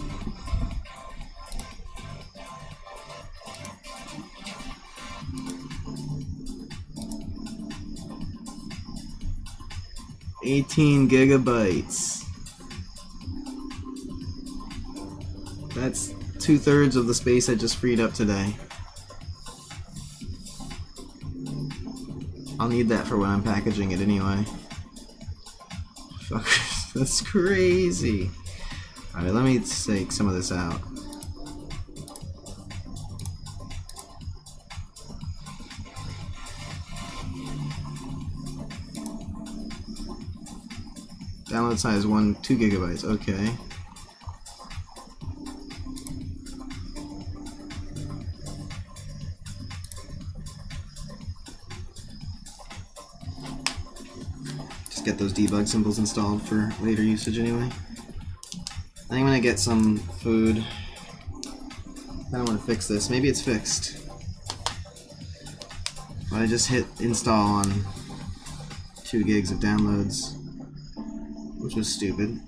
$18 gigabytes. That's 2/3 of the space I just freed up today. I'll need that for when I'm packaging it anyway. Fuckers, that's crazy. Alright, let me take some of this out. Download size 2 gigabytes, okay. Get get those debug symbols installed for later usage anyway. I think I'm gonna get some food. I don't want to fix this. Maybe it's fixed. But I just hit install on 2 gigs of downloads, which was stupid.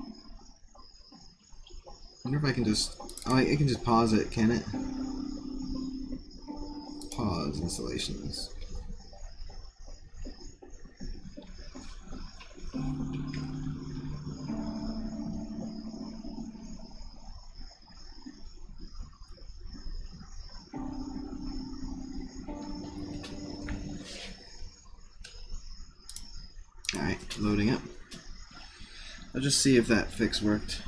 I wonder if I can just... Oh, I can just pause it, can it? Pause installations. Alright, loading up. I'll just see if that fix worked.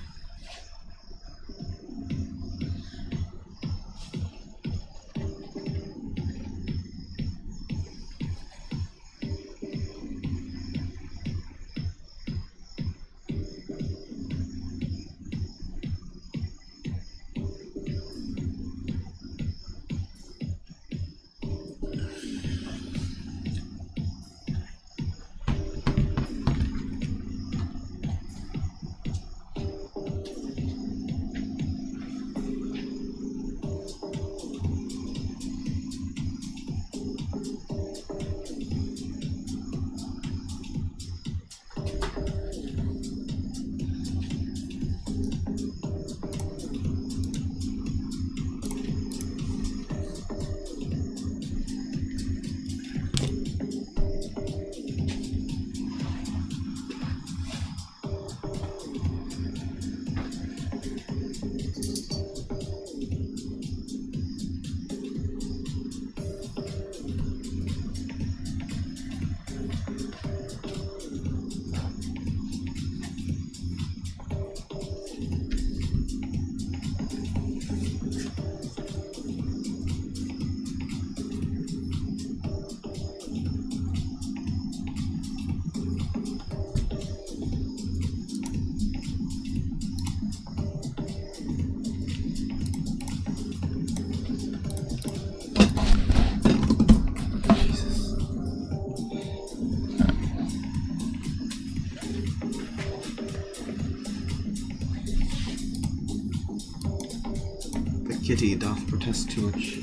Kitty doth protest too much.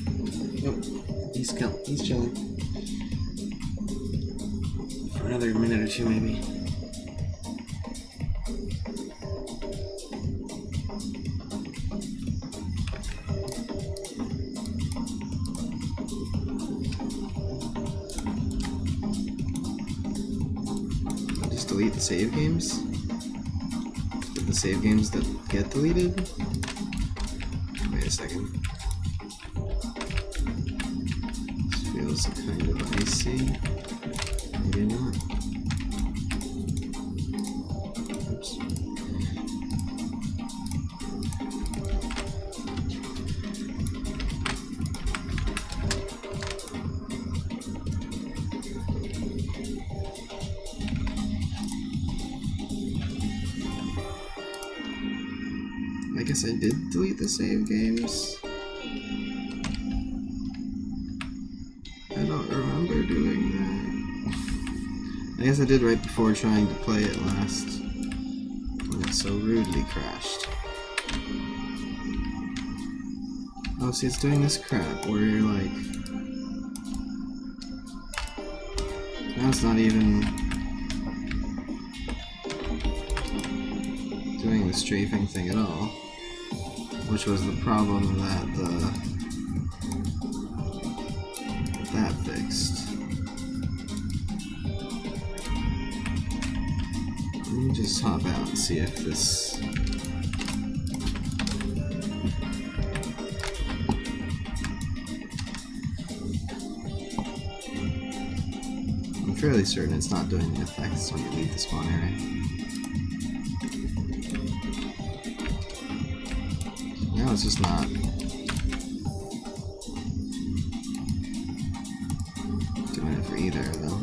Nope, he's chilling. For another minute or two, maybe. I'll just delete the save games. The save games that get deleted. Wait a second. This feels kind of icy. Maybe not. Oops. I guess I did delete the save games. I don't remember doing that. I guess I did right before trying to play it last, when it so rudely crashed. Oh, see, it's doing this crap where you're like... Now it's not even doing the strafing thing at all. Which was the problem that that fixed. Let me just hop out and see if this... I'm fairly certain it's not doing the effects when you leave the spawn area. No, it's just not. Doing it for either of them.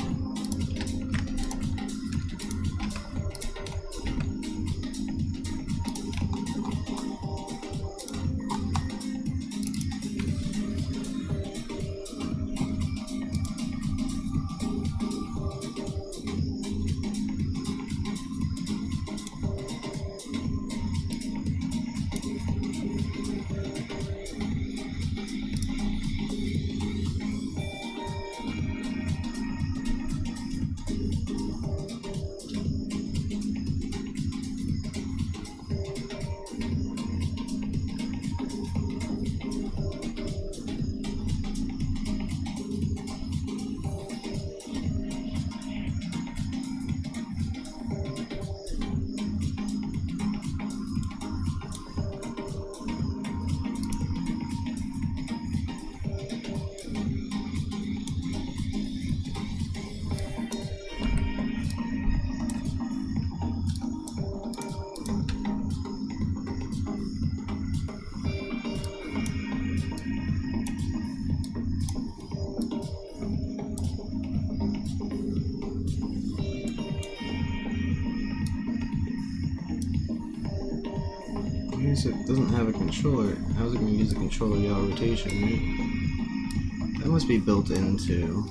Music doesn't have a controller. How's it going to use a controller yaw rotation, right? That must be built into.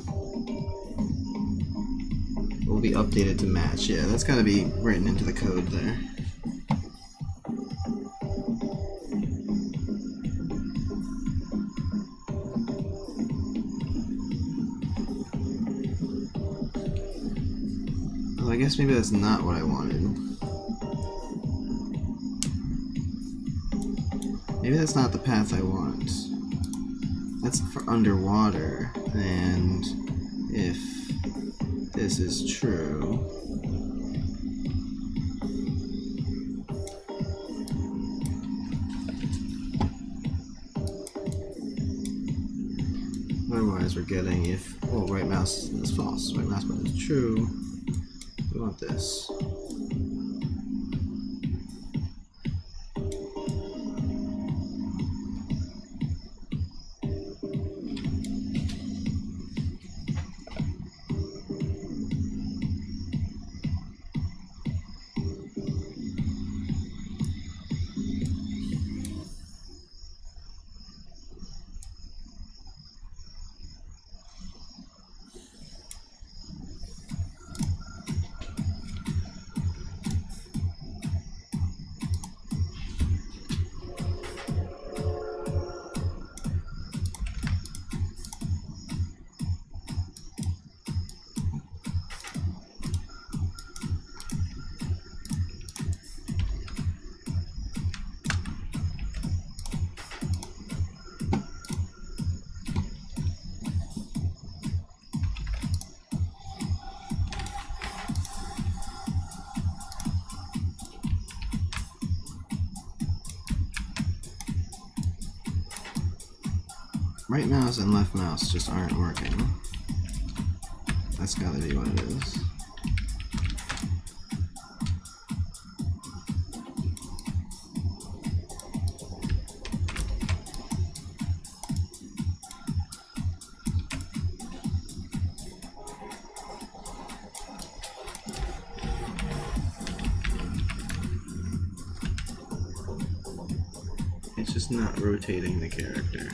Will be updated to match. Yeah, that's got to be written into the code there. Well, I guess maybe that's not what I wanted. Maybe that's not the path I want. That's for underwater, and if this is true, otherwise we're getting if, oh, right mouse is false, right mouse button is true, we want this. Right mouse and left mouse just aren't working. That's gotta be what it is. It's just not rotating the character.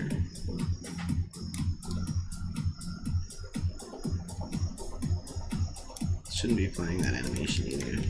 Shouldn't be playing that animation either.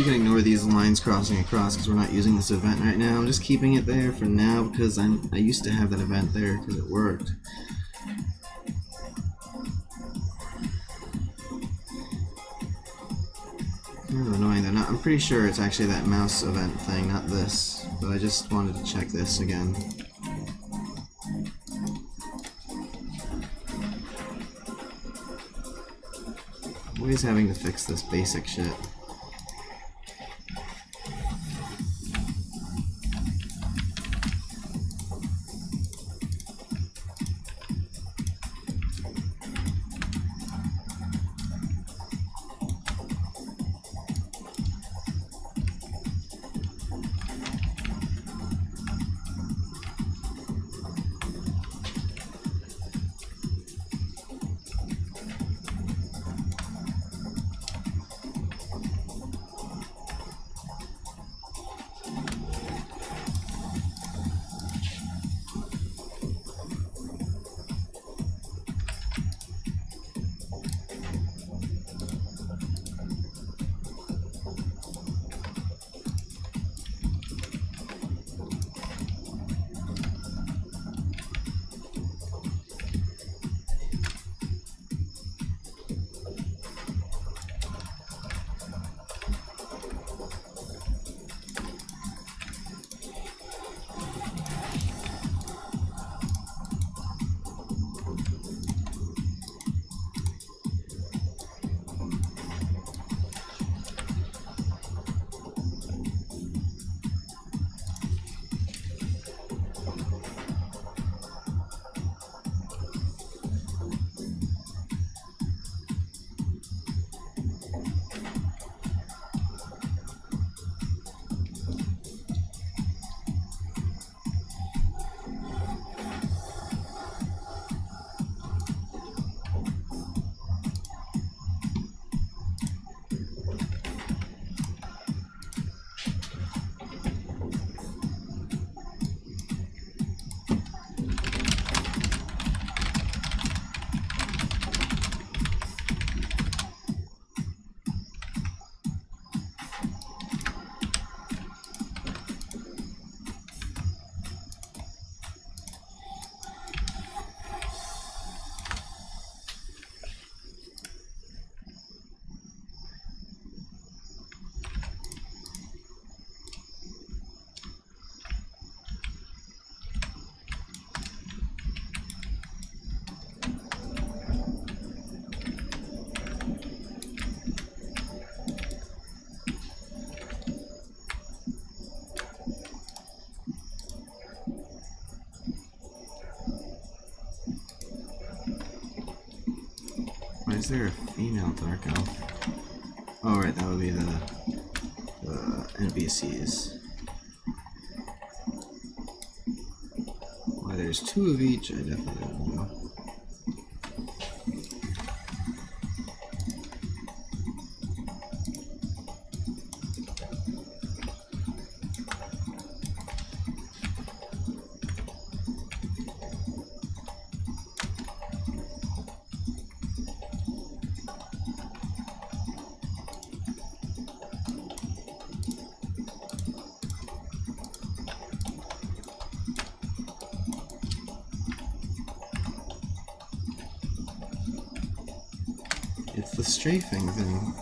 You can ignore these lines crossing across because we're not using this event right now. I'm just keeping it there for now because I used to have that event there because it worked. Kind of annoying though. I'm pretty sure it's actually that mouse event thing, not this. But I just wanted to check this again. Always having to fix this basic shit. Why is there a female Dark Elf? Oh right, that would be the NPCs. Why there's two of each, I definitely don't know. It's the strafing thing.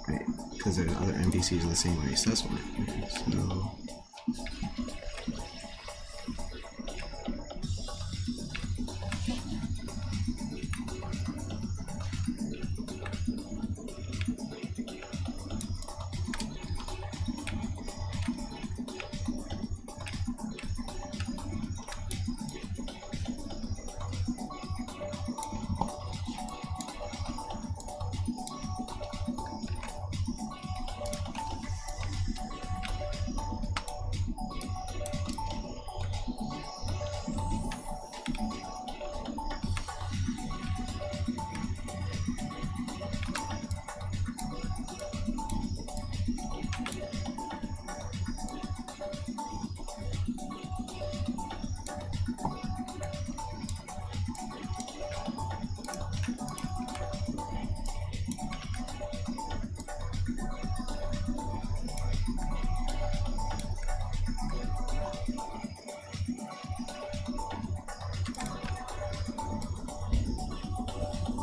Right, because there's other NPCs of the same race, that's why. Okay, so...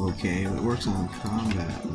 Okay, it works on combat.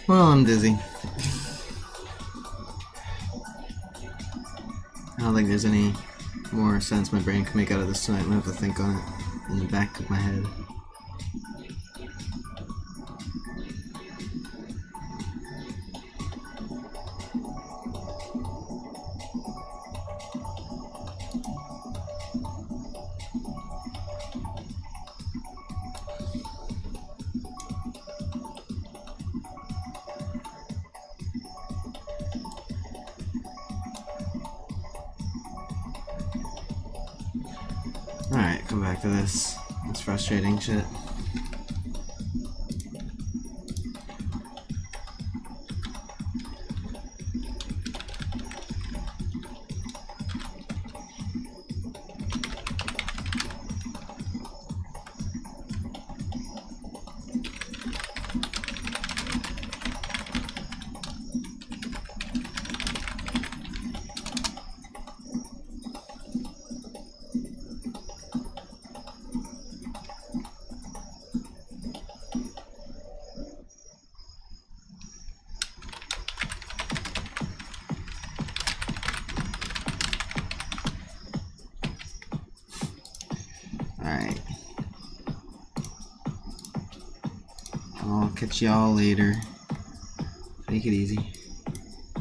Well, I'm dizzy. I don't think there's any more sense my brain can make out of this tonight. I'm gonna have to think on it in the back of my head. Alright, come back to this. It's frustrating shit. Alright. I'll catch y'all later. Take it easy.